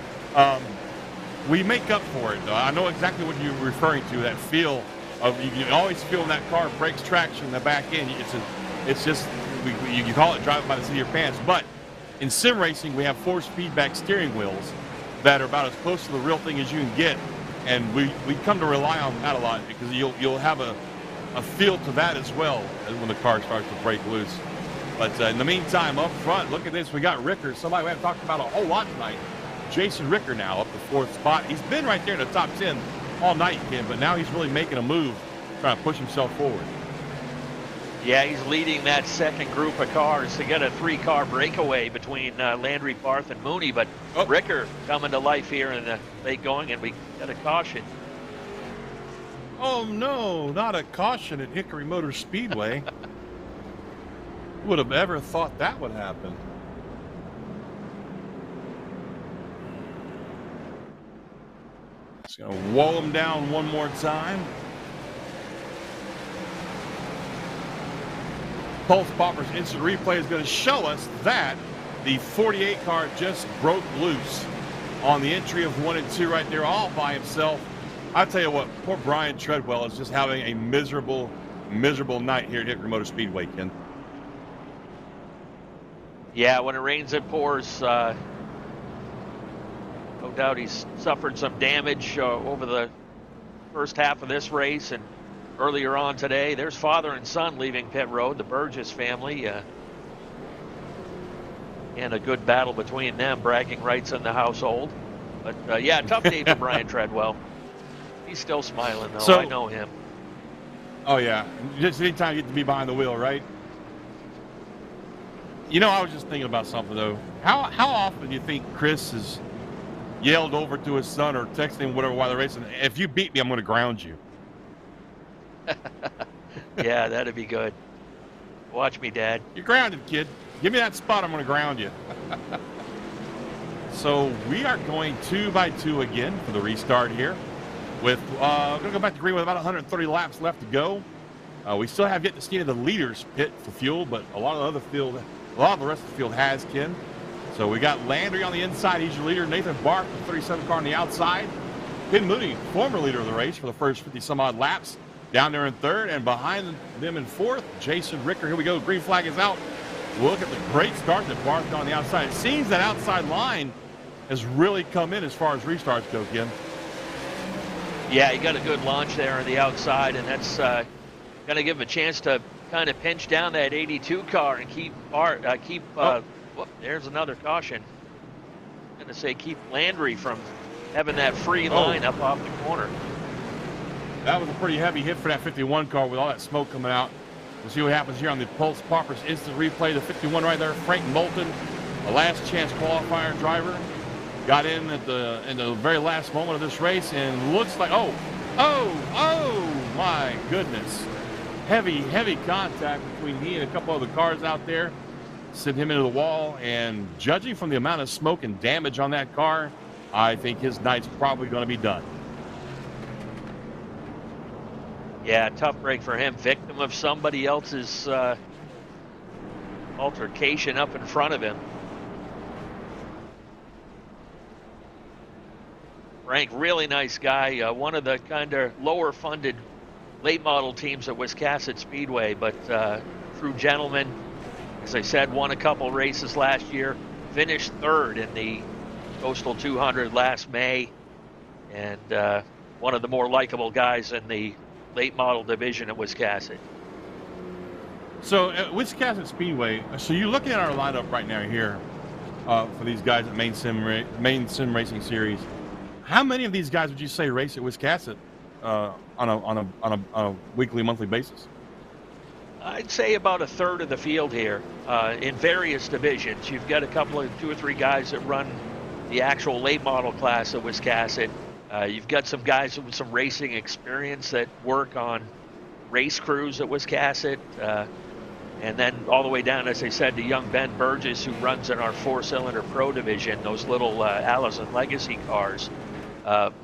We make up for it, though. I know exactly what you're referring to, that feel of you can always feel when that car breaks traction in the back end. It's just, you call it driving by the seat of your pants. But in sim racing, we have force feedback steering wheels that are about as close to the real thing as you can get. And we come to rely on that a lot because you'll have a feel to that as well as when the car starts to break loose. But in the meantime, up front, look at this. We got Ricker, somebody we haven't talked about a whole lot tonight. Jason Ricker now up the 4th spot. He's been right there in the top 10 all night, Ken, but now he's really making a move, trying to push himself forward. Yeah, he's leading that second group of cars to get a 3-car breakaway between Landry, Barth, and Mooney. But Ricker coming to life here in the late going, and we got a caution. Oh, no, not a caution at Hickory Motor Speedway. Who would have ever thought that would happen? Just going to wall him down one more time. Pulse Popper's instant replay is going to show us that the 48 car just broke loose on the entry of 1 and 2 right there all by himself. I tell you what, poor Brian Treadwell is just having a miserable, miserable night here at Hickory Motor Speedway, Ken. Yeah, when it rains, it pours. No doubt he's suffered some damage over the first half of this race and earlier on today. There's father and son leaving pit road, the Burgess family. And a good battle between them, bragging rights in the household. But, yeah, tough day for Brian Treadwell. He's still smiling, though. So, I know him. Oh, yeah. Just anytime you get to be behind the wheel, right? You know, I was just thinking about something, though. How often do you think Chris has yelled over to his son or texted him whatever while they're racing, if you beat me, I'm going to ground you? Yeah, that'd be good. Watch me, Dad. You're grounded, kid. Give me that spot, I'm going to ground you. So we are going 2 by 2 again for the restart here. With going to go back to green with about 130 laps left to go. We still have yet to see the leaders pit for fuel, but a lot of the rest of the field has, Ken. So we got Landry on the inside. He's your leader. Nathan Bark, the 37 car on the outside. Ken Mooney, former leader of the race for the first 50-some-odd laps, down there in third. And behind them in fourth, Jason Ricker. Here we go. Green flag is out. Look at the great start that Bark got on the outside. It seems that outside line has really come in as far as restarts go, Ken. Yeah, he got a good launch there on the outside, and that's going to give him a chance to kind of pinch down that 82 car and keep there's another caution. I'm going to say keep Landry from having that free line up off the corner. That was a pretty heavy hit for that 51 car with all that smoke coming out. We'll see what happens here on the Pulse Poppers instant replay. The 51 right there, Frank Moulton, a last chance qualifier driver, got in at the very last moment of this race and looks like, oh my goodness. Heavy contact between he and a couple other cars out there. Sent him into the wall, and judging from the amount of smoke and damage on that car, I think his night's probably going to be done. Yeah, tough break for him. Victim of somebody else's altercation up in front of him. Frank, really nice guy. One of the kind of lower funded late model teams at Wiscasset Speedway, but true gentleman. As I said, won a couple races last year, finished third in the Coastal 200 last May, and one of the more likable guys in the late model division at Wiscasset. So at Wiscasset Speedway, so you're looking at our lineup right now here for these guys at Maine Sim Racing Series. How many of these guys would you say race at Wiscasset on a weekly, monthly basis? I'd say about a third of the field here in various divisions. You've got a couple of 2 or 3 guys that run the actual late model class at Wiscasset. You've got some guys with some racing experience that work on race crews at Wiscasset. And then all the way down, as I said, to young Ben Burgess, who runs in our 4-cylinder pro division, those little Allison Legacy cars.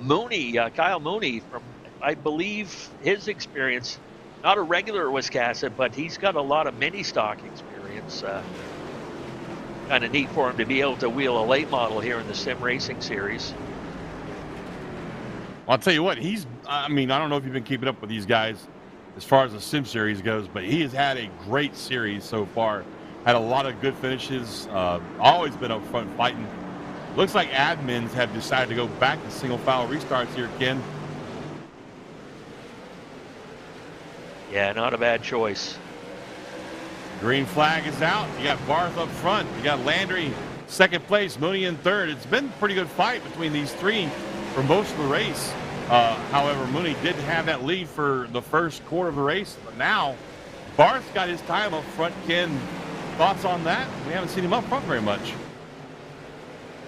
Mooney, Kyle Mooney, from, I believe, his experience, not a regular Wiscasset, but he's got a lot of mini stock experience. Kind of neat for him to be able to wheel a late model here in the Sim Racing Series. I'll tell you what, I don't know if you've been keeping up with these guys as far as the Sim Series goes, but he has had a great series so far. Had a lot of good finishes, always been up front fighting. Looks like admins have decided to go back to single file restarts here, Ken. Yeah, not a bad choice. Green flag is out. You got Barth up front. You got Landry second place, Mooney in third. It's been a pretty good fight between these three for most of the race. However, Mooney did have that lead for the first quarter of the race. But now, Barth's got his time up front. Ken, thoughts on that? We haven't seen him up front very much.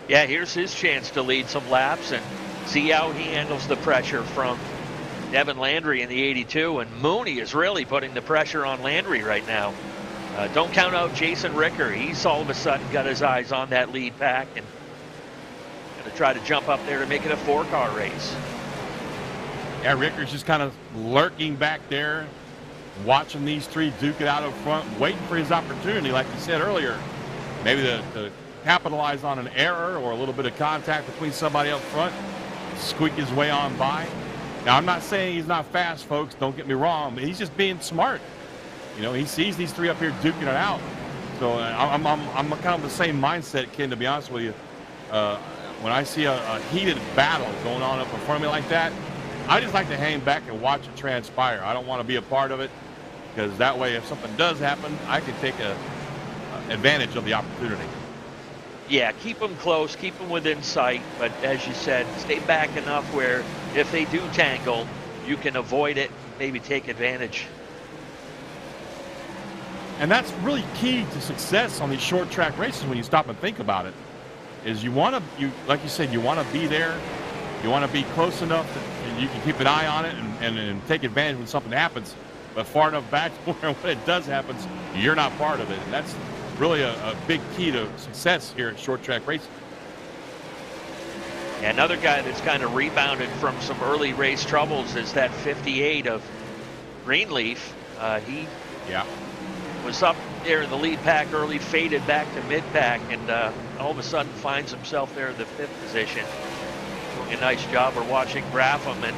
Yeah, here's his chance to lead some laps and see how he handles the pressure from Devin Landry in the 82. And Mooney is really putting the pressure on Landry right now. Don't count out Jason Ricker. He's all of a sudden got his eyes on that lead pack and going to try to jump up there to make it a 4-car race. Yeah, Ricker's just kind of lurking back there, watching these three duke it out up front, waiting for his opportunity, like you said earlier. Maybe to capitalize on an error or a little bit of contact between somebody up front, squeak his way on by. Now, I'm not saying he's not fast, folks. Don't get me wrong, but he's just being smart. You know, he sees these three up here duking it out. So I'm kind of the same mindset, Ken, to be honest with you. when I see a heated battle going on up in front of me like that, I just like to hang back and watch it transpire. I don't want to be a part of it, because that way, if something does happen, I can take advantage of the opportunity. Yeah, keep them close, keep them within sight, but as you said, stay back enough where if they do tangle, you can avoid it, maybe take advantage. And that's really key to success on these short track races when you stop and think about it, is like you said, you want to be there, you want to be close enough that you can keep an eye on it and take advantage when something happens, but far enough back to where when it does happen, you're not part of it. And that's really a big key to success here at short track racing. Yeah, another guy that's kind of rebounded from some early race troubles is that 58 of Greenleaf. He was up there in the lead pack early, faded back to mid pack, and all of a sudden finds himself there in the 5th position. Doing a nice job. We're watching Grapham and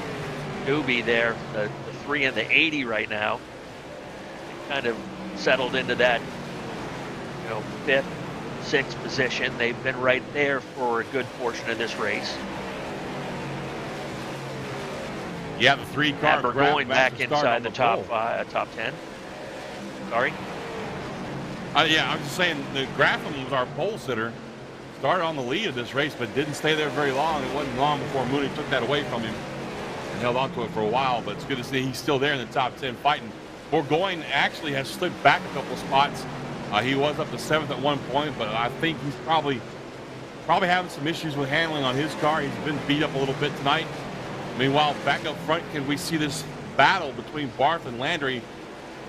Doobie there, the 3 and the 80 right now. They kind of settled into that, 5th, 6th position. They've been right there for a good portion of this race. Yeah, the 3 car. We're going back inside the top 10. Sorry. Yeah, I'm just saying the Grapham was our pole sitter. Started on the lead of this race, but didn't stay there very long. It wasn't long before Mooney took that away from him and held on to it for a while. But it's good to see he's still there in the top 10 fighting. Burgoyne actually has slipped back a couple of spots. He was up to 7th at one point, but I think he's probably having some issues with handling on his car. He's been beat up a little bit tonight. Meanwhile, back up front, can we see this battle between Barth and Landry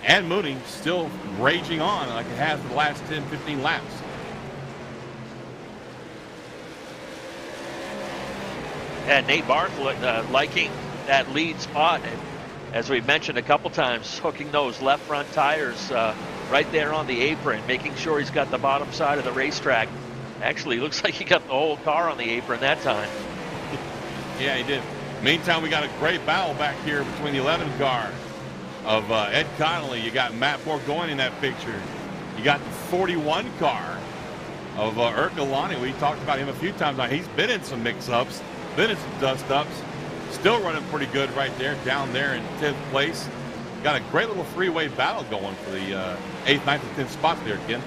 and Mooney still raging on like it has for the last 10, 15 laps? And Nate Barth liking that lead spot. And as we've mentioned a couple times, hooking those left front tires right there on the apron, making sure he's got the bottom side of the racetrack. Actually, looks like he got the whole car on the apron that time. Yeah, he did. Meantime, we got a great battle back here between the 11 car of Ed Connolly. You got Matt Burgoyne in that picture. You got the 41 car of Ercolani. We talked about him a few times now. He's been in some mix-ups, been in some dust-ups. Still running pretty good right there, down there in 10th place. Got a great little three-way battle going for the 8th, 9th, and 10th spots there, Ken.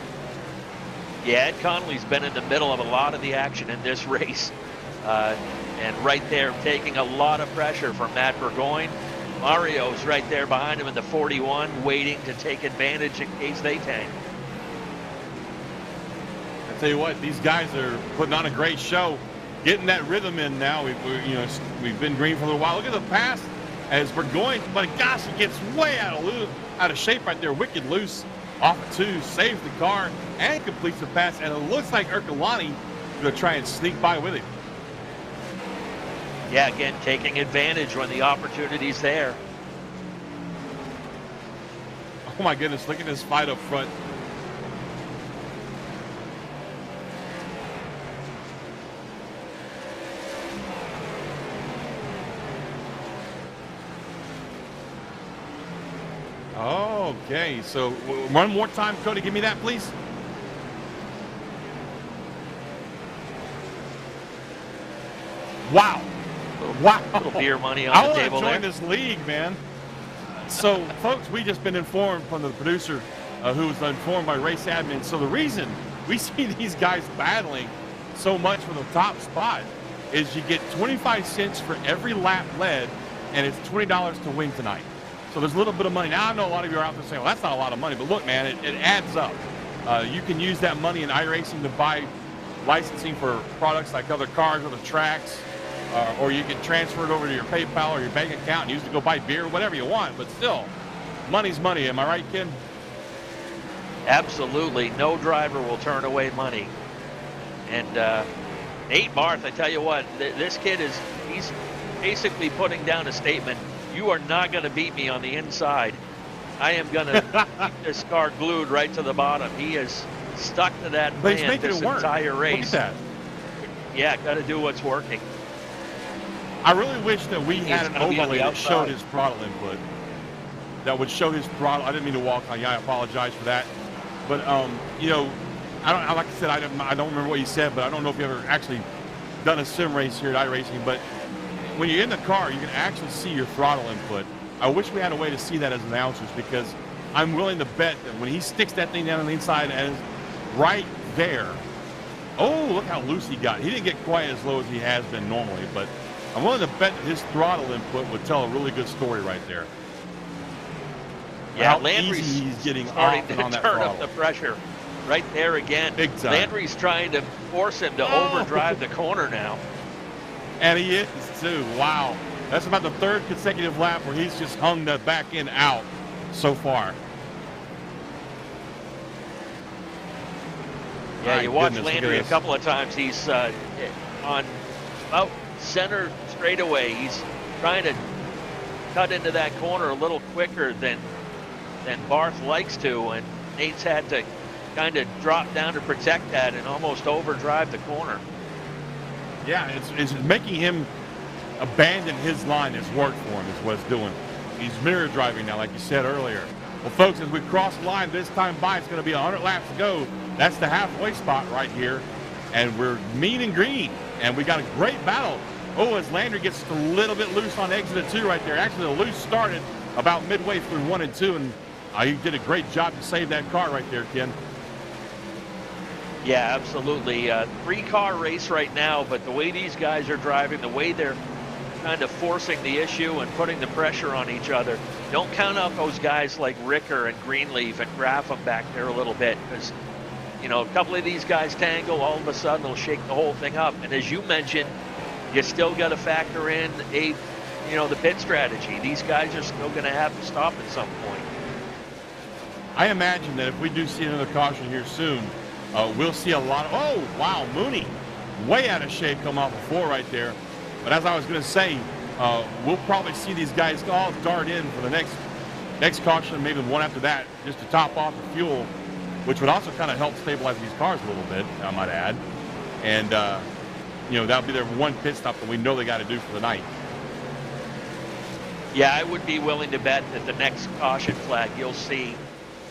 Yeah, Ed Connolly's been in the middle of a lot of the action in this race. And right there, taking a lot of pressure from Matt Burgoyne. Mario's right there behind him in the 41, waiting to take advantage in case they tank. I tell you what, these guys are putting on a great show, getting that rhythm in now. We've been green for a little while. Look at the pass as Burgoyne, but gosh, he gets way out of shape right there, wicked loose off of 2, saves the car and completes the pass. And it looks like Ercolani is going to try and sneak by with him. Yeah, again, taking advantage when the opportunity's there. Oh my goodness, look at this fight up front. Okay, so one more time, Cody, give me that, please. Wow. Wow. A little beer money on the table there. I want to join this league, man. So, folks, we just been informed from the producer who was informed by race admin. So the reason we see these guys battling so much for the top spot is you get 25 cents for every lap led, and it's $20 to win tonight. So there's a little bit of money. Now, I know a lot of you are out there saying, well, that's not a lot of money. But look, man, it adds up. You can use that money in iRacing to buy licensing for products like other cars, other tracks, or you can transfer it over to your PayPal or your bank account and use it to go buy beer, whatever you want. But still, money's money. Am I right, Ken? Absolutely. No driver will turn away money. And Nate Barth, I tell you what, this kid he's basically putting down a statement. You are not going to beat me on the inside. I am going to keep this car glued right to the bottom. He is stuck to that plan this entire race. Look at that. Yeah, got to do what's working. I really wish that we had an overlay that showed his throttle input. That would show his throttle. I didn't mean to walk on you. I apologize for that. But, I don't, like I said, I don't remember what you said, but I don't know if you ever actually done a sim race here at iRacing, but when you're in the car, you can actually see your throttle input. I wish we had a way to see that as announcers, because I'm willing to bet that when he sticks that thing down on the inside and is right there, oh, look how loose he got. He didn't get quite as low as he has been normally, but I'm willing to bet that his throttle input would tell a really good story right there. Yeah, how Landry's easy he's getting starting off to and on that turn throttle. up the pressure right there again. Big time. Landry's trying to force him to overdrive the corner now. And he is too. Wow. That's about the third consecutive lap where he's just hung the back end out so far. Yeah, My you watch goodness, look at Landry a this. couple of times. He's on about center straightaway. He's trying to cut into that corner a little quicker than Barth likes to, and Nate's had to kind of drop down to protect that and almost overdrive the corner. Yeah, it's making him abandon his line. It's worked for him, is what it's doing. He's mirror driving now, like you said earlier. Well, folks, as we cross the line this time by, it's going to be 100 laps to go. That's the halfway spot right here. And we're mean and green. And we got a great battle. Oh, as Landry gets a little bit loose on exit of 2 right there. Actually, the loose started about midway through 1 and 2. And he did a great job to save that car right there, Ken. Yeah, absolutely. 3-car race right now, but the way these guys are driving, the way they're kind of forcing the issue and putting the pressure on each other, don't count out those guys like Ricker and Greenleaf and Graffam back there a little bit, because, you know, a couple of these guys tangle, all of a sudden they'll shake the whole thing up. And as you mentioned, you still got to factor in the pit strategy. These guys are still going to have to stop at some point. I imagine that if we do see another caution here soon, we'll see a lot of, oh, wow, Mooney, way out of shape come off before right there. But as I was going to say, we'll probably see these guys all dart in for the next caution, maybe one after that, just to top off the fuel, which would also kind of help stabilize these cars a little bit, I might add. And, that'll be their one pit stop that we know they got to do for the night. Yeah, I would be willing to bet that the next caution flag, you'll see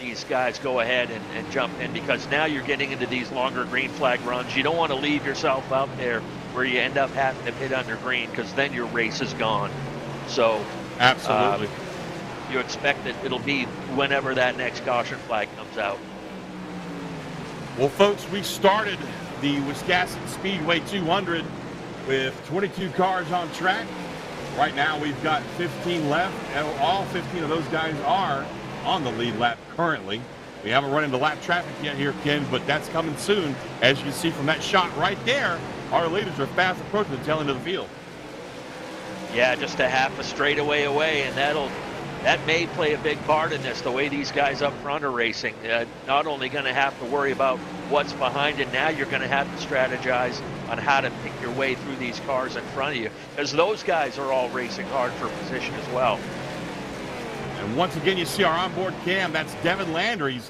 these guys go ahead and jump in, because now you're getting into these longer green flag runs. You don't want to leave yourself out there where you end up having to pit under green, because then your race is gone. So absolutely, you expect that it'll be whenever that next caution flag comes out. Well, folks, we started the Wiscasset Speedway 200 with 22 cars on track. Right now we've got 15 left, and all 15 of those guys are on the lead lap currently. We haven't run into lap traffic yet here, Ken, but that's coming soon. As you can see from that shot right there, our leaders are fast approaching the tail end of the field. Yeah, just a half a straightaway away, and that may play a big part in this, the way these guys up front are racing. Not only going to have to worry about what's behind it, now you're going to have to strategize on how to pick your way through these cars in front of you, because those guys are all racing hard for position as well. And once again, you see our onboard cam. That's Devin Landry's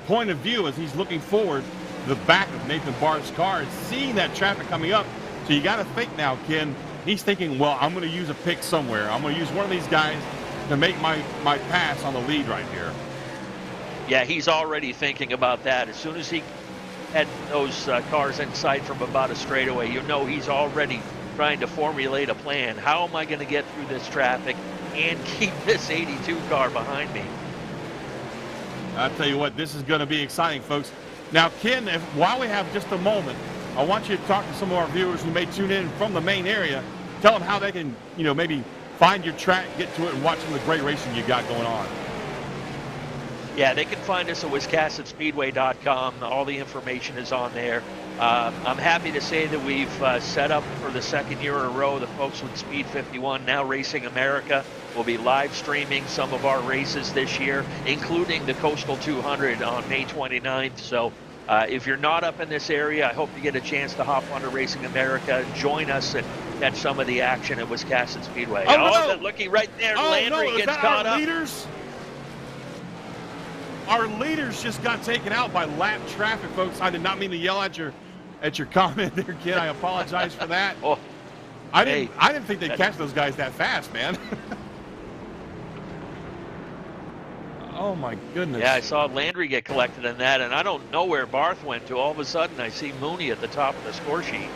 point of view as he's looking forward to the back of Nathan Barr's car and seeing that traffic coming up. So you got to think now, Ken, he's thinking, well, I'm going to use a pick somewhere. I'm going to use one of these guys to make my pass on the lead right here. Yeah, he's already thinking about that. As soon as he had those cars in sight from about a straightaway, he's already trying to formulate a plan. How am I going to get through this traffic and keep this 82 car behind me? I'll tell you what, this is going to be exciting, folks. Now, Ken, while we have just a moment, I want you to talk to some of our viewers who may tune in from the Maine area. Tell them how they can, maybe find your track, get to it, and watch some of the great racing you got going on. Yeah, they can find us at WiscassetSpeedway.com. All the information is on there. I'm happy to say that we've set up for the second year in a row, the folks with Speed 51, now Racing America, will be live streaming some of our races this year, including the Coastal 200 on May 29th. So if you're not up in this area, I hope you get a chance to hop onto Racing America, join us, and catch some of the action at Wiscasset Speedway. No. Looking right there, Oh, Landry no, gets caught up. Leaders? Our leaders just got taken out by lap traffic, folks. I did not mean to yell at your comment there, kid. I apologize for that. I didn't think they'd catch those guys that fast, man. Oh my goodness. Yeah, I saw Landry get collected in that, and I don't know where Barth went to. All of a sudden, I see Mooney at the top of the score sheet.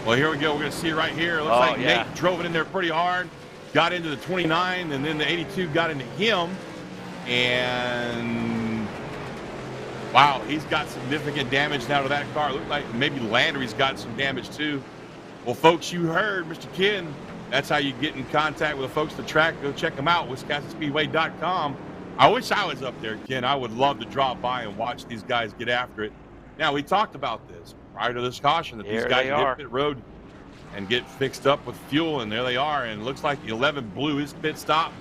Well, here we go. We're going to see it right here. It looks like Nate drove it in there pretty hard, got into the 29, and then the 82 got into him. And, wow, he's got significant damage now to that car. It looked like maybe Landry's got some damage too. Well, folks, you heard Mr. Ken. That's how you get in contact with the folks at the track. Go check them out, WiscassetSpeedway.com. I wish I was up there, Ken. I would love to drop by and watch these guys get after it. Now, we talked about this prior to this caution, that these guys hit pit road and get fixed up with fuel, and there they are. And it looks like 11 blew his pit stop.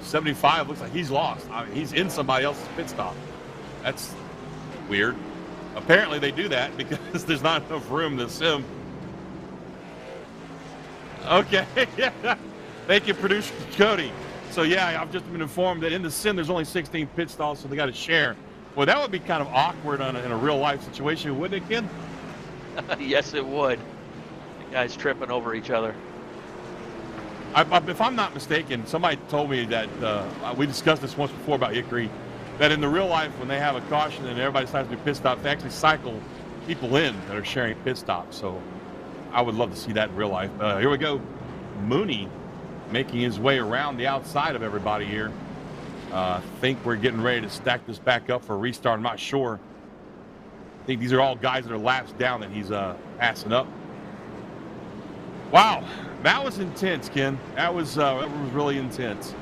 75 looks like he's lost. I mean, he's in somebody else's pit stop. That's weird. Apparently they do that because there's not enough room to sim. Okay, yeah. Thank you, producer Cody. So yeah, I've just been informed that in the sim there's only 16 pit stalls, so they got to share. Well, that would be kind of awkward in a real life situation, wouldn't it, Ken? Yes, it would. The guys tripping over each other. If I'm not mistaken, somebody told me that we discussed this once before about Hickory, that in the real life, when they have a caution and everybody decides to do pit stops, they actually cycle people in that are sharing pit stops. So I would love to see that in real life. Here we go. Mooney making his way around the outside of everybody here. I think we're getting ready to stack this back up for a restart. I'm not sure. I think these are all guys that are laps down that he's passing up. Wow, that was intense, Ken. That was really intense.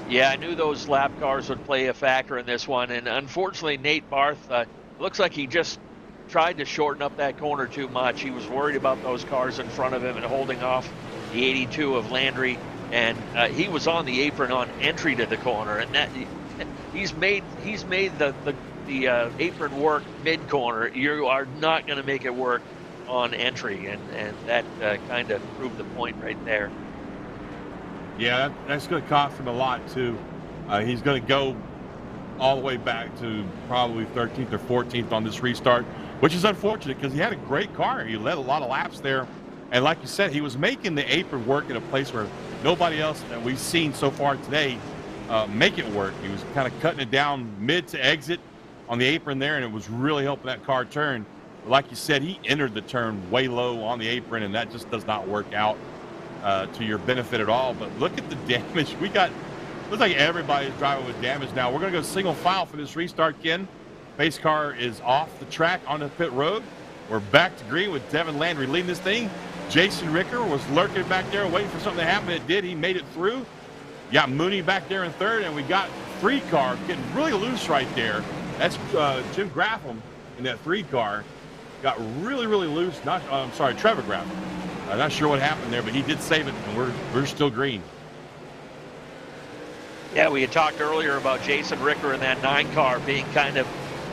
Yeah, I knew those lap cars would play a factor in this one, and unfortunately, Nate Barth looks like he just tried to shorten up that corner too much. He was worried about those cars in front of him and holding off the 82 of Landry, and he was on the apron on entry to the corner, and that he's made the apron work mid corner. You are not going to make it work on entry, and that kind of proved the point right there. Yeah, that's going to cost him a lot too. He's going to go all the way back to probably 13th or 14th on this restart, which is unfortunate because he had a great car. He led a lot of laps there, and like you said, he was making the apron work in a place where nobody else that we've seen so far today make it work. He was kind of cutting it down mid to exit on the apron there, and it was really helping that car turn. But like you said, he entered the turn way low on the apron, and that just does not work out to your benefit at all. But look at the damage. We got, looks like everybody's driving with damage now. We're going to go single file for this restart, Ken. Pace car is off the track on the pit road. We're back to green with Devin Landry leading this thing. Jason Ricker was lurking back there waiting for something to happen. It did. He made it through. Got Mooney back there in third, and we got 3 car getting really loose right there. That's Jim Graffam in that 3 car. Got really, really loose. I'm sorry, Trevor Graffam. Not sure what happened there, but he did save it, and we're still green. Yeah, we had talked earlier about Jason Ricker in that 9 car being kind of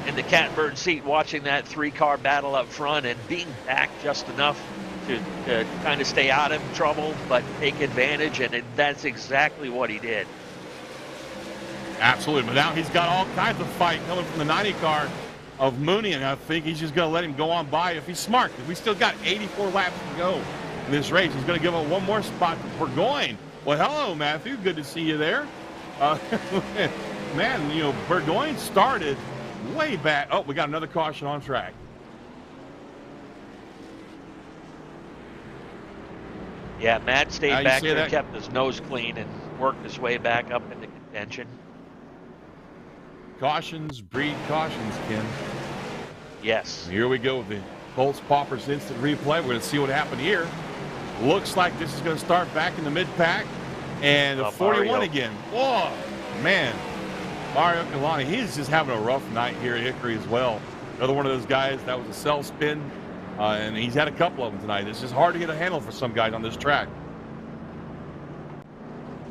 in the catbird seat, watching that 3 car battle up front and being back just enough to kind of stay out of trouble, but take advantage, and that's exactly what he did. Absolutely, but now he's got all kinds of fight coming from the 90 car of Mooney, and I think he's just going to let him go on by if he's smart, because we still got 84 laps to go in this race. He's going to give up one more spot to Burgoyne. Well, hello, Matthew. Good to see you there. Man, you know, Burgoyne started way back. Oh, we got another caution on track. Yeah, Matt stayed back there, kept his nose clean, and worked his way back up into contention. Cautions breed cautions, Ken. Yes. Here we go with the Colts Poppers instant replay. We're going to see what happened here. Looks like this is going to start back in the mid-pack. And the 41 Mario again. Whoa, man. Mario Kalani, he's just having a rough night here at Hickory as well. Another one of those guys that was a cell spin, and he's had a couple of them tonight. It's just hard to get a handle for some guys on this track.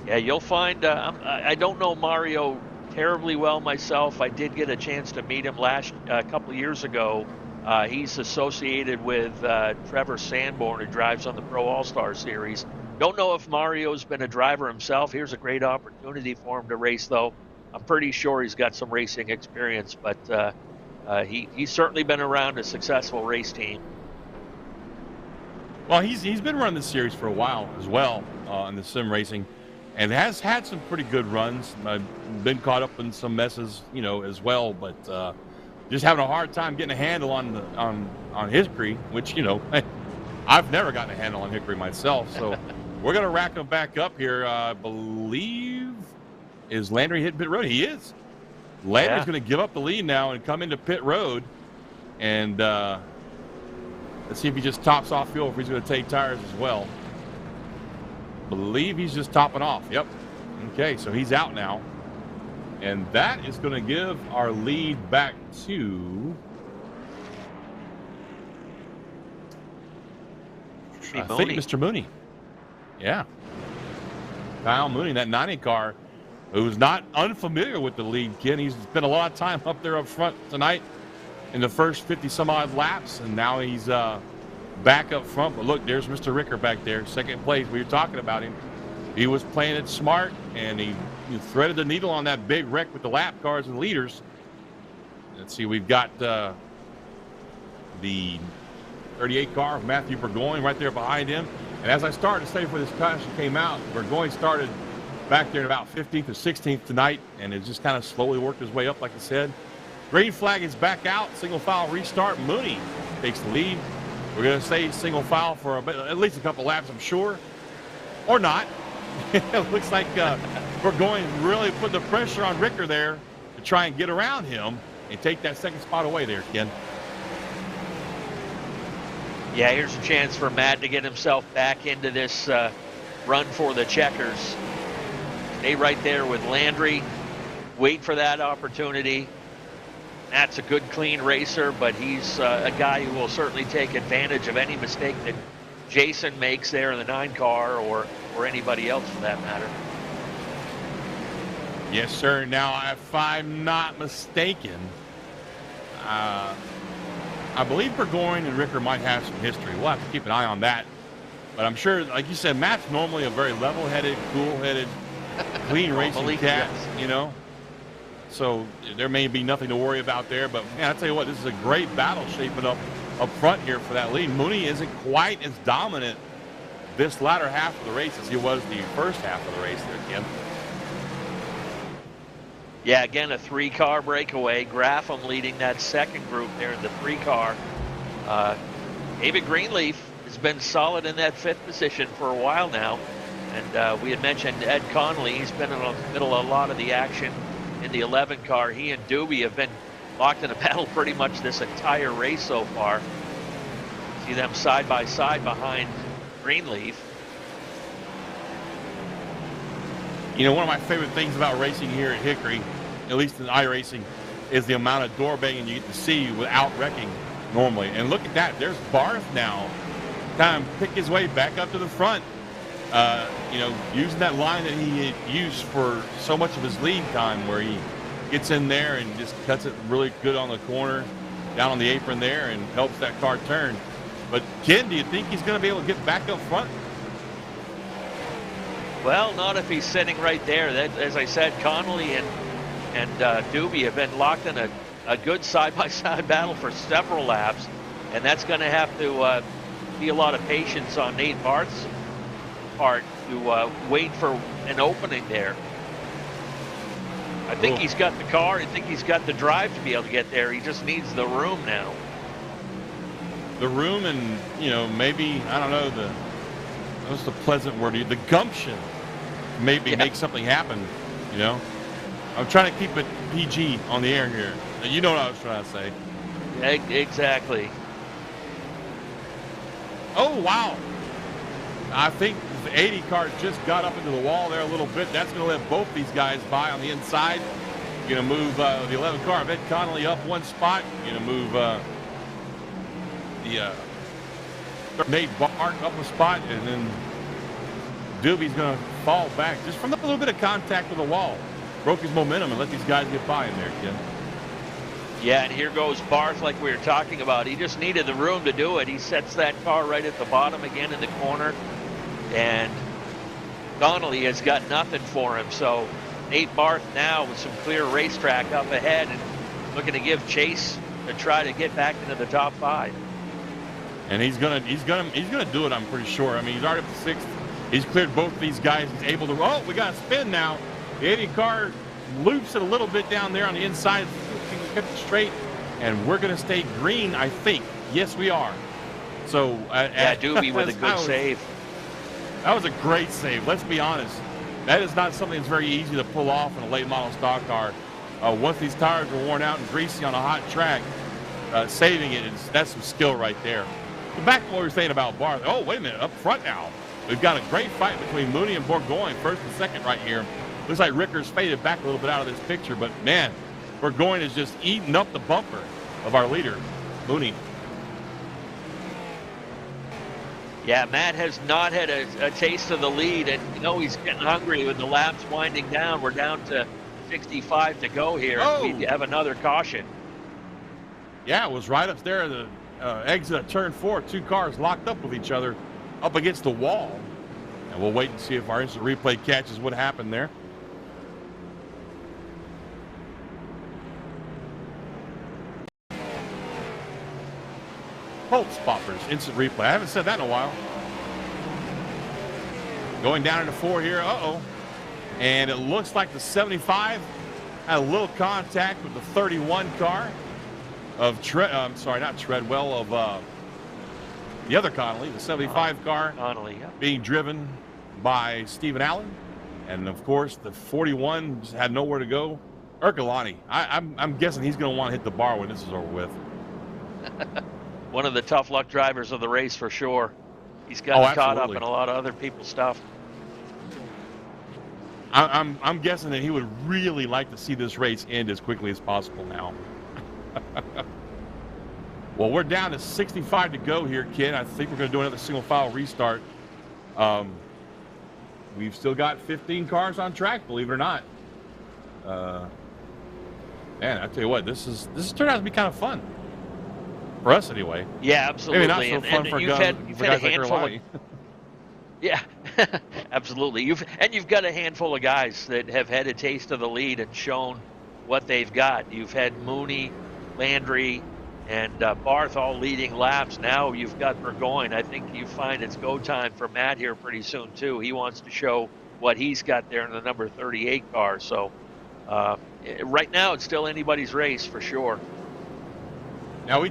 Yeah, you'll find, I don't know Mario terribly well myself. I did get a chance to meet him a couple of years ago. He's associated with Trevor Sanborn, who drives on the Pro All-Star Series. Don't know if Mario's been a driver himself. Here's a great opportunity for him to race, though. I'm pretty sure he's got some racing experience, but he's certainly been around a successful race team. Well, he's been running this series for a while as well in the sim racing, and has had some pretty good runs. Been caught up in some messes, you know, as well. But just having a hard time getting a handle on Hickory, which, you know, I've never gotten a handle on Hickory myself. So we're going to rack them back up here. I believe, is Landry hitting pit road? He is. Landry's going to give up the lead now and come into pit road. And let's see if he just tops off fuel, if he's going to take tires as well. Believe he's just topping off. Yep. Okay, so he's out now. And that is going to give our lead back to, I think, Mr. Mooney. Yeah. Kyle Mooney, that 90 car, who's not unfamiliar with the lead, Ken. He's spent a lot of time up there up front tonight in the first 50-some-odd laps, and now he's back up front. But look, there's Mr. Ricker back there, second place. We were talking about him. He was playing it smart, and he threaded the needle on that big wreck with the lap cars and leaders. Let's see, we've got the 38 car of Matthew Burgoyne right there behind him. And as I started to say before this caution came out, Burgoyne started back there in about 15th or 16th tonight, and it just kind of slowly worked his way up, like I said. Green flag is back out. Single file restart. Mooney takes the lead. We're going to say single file for at least a couple laps, I'm sure. Or not. It looks like Burgoyne really put the pressure on Ricker there to try and get around him and take that second spot away there, Ken. Yeah, here's a chance for Matt to get himself back into this run for the checkers. Stay right there with Landry. Wait for that opportunity. Matt's a good, clean racer, but he's a guy who will certainly take advantage of any mistake that Jason makes there in the 9 car or anybody else for that matter. Yes, sir. Now, if I'm not mistaken, I believe Burgoyne and Ricker might have some history. We'll have to keep an eye on that. But I'm sure, like you said, Matt's normally a very level-headed, cool-headed, clean racing cat, yes. You know. So there may be nothing to worry about there. But, man, I tell you what, this is a great battle shaping up front here for that lead. Mooney isn't quite as dominant this latter half of the race as he was the first half of the race there, Kim. Yeah, again, a 3-car breakaway. Graffam leading that second group there in the 3-car. David Greenleaf has been solid in that 5th position for a while now. And we had mentioned Ed Connolly. He's been in the middle of a lot of the action in the 11 car. He and Doobie have been locked in a battle pretty much this entire race so far. See them side by side behind Greenleaf. You know, one of my favorite things about racing here at Hickory, at least in iRacing, is the amount of door banging you get to see without wrecking normally. And look at that. There's Barth now, kind of pick his way back up to the front. You know, using that line that he had used for so much of his lead time, where he gets in there and just cuts it really good on the corner, down on the apron there, and helps that car turn. But, Ken, do you think he's going to be able to get back up front? Well, not if he's sitting right there. That, as I said, Connolly and Doobie have been locked in a good side-by-side battle for several laps, and that's going to have to be a lot of patience on Nate Barth's part to wait for an opening there. I think he's got the car. I think he's got the drive to be able to get there. He just needs the room now. The room and, you know, maybe, I don't know, what's the pleasant word? The gumption. Maybe make something happen, you know? I'm trying to keep it PG on the air here. You know what I was trying to say. Exactly. Oh, wow. I think the 80 car just got up into the wall there a little bit. That's going to let both these guys by on the inside. You're going to move the 11 car of Ed Connolly up one spot. You're going to move the Nate Bart up a spot, and then Doobie's going to fall back just from a little bit of contact with the wall. Broke his momentum and let these guys get by in there, Ken. Yeah, and here goes Barth, like we were talking about. He just needed the room to do it. He sets that car right at the bottom again in the corner, and Connolly has got nothing for him. So Nate Barth now with some clear racetrack up ahead and looking to give chase to try to get back into the top 5. And he's gonna do it, I'm pretty sure. I mean, he's already up to 6th. He's cleared both these guys. He's able to. Oh, we got a spin now. The 80 car loops it a little bit down there on the inside. Kept it straight, and we're going to stay green, I think. Yes, we are. So yeah, Doobie with a good save. That was a great save. Let's be honest. That is not something that's very easy to pull off in a late model stock car. Once these tires are worn out and greasy on a hot track, saving that's some skill right there. But back to what we were saying about Barth. Oh, wait a minute, up front now. We've got a great fight between Mooney and Burgoyne, first and second right here. Looks like Ricker's faded back a little bit out of this picture, but man, Burgoyne is just eating up the bumper of our leader, Mooney. Yeah, Matt has not had a taste of the lead, and he's getting hungry with the laps winding down. We're down to 65 to go here. Oh. We have another caution. Yeah, it was right up there at the exit of turn 4. Two cars locked up with each other up against the wall. And we'll wait and see if our instant replay catches what happened there. Pulse poppers, instant replay. I haven't said that in a while. Going down into 4 here. Uh-oh. And it looks like the 75 had a little contact with the 31 car of not Treadwell, of the other Connolly, the 75 car Connolly, yeah. being driven by Stephen Allen. And of course, the 41 just had nowhere to go. Ercolani, I'm guessing he's going to want to hit the bar when this is over with. One of the tough luck drivers of the race for sure. He's gotten caught up in a lot of other people's stuff. I'm guessing that he would really like to see this race end as quickly as possible now. Well, we're down to 65 to go here, kid. I think we're going to do another single file restart. We've still got 15 cars on track, believe it or not. Man, I tell you what, this turned out to be kind of fun. For us, anyway. Yeah, absolutely. Maybe not so fun for you've had a handful like of, yeah, absolutely. You've got a handful of guys that have had a taste of the lead and shown what they've got. You've had Mooney, Landry, and Barth all leading laps. Now you've got Burgoyne. I think you find it's go time for Matt here pretty soon too. He wants to show what he's got there in the number 38 car. So right now it's still anybody's race for sure. Now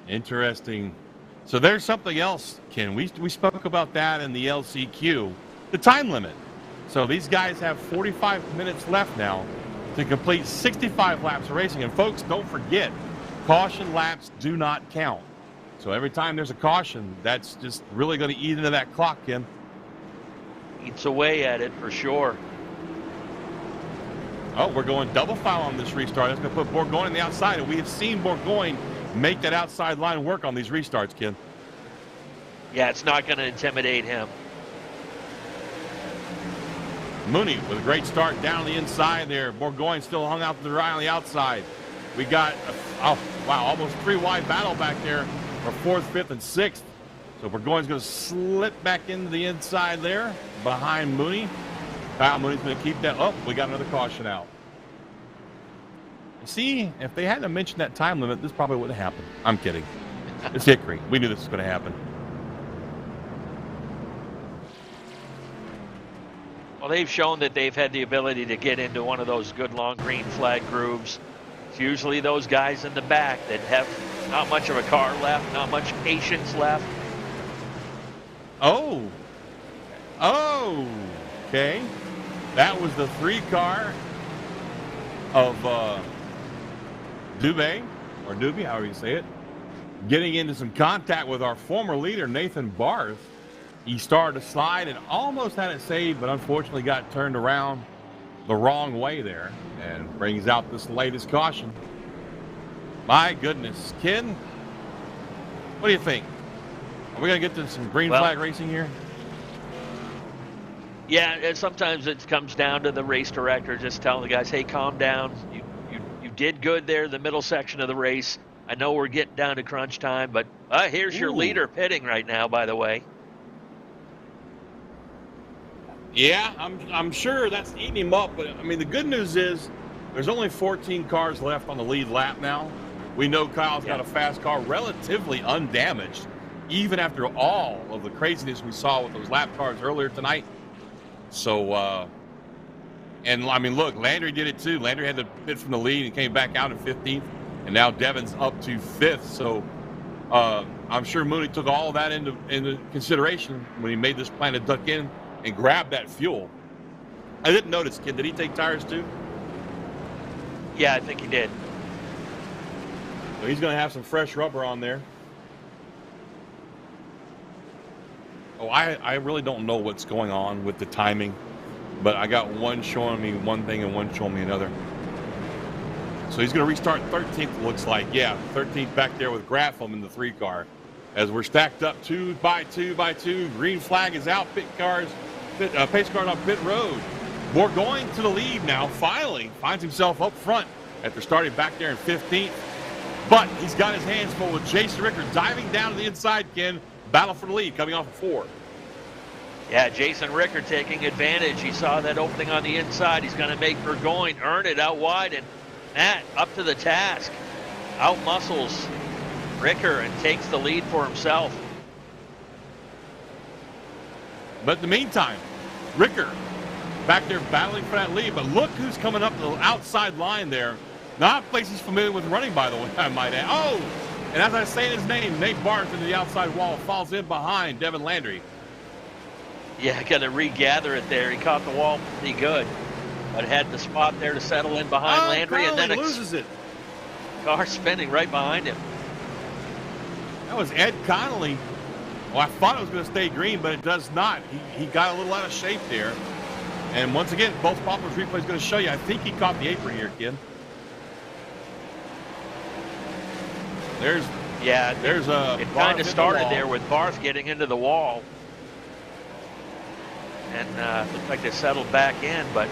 interesting. So there's something else, Ken. We spoke about that in the LCQ, the time limit. So these guys have 45 minutes left now to complete 65 laps of racing. And folks, don't forget, caution laps do not count. So every time there's a caution, that's just really going to eat into that clock, Ken. Eats away at it for sure. Oh, we're going double foul on this restart. That's going to put Burgoyne on the outside, and we have seen Burgoyne make that outside line work on these restarts, Ken. Yeah, it's not going to intimidate him. Mooney with a great start down on the inside there. Burgoyne still hung out to the right on the outside. We got, almost 3-wide battle back there for 4th, 5th, and 6th. So Burgoyne's going to slip back into the inside there behind Mooney. Kyle Mooney's going to keep that up. We got another caution out. See, if they hadn't mentioned that time limit, this probably wouldn't have happened. I'm kidding. It's Hickory. We knew this was going to happen. Well, they've shown that they've had the ability to get into one of those good long green flag grooves. It's usually those guys in the back that have not much of a car left, not much patience left. Oh, okay. That was the 3 car of Doobie, however you say it, getting into some contact with our former leader, Nathan Barth. He started to slide and almost had it saved, but unfortunately got turned around the wrong way there and brings out this latest caution. My goodness. Ken, what do you think? Are we going to get to some green flag racing here? Yeah, and sometimes it comes down to the race director just telling the guys, hey, calm down. You did good there in the middle section of the race. I know we're getting down to crunch time, but here's your leader pitting right now, by the way. Yeah, I'm sure that's eating him up. But, I mean, the good news is there's only 14 cars left on the lead lap now. We know Kyle's got a fast car, relatively undamaged, even after all of the craziness we saw with those lap cars earlier tonight. So And I mean, look, Landry did it too. Landry had to pit from the lead and came back out in 15th, and now Devin's up to 5th. So I'm sure Mooney took all of that into consideration when he made this plan to duck in and grab that fuel. I didn't notice, kid. Did he take tires too? Yeah, I think he did. So he's going to have some fresh rubber on there. Oh, I really don't know what's going on with the timing, but I got one showing me one thing and one showing me another. So he's going to restart 13th, looks like. Yeah, 13th back there with Graffam in the 3 car. As we're stacked up 2 by 2 by 2. Green flag is out. Pace cars on pit road. Burgoyne to the lead now. Finally finds himself up front after starting back there in 15th. But he's got his hands full with Jason Ricker diving down to the inside, Ken. Battle for the lead coming off of 4. Yeah, Jason Ricker taking advantage. He saw that opening on the inside. He's going to make Burgoyne earn it out wide, and Matt up to the task. Out muscles Ricker and takes the lead for himself. But in the meantime, Ricker back there battling for that lead. But look who's coming up the outside line there. Not a place he's familiar with running, by the way, I might add. Oh, and as I say his name, Nate Barth into the outside wall, falls in behind Devin Landry. Yeah, got to regather it there. He caught the wall pretty good, but had the spot there to settle in behind Landry, and then he loses it. Car spinning right behind him. That was Ed Connolly. Well, I thought it was going to stay green, but it does not. He got a little out of shape there. And once again, both Poppers replay is going to show you. I think he caught the apron here, kid. There's a. It kind of started there with Barth getting into the wall, and looked like they settled back in. But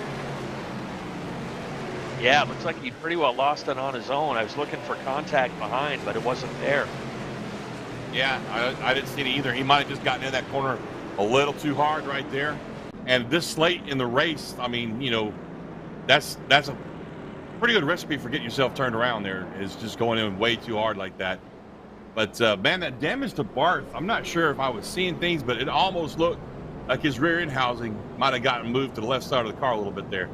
yeah, it looks like he pretty well lost it on his own. I was looking for contact behind, but it wasn't there. Yeah, I didn't see it either. He might have just gotten in that corner a little too hard right there. And this late in the race, I mean, you know, that's a pretty good recipe for getting yourself turned around there, is just going in way too hard like that. But, man, that damage to Barth, I'm not sure if I was seeing things, but it almost looked like his rear end housing might have gotten moved to the left side of the car a little bit there.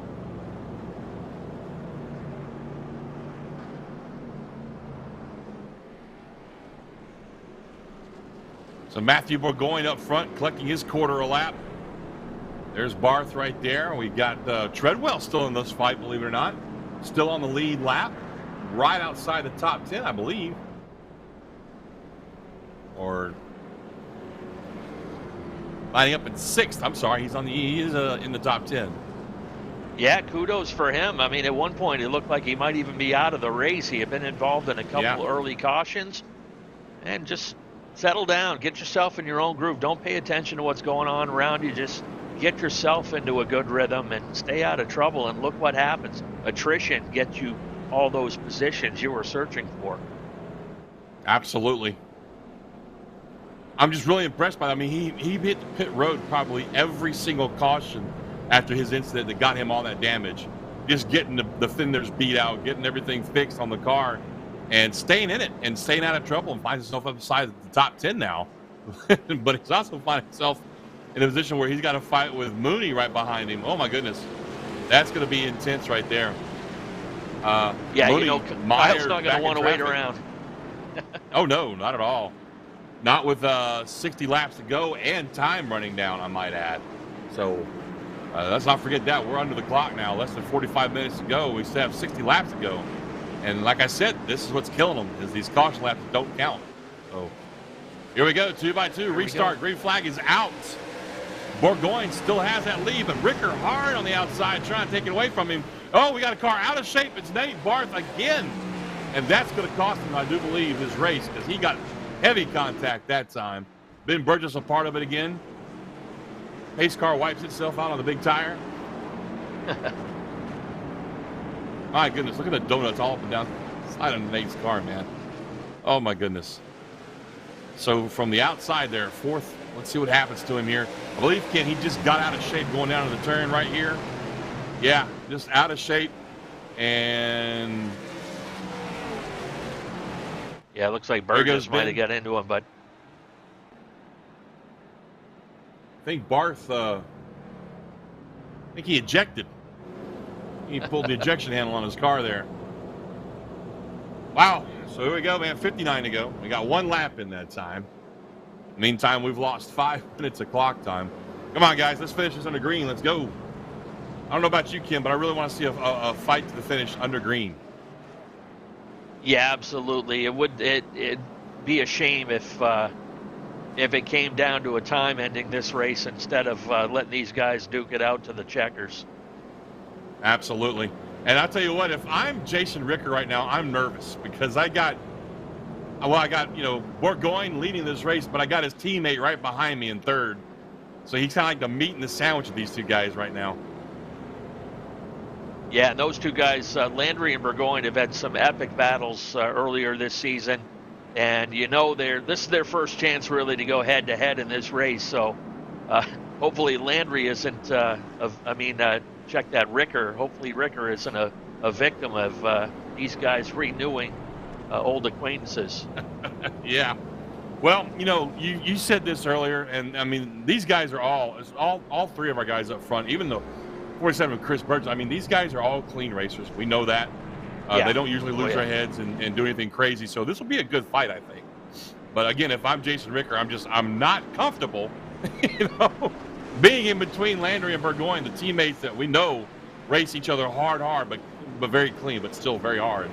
So Matthew Burgoyne up front, collecting his quarter a lap. There's Barth right there. We got Treadwell still in this fight, believe it or not. Still on the lead lap, right outside the top 10, I believe. Or lining up in 6th. I'm sorry, he is in the top 10. Yeah, kudos for him. I mean, at one point it looked like he might even be out of the race. He had been involved in a couple early cautions, and just settle down, get yourself in your own groove. Don't pay attention to what's going on around you. Just get yourself into a good rhythm and stay out of trouble, and look what happens. Attrition gets you all those positions you were searching for. Absolutely. I'm just really impressed by that. I mean, he hit the pit road probably every single caution after his incident that got him all that damage. Just getting the fenders beat out, getting everything fixed on the car, and staying in it and staying out of trouble, and finds himself outside the top 10 now. But he's also finding himself in a position where he's got to fight with Mooney right behind him. Oh, my goodness. That's going to be intense right there. Yeah, Mooney, you know, Kyle's not going to want to wait around. Oh, no, not at all. Not with 60 laps to go and time running down, I might add. So let's not forget that. We're under the clock now. Less than 45 minutes to go. We still have 60 laps to go. And like I said, this is what's killing them, is these caution laps don't count. So here we go, 2 by 2 restart. Green flag is out. Burgoyne still has that lead, but Ricker hard on the outside trying to take it away from him. Oh, we got a car out of shape. It's Nate Barth again. And that's going to cost him, I do believe, his race, because he got heavy contact that time. Ben Burgess a part of it again. Pace car wipes itself out on the big tire. My goodness, look at the donuts all up and down the side of Nate's car, man. Oh, my goodness. So from the outside there, 4th, let's see what happens to him here. I believe, Ken, he just got out of shape going down to the turn right here. Yeah, just out of shape. And yeah, it looks like Burgess might have got into him, but I think Barth, I think he ejected. He pulled the ejection handle on his car there. Wow. So here we go, man. 59 to go. We got 1 lap in that time. Meantime, we've lost 5 minutes of clock time. Come on, guys. Let's finish this under green. Let's go. I don't know about you, Kim, but I really want to see a fight to the finish under green. Yeah, absolutely. It'd be a shame if it came down to a time ending this race instead of letting these guys duke it out to the checkers. Absolutely. And I'll tell you what, if I'm Jason Ricker right now, I'm nervous because I got, you know, Burgoyne leading this race, but I got his teammate right behind me in third. So he's kind of like the meat and the sandwich of these two guys right now. Yeah, and those two guys, Landry and Burgoyne, have had some epic battles earlier this season. And, you know, this is their first chance really to go head-to-head in this race. So hopefully Landry isn't, check that Ricker. Hopefully Ricker isn't a victim of these guys renewing old acquaintances. Yeah. Well, you know, you said this earlier, and, I mean, these guys are all 3 of our guys up front, even though 47 of Chris Burgess. I mean, these guys are all clean racers. We know that. Yeah. They don't usually lose their heads and do anything crazy. So this will be a good fight, I think. But again, if I'm Jason Ricker, I'm not comfortable, you know, being in between Landry and Burgoyne, the teammates that we know race each other hard, but very clean, but still very hard.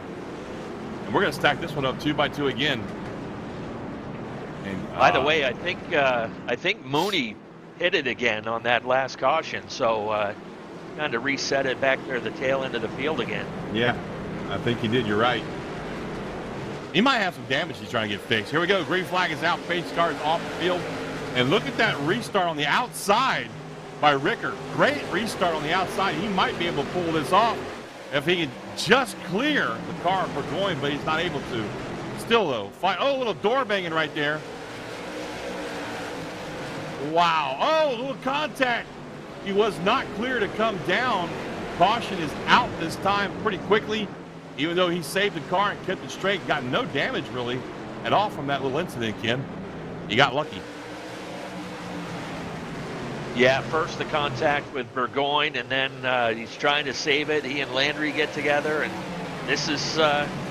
And we're going to stack this one up 2 by 2 again. And, by the way, I think Mooney hit it again on that last caution. So kind of reset it back there at the tail end of the field again. Yeah, I think he did. You're right. He might have some damage he's trying to get fixed. Here we go. Green flag is out. Pace car is off the field. And look at that restart on the outside by Ricker. Great restart on the outside. He might be able to pull this off if he can just clear the car for going, but he's not able to. Still, though, fight. Oh, a little door banging right there. Wow. Oh, a little contact. He was not clear to come down. Caution is out this time pretty quickly, even though he saved the car and kept it straight. Got no damage really at all from that little incident, Ken. He got lucky. Yeah, first the contact with Burgoyne, and then he's trying to save it. He and Landry get together, and this is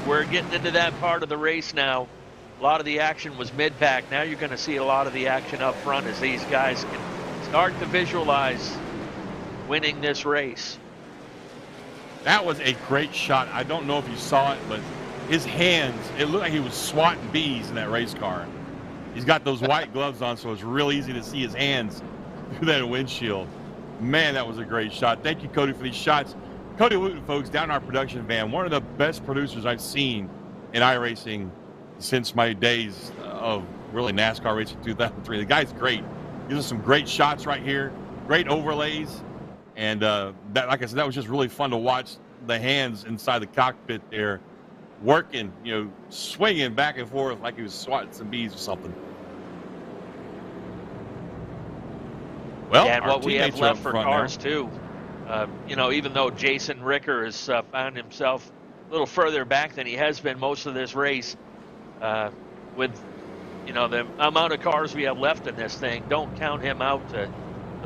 we're getting into that part of the race now. A lot of the action was mid-pack. Now you're going to see a lot of the action up front as these guys can start to visualize winning this race. That was a great shot. I don't know if you saw it, but his hands, it looked like he was swatting bees in that race car. He's got those white gloves on, so it's real easy to see his hands through that windshield. Man, that was a great shot. Thank you, Cody, for these shots. Cody Wooten, folks, down in our production van, one of the best producers I've seen in iRacing since my days of really NASCAR racing 2003. The guy's great. Gives us some great shots right here, great overlays. And that, like I said, that was just really fun to watch the hands inside the cockpit there working, you know, swinging back and forth like he was swatting some bees or something. Well, yeah, and what we have left for cars, now, too. You know, even though Jason Ricker has found himself a little further back than he has been most of this race, with, you know, the amount of cars we have left in this thing, don't count him out to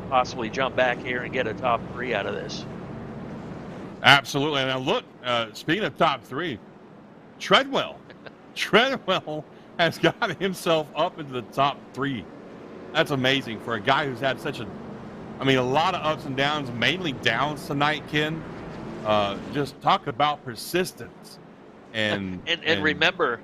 possibly jump back here and get a top 3 out of this. Absolutely. And now look, speaking of top 3, Treadwell has got himself up into the top 3. That's amazing for a guy who's had such a lot of ups and downs, mainly downs tonight, Ken. Just talk about persistence. And remember,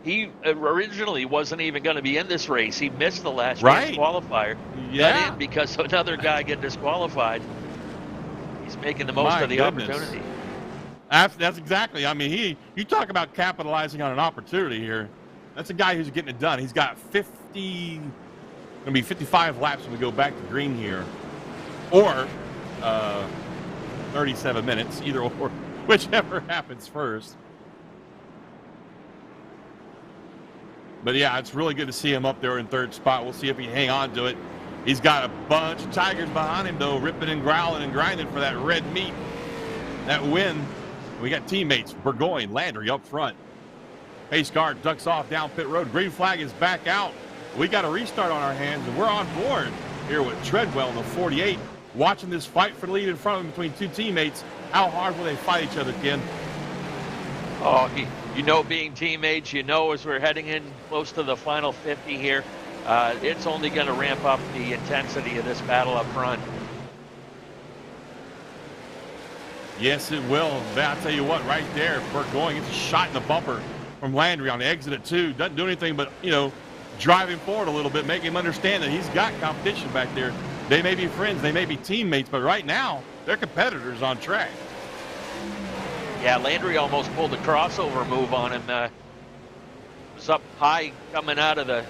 he originally wasn't even going to be in this race. He missed the last race qualifier. Yeah. Got in because another guy get disqualified. He's making the most of the opportunity. That's exactly. I mean, you talk about capitalizing on an opportunity here. That's a guy who's getting it done. He's got 55 laps when we go back to green here, or 37 minutes, either or, whichever happens first. But yeah, it's really good to see him up there in third spot. We'll see if he can hang on to it. He's got a bunch of Tigers behind him, though, ripping and growling and grinding for that red meat, that win. We got teammates, Burgoyne, Landry up front. Pace car ducks off down pit road. Green flag is back out. We got a restart on our hands, and we're on board here with Treadwell in the 48. watching this fight for the lead in front of them between two teammates. How hard will they fight each other, Ken? Oh, you know, being teammates, you know, as we're heading in close to the final 50 here, it's only going to ramp up the intensity of this battle up front. Yes, it will. I'll tell you what, right there, Burgoyne gets a shot in the bumper from Landry on the exit at 2. Doesn't do anything but, you know, drive him forward a little bit, make him understand that he's got competition back there. They may be friends, they may be teammates, but right now, they're competitors on track. Yeah, Landry almost pulled a crossover move on him. Was up high coming out of the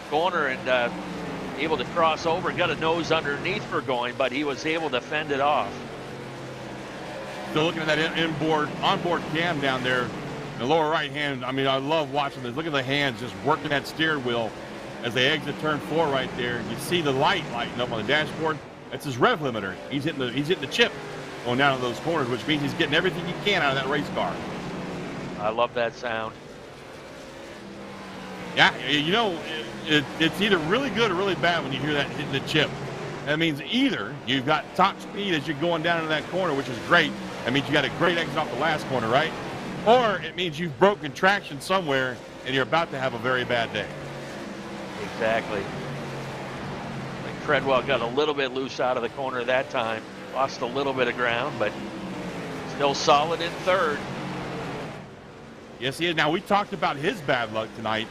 corner and able to cross over. Got a nose underneath Burgoyne, but he was able to fend it off. Still looking at that onboard cam down there in the lower right hand. I mean, I love watching this. Look at the hands just working that steering wheel as they exit turn 4 right there. You see the light lighting up on the dashboard. That's his rev limiter. He's hitting the chip going down to those corners, which means he's getting everything he can out of that race car. I love that sound. Yeah, you know, it's either really good or really bad when you hear that hitting the chip. That means either you've got top speed as you're going down into that corner, which is great. That means you got a great exit off the last corner, right? Or it means you've broken traction somewhere and you're about to have a very bad day. Exactly. I think Treadwell got a little bit loose out of the corner that time. Lost a little bit of ground, but still solid in third. Yes, he is. Now, we talked about his bad luck tonight,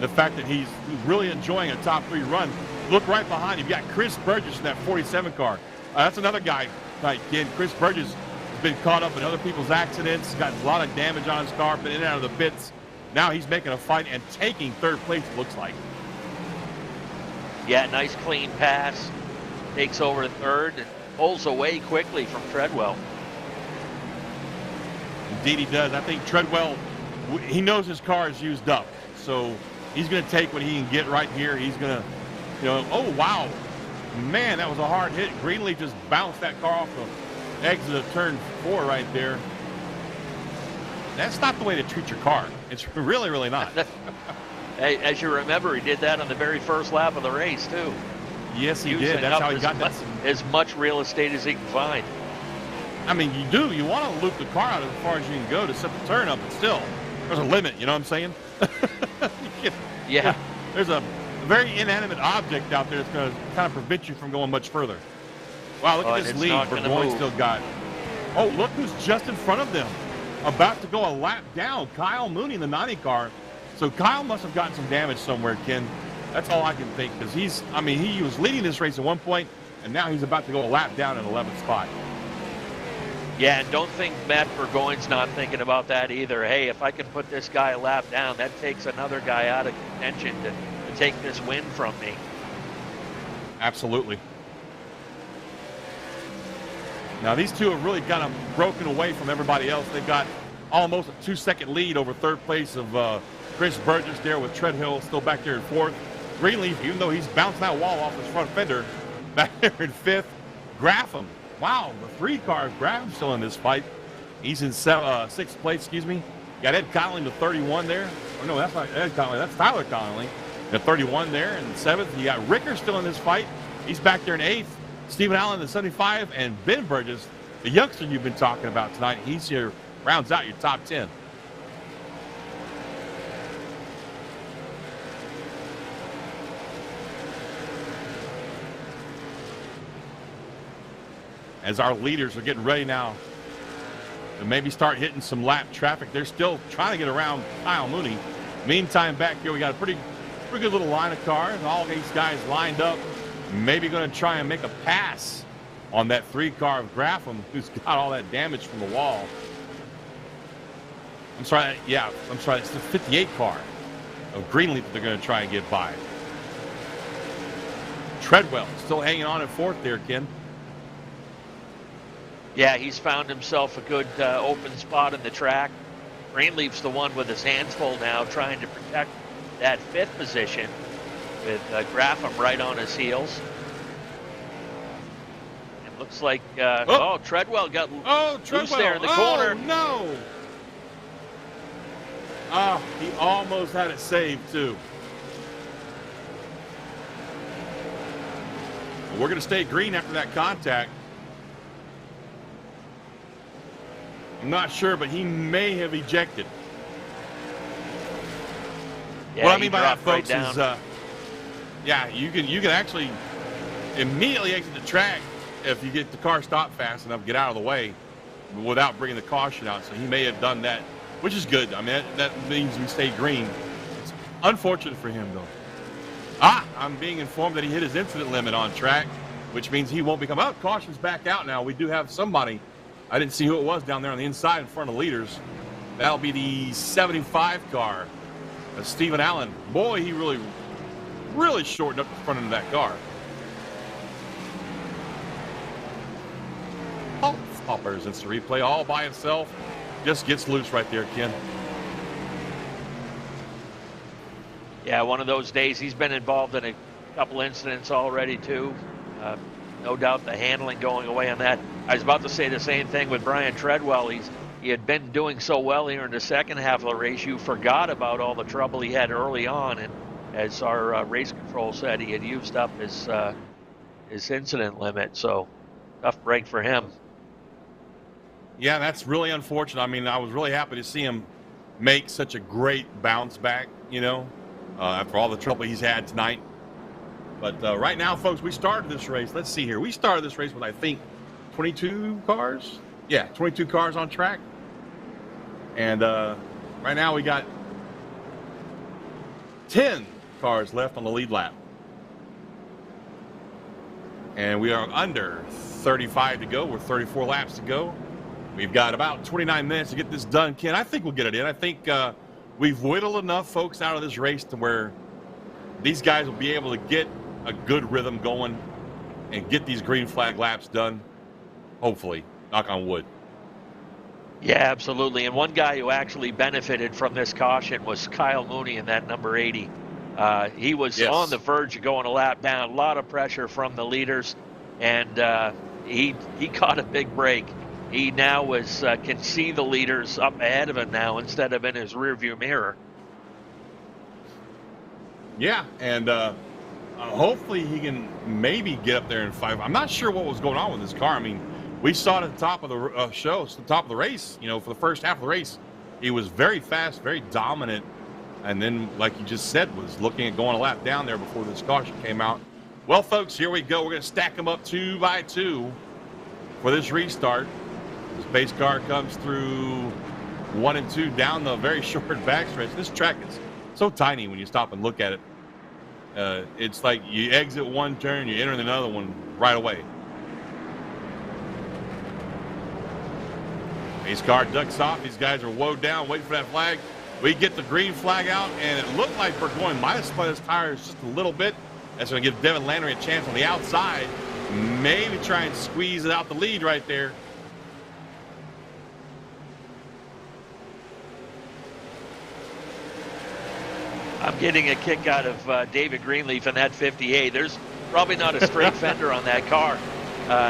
the fact that he's really enjoying a top 3 run. Look right behind him. You got Chris Burgess in that 47 car. That's another guy, again. Chris Burgess has been caught up in other people's accidents, got a lot of damage on his car, been in and out of the pits. Now he's making a fight and taking third place, it looks like. Yeah, nice clean pass. Takes over third and pulls away quickly from Treadwell. Indeed he does. I think Treadwell, he knows his car is used up. So he's going to take what he can get right here. He's going to, you know, oh, wow. Man, that was a hard hit. Greenleaf just bounced that car off the exit of turn 4 right there. That's not the way to treat your car. It's really, really not. Hey, as you remember, he did that on the very first lap of the race, too. Yes, he did. That's how he got that. As much real estate as he can find. I mean, you do. You want to loop the car out as far as you can go to set the turn up, but still, there's a limit. You know what I'm saying? Yeah. There's a very inanimate object out there that's going to kind of prevent you from going much further. Wow, look at this lead Burgoyne still got. Oh, look who's just in front of them. About to go a lap down. Kyle Mooney in the 90 car. So Kyle must have gotten some damage somewhere, Ken. That's all I can think, because he was leading this race at one point, and now he's about to go a lap down in 11th spot. Yeah, and don't think Matt Burgoyne's not thinking about that either. Hey, if I can put this guy a lap down, that takes another guy out of contention to take this win from me. Absolutely. Now, these two have really kind of broken away from everybody else. They've got almost a 2-second lead over third place of Chris Burgess there, with Treadhill still back there in 4th. Greenleaf, even though he's bouncing that wall off his front fender, back there in 5th. Graffam, wow, the 3 car, Grafham's still in this fight. He's in 6th place, excuse me. Got Ed Connolly to 31 there. Oh, no, that's not Ed Connolly, that's Tyler Connolly. Got 31 there in 7th. You got Ricker still in this fight. He's back there in 8th. Stephen Allen in 75, and Ben Burgess, the youngster you've been talking about tonight, he's here, rounds out your top 10. As our leaders are getting ready now to maybe start hitting some lap traffic, they're still trying to get around Kyle Mooney. Meantime, back here we got a pretty good little line of cars. All these guys lined up, maybe going to try and make a pass on that 3 car of Graffam, who's got all that damage from the wall. I'm sorry, it's the 58 car of Greenleaf that they're going to try and get by. Treadwell still hanging on at 4th there, Ken. Yeah, he's found himself a good open spot in the track. Greenleaf's the one with his hands full now, trying to protect that 5th position with Graffam right on his heels. It looks like, Treadwell got loose there in the corner. No! He almost had it saved, too. We're going to stay green after that contact. I'm not sure, but he may have ejected. Yeah, what I mean by that, dropped folks, right down. is yeah, you can actually immediately exit the track if you get the car stopped fast enough, get out of the way without bringing the caution out. So he may have done that, which is good. I mean, that means we stay green. It's unfortunate for him, though. I'm being informed that he hit his incident limit on track, which means he won't become out. Caution's back out now. We do have somebody. I didn't see who it was down there on the inside in front of the leaders. That'll be the 75 car. Stephen Allen. Boy, he really shortened up the front end of that car. Oh, Hoppers instant replay all by himself. Just gets loose right there, Ken. Yeah, one of those days. He's been involved in a couple incidents already, too. No doubt the handling going away on that. I was about to say the same thing with Brian Treadwell. He had been doing so well here in the second half of the race, you forgot about all the trouble he had early on. And as our race control said, he had used up his incident limit. So tough break for him. Yeah, that's really unfortunate. I mean, I was really happy to see him make such a great bounce back, after all the trouble he's had tonight. But right now, folks, we started this race. Let's see here. We started this race with, I think, 22 cars. Yeah, 22 cars on track. And right now we got 10 cars left on the lead lap. And we are under 35 to go. We're 34 laps to go. We've got about 29 minutes to get this done, Ken. I think we'll get it in. I think we've whittled enough folks out of this race to where these guys will be able to get a good rhythm going and get these green flag laps done. Hopefully. Knock on wood. Yeah, absolutely. And one guy who actually benefited from this caution was Kyle Mooney in that number 80. He was on the verge of going a lap down. A lot of pressure from the leaders, and he caught a big break. He now can see the leaders up ahead of him now instead of in his rearview mirror. Yeah, and hopefully he can maybe get up there in 5. I'm not sure what was going on with this car. I mean, we saw it at the top of the show, the top of the race, for the first half of the race. He was very fast, very dominant, and then, like you just said, was looking at going a lap down there before this caution came out. Well, folks, here we go. We're going to stack them up 2 by 2 for this restart. This base car comes through 1 and 2 down the very short backstretch. This track is so tiny when you stop and look at it. It's like you exit one turn, you enter another one right away. Base car ducks off. These guys are woed down, waiting for that flag. We get the green flag out, and it looked like Burgoyne might have split his tires just a little bit. That's going to give Devin Landry a chance on the outside. Maybe try and squeeze it out the lead right there. I'm getting a kick out of David Greenleaf in that 58. There's probably not a straight fender on that car.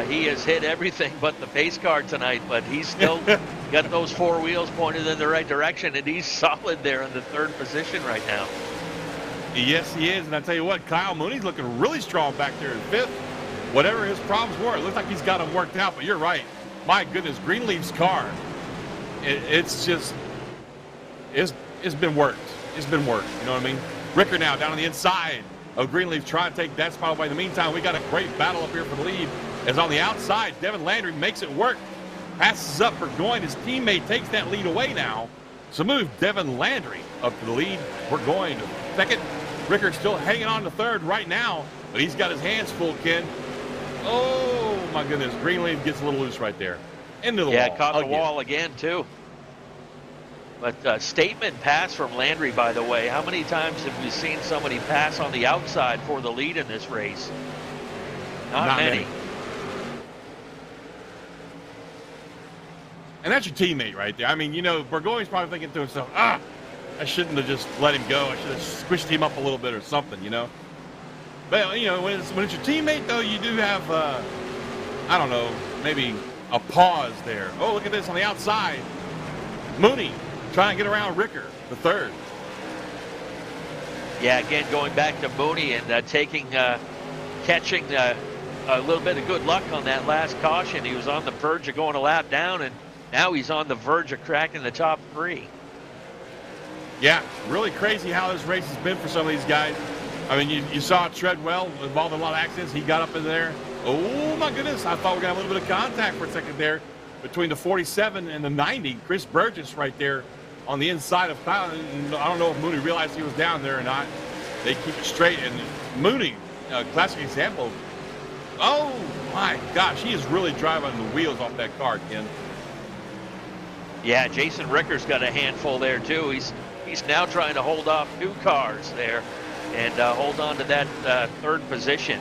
He has hit everything but the pace car tonight, but he's still got those 4 wheels pointed in the right direction, and he's solid there in the 3rd position right now. Yes, he is. And I tell you what, Kyle Mooney's looking really strong back there in 5th. Whatever his problems were, it looks like he's got them worked out, but you're right. My goodness, Greenleaf's car, it's been worked. It's been worked, you know what I mean? Ricker now down on the inside of Greenleaf trying to take that spot away. In the meantime, we got a great battle up here for the lead. As on the outside, Devin Landry makes it work. Passes up Burgoyne. His teammate takes that lead away now. So move Devin Landry up to the lead. Burgoyne to 2nd. Rickard still hanging on to 3rd right now, but he's got his hands full, Ken. Oh, my goodness. Greenleaf gets a little loose right there. Into the wall. Yeah, caught the wall again, too. But statement pass from Landry, by the way. How many times have we seen somebody pass on the outside for the lead in this race? Not many. And that's your teammate right there. I mean, Burgoyne's probably thinking to himself, I shouldn't have just let him go. I should have squished him up a little bit or something, But, when it's your teammate, though, you do have, I don't know, maybe a pause there. Oh, look at this on the outside. Mooney trying to get around Ricker, the 3rd. Yeah, again, going back to Mooney and catching a little bit of good luck on that last caution. He was on the verge of going a lap down, and now he's on the verge of cracking the top 3. Yeah, really crazy how this race has been for some of these guys. I mean, you saw Treadwell involved in a lot of accidents. He got up in there. Oh, my goodness. I thought we got a little bit of contact for a second there between the 47 and the 90. Chris Burgess right there on the inside of Kyle. And I don't know if Mooney realized he was down there or not. They keep it straight. And Mooney, classic example. Oh, my gosh. He is really driving the wheels off that car, Ken. Yeah, Jason Ricker's got a handful there, too. He's now trying to hold off 2 cars there and hold on to that 3rd position.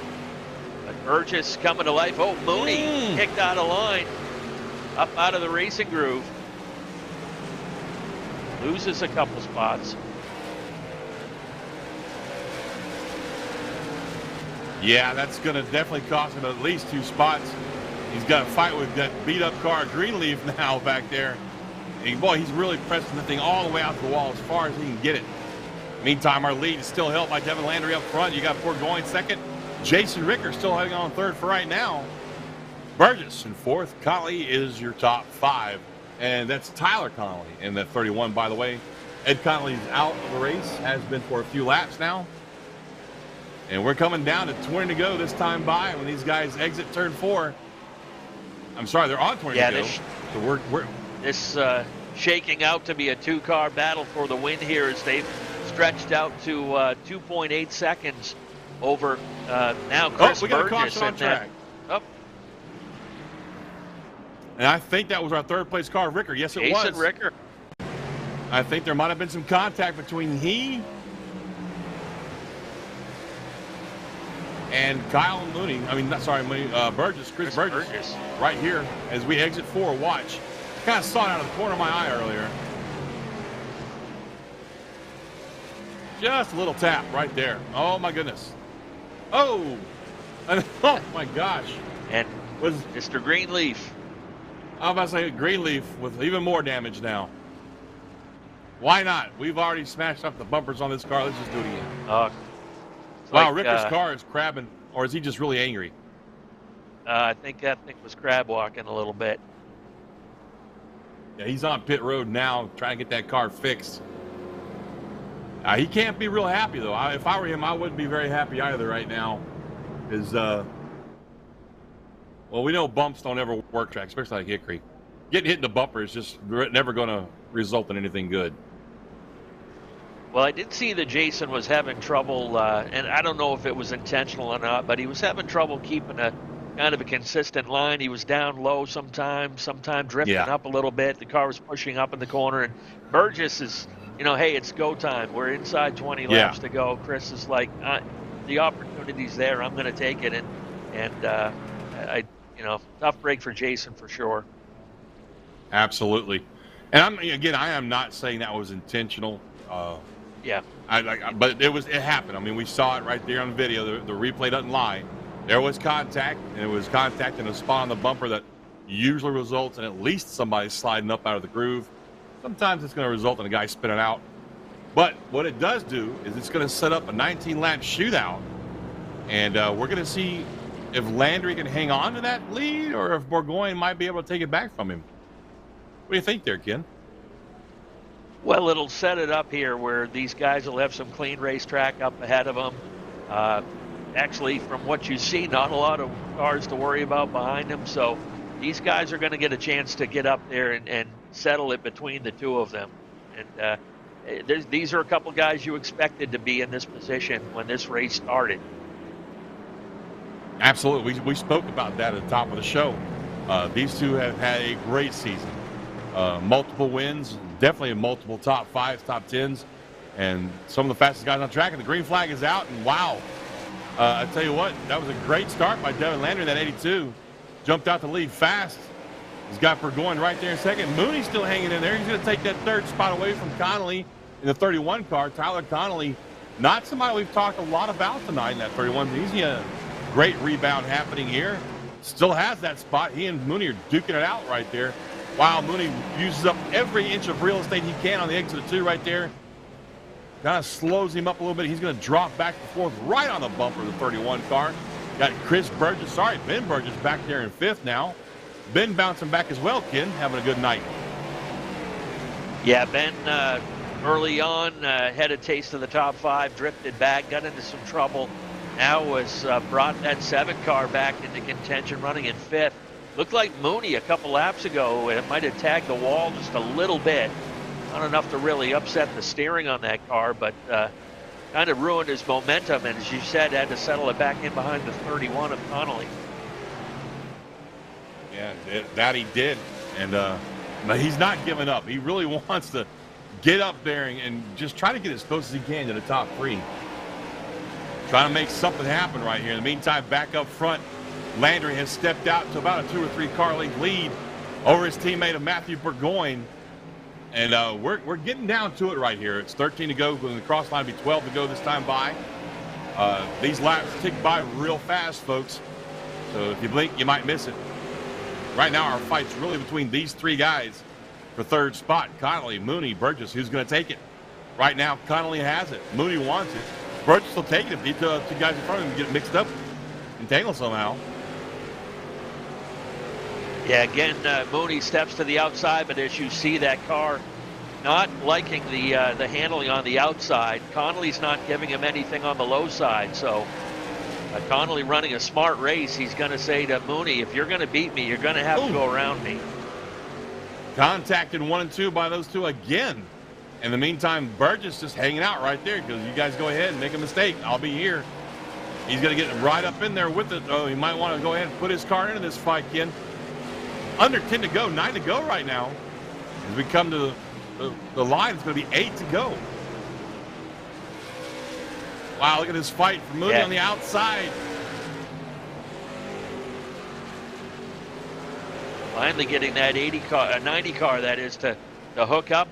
But Burgess coming to life. Oh, Mooney kicked out of line, up out of the racing groove. Loses a couple spots. Yeah, that's going to definitely cost him at least 2 spots. He's got to fight with that beat-up car, Greenleaf, now back there. And boy, he's really pressing the thing all the way out to the wall as far as he can get it. Meantime, our lead is still held by Devin Landry up front. You got Burgoyne second. Jason Ricker still heading on 3rd for right now. Burgess in 4th. Connolly is your top 5. And that's Tyler Connolly in that 31, by the way. Ed Connolly's out of the race, has been for a few laps now. And we're coming down to 20 to go this time by when these guys exit turn 4. I'm sorry, they're on 20 to go. So we're this shaking out to be a 2-car battle for the win here as they've stretched out to 2.8 seconds over now Chris we got a Burgess caution on track. And I think that was our 3rd place car, Ricker. Yes, it was. Jason Ricker. I think there might have been some contact between he and Kyle Mooney. I mean, not sorry, Burgess, Chris Burgess, right here as we exit 4. Watch. Kind of saw it out of the corner of my eye earlier. Just a little tap right there. Oh my goodness. Oh, oh my gosh. And was Mr. Greenleaf. I was about to say Greenleaf with even more damage now. Why not? We've already smashed up the bumpers on this car. Let's just do it again. Wow, like, Ricker's car is crabbing, or is he just really angry? I think that thing was crab walking a little bit. Yeah, he's on pit road now trying to get that car fixed. He can't be real happy, though. If I were him, I wouldn't be very happy either right now. Well, we know bumps don't ever work track, especially like Hickory. Getting hit in the bumper is just never going to result in anything good. Well, I did see that Jason was having trouble, and I don't know if it was intentional or not, but he was having trouble keeping a kind of a consistent line. He was down low sometimes drifting up a little bit. The car was pushing up in the corner, and Burgess is, hey, it's go time. We're inside 20 laps to go. Chris is like, the opportunity's there. I'm going to take it, and tough break for Jason for sure. Absolutely, and I am not saying that was intentional. But it happened. I mean, we saw it right there on the video. The replay doesn't lie. There was contact, and it was contact in a spot on the bumper that usually results in at least somebody sliding up out of the groove. Sometimes it's going to result in a guy spinning out. But what it does do is it's going to set up a 19-lap shootout, and we're going to see if Landry can hang on to that lead or if Burgoyne might be able to take it back from him. What do you think there, Ken? Well, it'll set it up here where these guys will have some clean racetrack up ahead of them. Actually, from what you see, not a lot of cars to worry about behind them. So these guys are going to get a chance to get up there and settle it between the two of them. And these are a couple guys you expected to be in this position when this race started. Absolutely. We spoke about that at the top of the show. These two have had a great season. Multiple wins, definitely multiple top 5s, top 10s, and some of the fastest guys on track. And the green flag is out, and wow. I tell you what, that was a great start by Devin Landry in that 82. Jumped out the lead fast. He's got Burgoyne right there in second. Mooney's still hanging in there. He's going to take that 3rd spot away from Connolly in the 31 car. Tyler Connolly, not somebody we've talked a lot about tonight in that 31. He's a great rebound happening here. Still has that spot. He and Mooney are duking it out right there. Wow, Mooney uses up every inch of real estate he can on the exit of 2 right there. Kind of slows him up a little bit. He's going to drop back and forth right on the bumper of the 31 car. Got Chris Burgess, Ben Burgess back there in 5th now. Ben bouncing back as well, Ken, having a good night. Yeah, Ben early on had a taste of the top 5, drifted back, got into some trouble. Now was brought that 7 car back into contention, running in 5th. Looked like Mooney a couple laps ago. It might have tagged the wall just a little bit. Not enough to really upset the steering on that car, but kind of ruined his momentum. And as you said, had to settle it back in behind the 31 of Connolly. Yeah, that he did. And but he's not giving up. He really wants to get up there and just try to get as close as he can to the top 3. Trying to make something happen right here. In the meantime, back up front, Landry has stepped out to about a 2 or 3 car length lead over his teammate of Matthew Burgoyne. And we're getting down to it right here. It's 13 to go. When the cross line will be 12 to go this time by. These laps tick by real fast, folks. So if you blink, you might miss it. Right now, our fight's really between these 3 guys for 3rd spot. Connolly, Mooney, Burgess. Who's going to take it? Right now, Connolly has it. Mooney wants it. Burgess will take it if these 2 guys in front of him get mixed up and tangled somehow. Yeah, again, Mooney steps to the outside, but as you see that car not liking the handling on the outside, Connolly's not giving him anything on the low side. So Connolly running a smart race, he's going to say to Mooney, if you're going to beat me, you're going to have to go around me. Contacted 1 and 2 by those 2 again. In the meantime, Burgess just hanging out right there because you guys go ahead and make a mistake. I'll be here. He's going to get right up in there with it. Oh, he might want to go ahead and put his car into this fight, Ken. Under 10 to go, 9 to go right now. As we come to the line, it's going to be 8 to go. Wow, look at this fight for Mooney on the outside. Finally getting that 90 car, that is, to hook up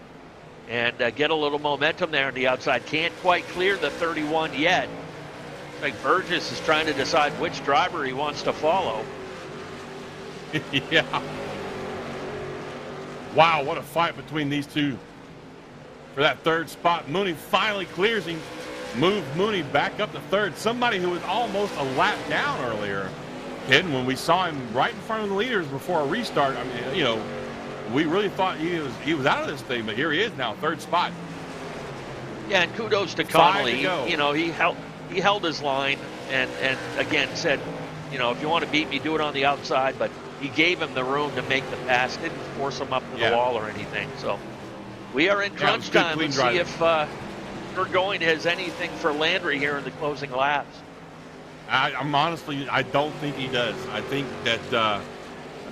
and get a little momentum there on the outside. Can't quite clear the 31 yet. I think Burgess is trying to decide which driver he wants to follow. Yeah. Wow, what a fight between these 2 for that 3rd spot. Mooney finally clears him. Moved Mooney back up to 3rd. Somebody who was almost a lap down earlier. And when we saw him right in front of the leaders before a restart, I mean, you know, we really thought he was out of this thing, but here he is now, 3rd spot. Yeah, and kudos to Connolly. To you know, he held his line and again said, you know, if you want to beat me, do it on the outside, but he gave him the room to make the pass, didn't force him up to the wall or anything. So we are in crunch time. Let's see if Burgoyne has anything for Landry here in the closing laps. I'm honestly, I don't think he does. I think that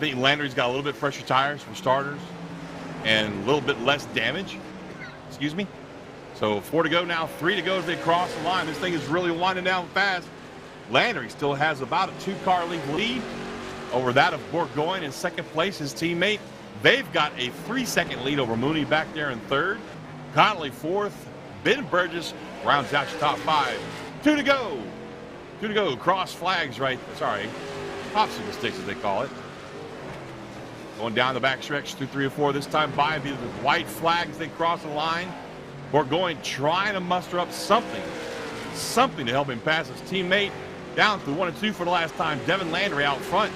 Landry's got a little bit fresher tires for starters and a little bit less damage. Excuse me. So 4 to go now, 3 to go as they cross the line. This thing is really winding down fast. Landry still has about a 2-car length lead over that of Burgoyne in 2nd place. His teammate, they've got a 3-second lead over Mooney back there in 3rd. Connolly 4th. Ben Burgess rounds out your top 5. 2 to go. 2 to go. Cross flags right. Sorry. Popsicle sticks as they call it. Going down the backstretch through 3 or 4 this time by the white flags. They cross the line. Burgoyne trying to muster up something to help him pass his teammate. Down through 1 and 2 for the last time. Devin Landry out front.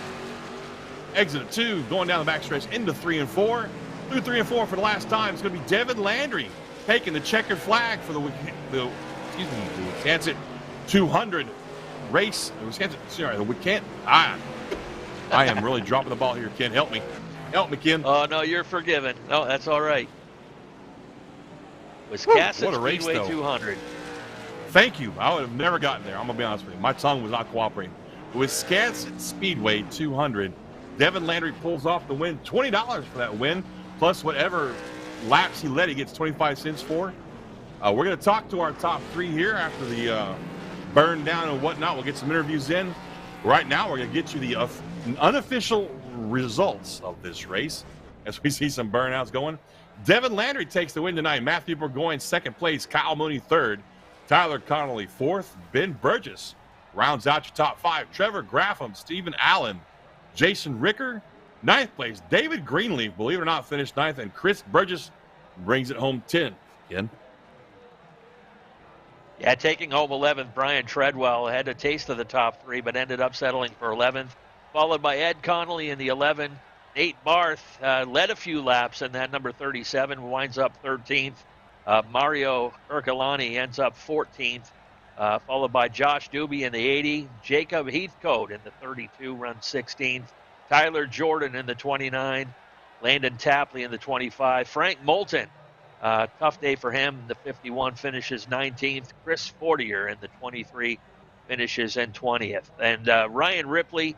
Exit of 2, going down the backstretch into 3 and 4. Through 3 and 4 for the last time. It's going to be Devin Landry taking the checkered flag for the Wiscasset 200 race. I am really dropping the ball here, Ken. Help me. Help me, Ken. Oh, no, you're forgiven. No, that's all right. Wiscasset Speedway 200. Thank you. I would have never gotten there. I'm going to be honest with you. My tongue was not cooperating. Wiscasset Speedway 200. Devin Landry pulls off the win. $20 for that win, plus whatever laps he led, he gets 25 cents for. We're going to talk to our top 3 here after the burn down and whatnot. We'll get some interviews in. Right now, we're going to get you the unofficial results of this race as we see some burnouts going. Devin Landry takes the win tonight. Matthew Burgoyne 2nd place. Kyle Mooney 3rd. Tyler Connolly 4th. Ben Burgess rounds out your top 5. Trevor Graffam, Stephen Allen, Jason Ricker 9th place. David Greenleaf, believe it or not, finished 9th. And Chris Burgess brings it home 10th. Again. Yeah, taking home 11th, Brian Treadwell had a taste of the top three, but ended up settling for 11th, followed by Ed Connolly in the 11. Nate Barth led a few laps, and that number 37 winds up 13th. Mario Ercolani ends up 14th, followed by Josh Doobie in the 80. Jacob Heathcote in the 32 runs 16th. Tyler Jordan in the 29. Landon Tapley in the 25. Frank Moulton, tough day for him. The 51 finishes 19th. Chris Fortier in the 23 finishes in 20th. And Ryan Ripley,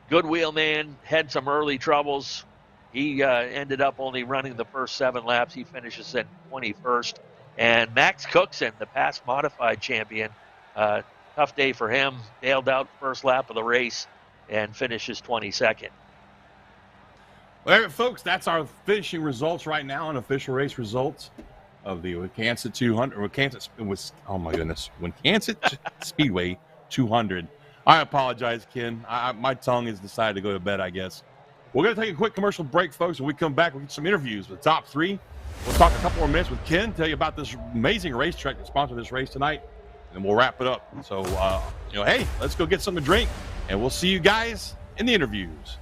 good wheelman, had some early troubles. He ended up only running the first 7 laps. He finishes in 21st. And Max Cookson, the past modified champion, tough day for him. Bailed out first lap of the race and finishes 22nd. Well, folks, that's our finishing results right now and official race results of the Wiscasset 200. Wiscasset Speedway 200. I apologize, Ken. My tongue has decided to go to bed, I guess. We're going to take a quick commercial break, folks. When we come back, we'll get some interviews with the top 3. We'll talk a couple more minutes with Ken, tell you about this amazing racetrack that sponsored this race tonight, and we'll wrap it up. So, hey, let's go get something to drink, and we'll see you guys in the interviews.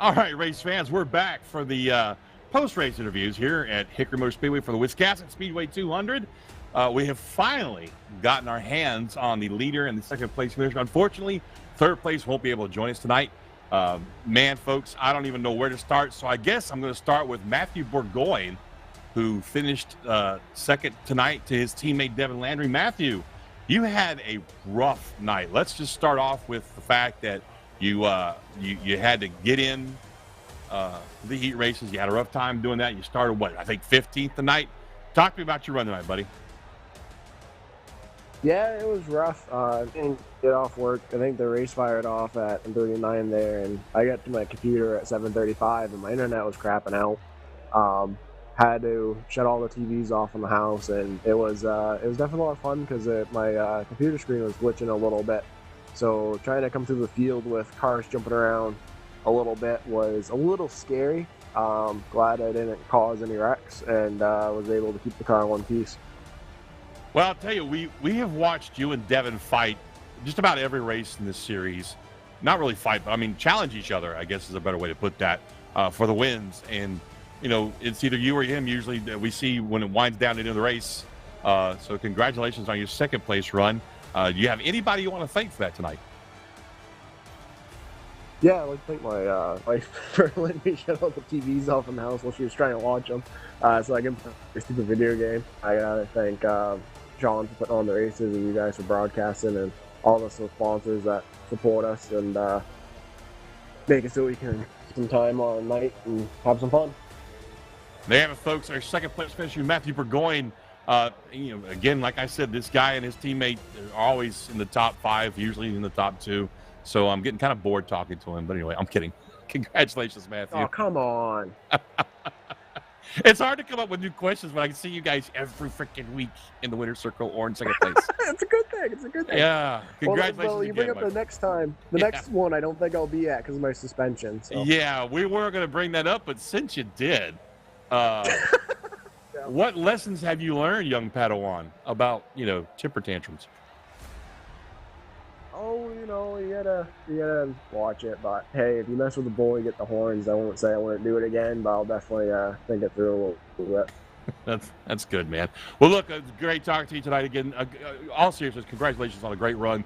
All right, race fans, we're back for the post-race interviews here at Hickory Motor Speedway for the Wiscasset Speedway 200. We have finally gotten our hands on the leader and the second place finisher. Unfortunately, third place won't be able to join us tonight. Man, folks, I don't even know where to start, so I guess I'm going to start with Matthew Burgoyne, who finished second tonight to his teammate Devin Landry. Matthew, you had a rough night. Let's just start off with the fact that you had to get in the heat races. You had a rough time doing that. You started, what, I think 15th tonight? Talk to me about your run tonight, buddy. Yeah, it was rough. I didn't get off work. I think the race fired off at 39 there, and I got to my computer at 7:35, and my internet was crapping out. Had to shut all the TVs off in the house, and it was definitely a lot of fun because my computer screen was glitching a little bit. So trying to come through the field with cars jumping around a little bit was a little scary. Glad I didn't cause any wrecks and was able to keep the car in one piece. Well, I'll tell you, we have watched you and Devin fight just about every race in this series. Not really fight, but I mean challenge each other, I guess is a better way to put that, for the wins. And, you know, it's either you or him usually that we see when it winds down into the race. So congratulations on your second place run. Do you have anybody you want to thank for that tonight? Yeah, I'd like to thank my wife for letting me shut all the TVs off in the house while she was trying to watch them, so I can play a stupid video game. I gotta thank Sean for putting on the races and you guys for broadcasting and all the sponsors that support us and make it so we can get some time on night and have some fun. There you have it, folks. Our second place finisher, Matthew Burgoyne. You know, again, like I said, this guy and his teammate are always in the top 5, usually in the top 2. So I'm getting kind of bored talking to him. But anyway, I'm kidding. Congratulations, Matthew. Oh, come on. It's hard to come up with new questions when I can see you guys every freaking week in the winner's circle or in second place. It's a good thing. It's a good thing. Yeah. Congratulations. Well, you bring up the next time. The next one I don't think I'll be at because of my suspension. So. Yeah, we weren't going to bring that up, but since you did, what lessons have you learned, young Padawan, about, you know, temper tantrums? Oh, you know, you gotta watch it. But hey, if you mess with the bull, you get the horns. I won't say I wouldn't do it again, but I'll definitely think it through a little bit. That's good, man. Well, look, it's great talking to you tonight again. All seriousness, congratulations on a great run.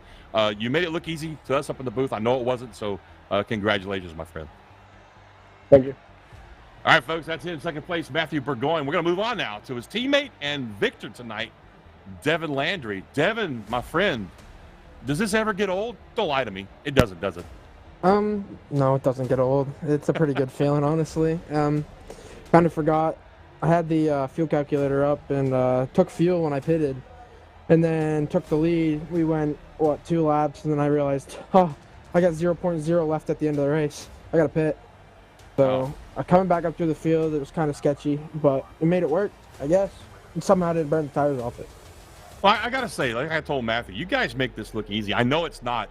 You made it look easy to us up in the booth. I know it wasn't, so congratulations, my friend. Thank you. All right, folks, that's it in second place, Matthew Burgoyne. We're going to move on now to his teammate and victor tonight, Devin Landry. Devin, my friend, does this ever get old? Don't lie to me. It doesn't, does it? No, it doesn't get old. It's a pretty good feeling, honestly. Kind of forgot. I had the fuel calculator up and took fuel when I pitted, and then took the lead. We went, 2 laps, and then I realized, I got 0.0 left at the end of the race. I got to pit. So coming back up through the field, it was kind of sketchy, but it made it work, I guess. And somehow I didn't burn the tires off it. Well, I got to say, like I told Matthew, you guys make this look easy. I know it's not.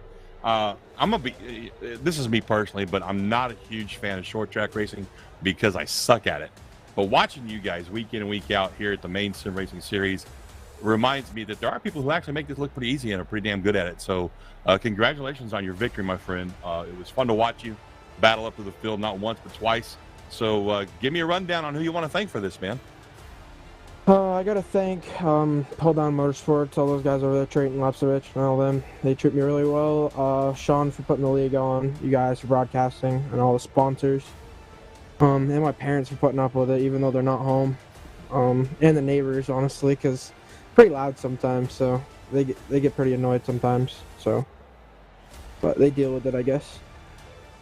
This is me personally, but I'm not a huge fan of short track racing because I suck at it. But watching you guys week in and week out here at the Maine Sim Racing Series reminds me that there are people who actually make this look pretty easy and are pretty damn good at it. So congratulations on your victory, my friend. It was fun to watch you battle up to the field, not once, but twice. So give me a rundown on who you want to thank for this, man. I got to thank Pull Down Motorsports, all those guys over there, Trayton, Lepsovich, and all them. They treat me really well. Sean for putting the league on, you guys for broadcasting, and all the sponsors. And my parents for putting up with it, even though they're not home. And the neighbors, honestly, because it's pretty loud sometimes, so they get pretty annoyed sometimes. So, but they deal with it, I guess.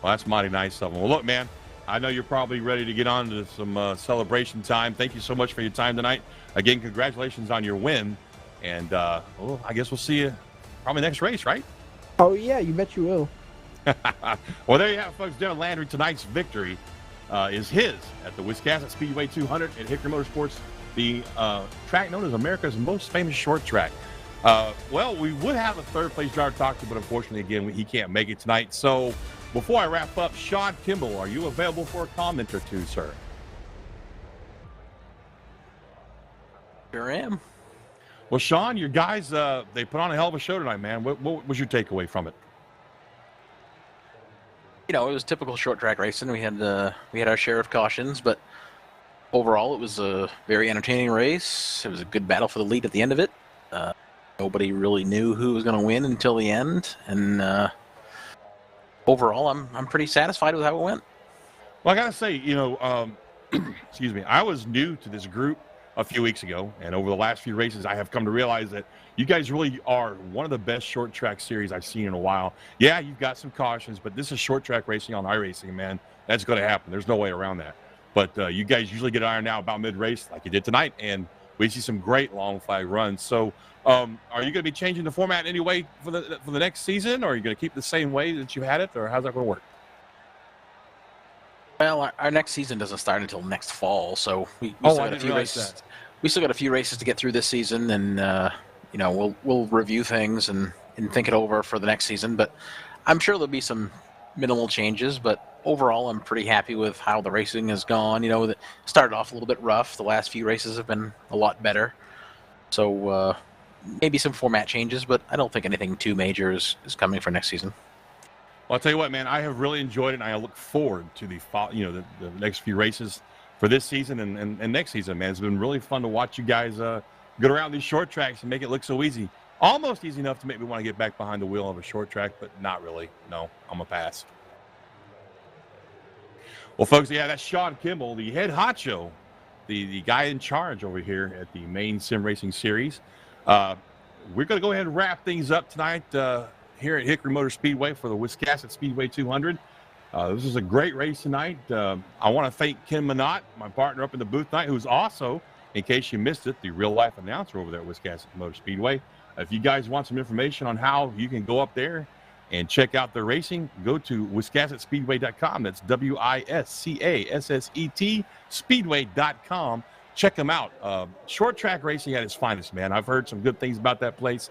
Well, that's mighty nice of them. Well, look, man, I know you're probably ready to get on to some celebration time. Thank you so much for your time tonight. Again, congratulations on your win. And, I guess we'll see you probably next race, right? Oh, yeah, you bet you will. Well, there you have it, folks. Devin Landry, tonight's victory is his at the Wiscasset Speedway 200 at Hickory Motorsports, the track known as America's most famous short track. Well, we would have a third-place driver to talk to, but unfortunately, again, he can't make it tonight. So before I wrap up, Sean Kimball, are you available for a comment or two, sir? Sure am. Well, Sean, your guys, they put on a hell of a show tonight, man. What was your takeaway from it? it was typical short track racing. We had our share of cautions, but overall it was a very entertaining race. It was a good battle for the lead at the end of it. Nobody really knew who was going to win until the end, and overall I'm pretty satisfied with how it went. Well, I gotta say, excuse me, I was new to this group a few weeks ago, and over the last few races, I have come to realize that you guys really are one of the best short track series I've seen in a while. Yeah, you've got some cautions, but this is short track racing on iRacing, man. That's going to happen. There's no way around that. But you guys usually get ironed out about mid-race like you did tonight, and we see some great long flag runs. So are you going to be changing the format in any way for the next season, or are you going to keep the same way that you had it, or how's that going to work? Well, our next season doesn't start until next fall, so we still got a few races. That. We still got a few races to get through this season, and we'll review things and think it over for the next season. But I'm sure there'll be some minimal changes. But overall, I'm pretty happy with how the racing has gone. It started off a little bit rough. The last few races have been a lot better. So maybe some format changes, but I don't think anything too major is coming for next season. Well, I'll tell you what, man, I have really enjoyed it, and I look forward to the next few races for this season and next season, man. It's been really fun to watch you guys get around these short tracks and make it look so easy. Almost easy enough to make me want to get back behind the wheel of a short track, but not really. No, I'm a pass. Well, folks, yeah, that's Sean Kimball, the head honcho, the guy in charge over here at the Maine Sim Racing Series. We're going to go ahead and wrap things up tonight here at Hickory Motor Speedway for the Wiscasset Speedway 200. This was a great race tonight. I want to thank Ken Minot, my partner up in the booth tonight, who's also, in case you missed it, the real-life announcer over there at Wiscasset Motor Speedway. If you guys want some information on how you can go up there and check out the racing, go to wiscassetspeedway.com. That's WISCASSET speedway.com. Check them out. Short track racing at its finest, man. I've heard some good things about that place.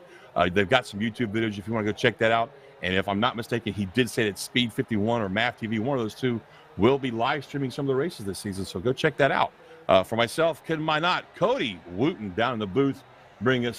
They've got some YouTube videos if you want to go check that out. And if I'm not mistaken, he did say that Speed 51 or MAF TV, one of those two, will be live streaming some of the races this season. So go check that out. For myself, Ken Minot, Cody Wooten down in the booth, bring us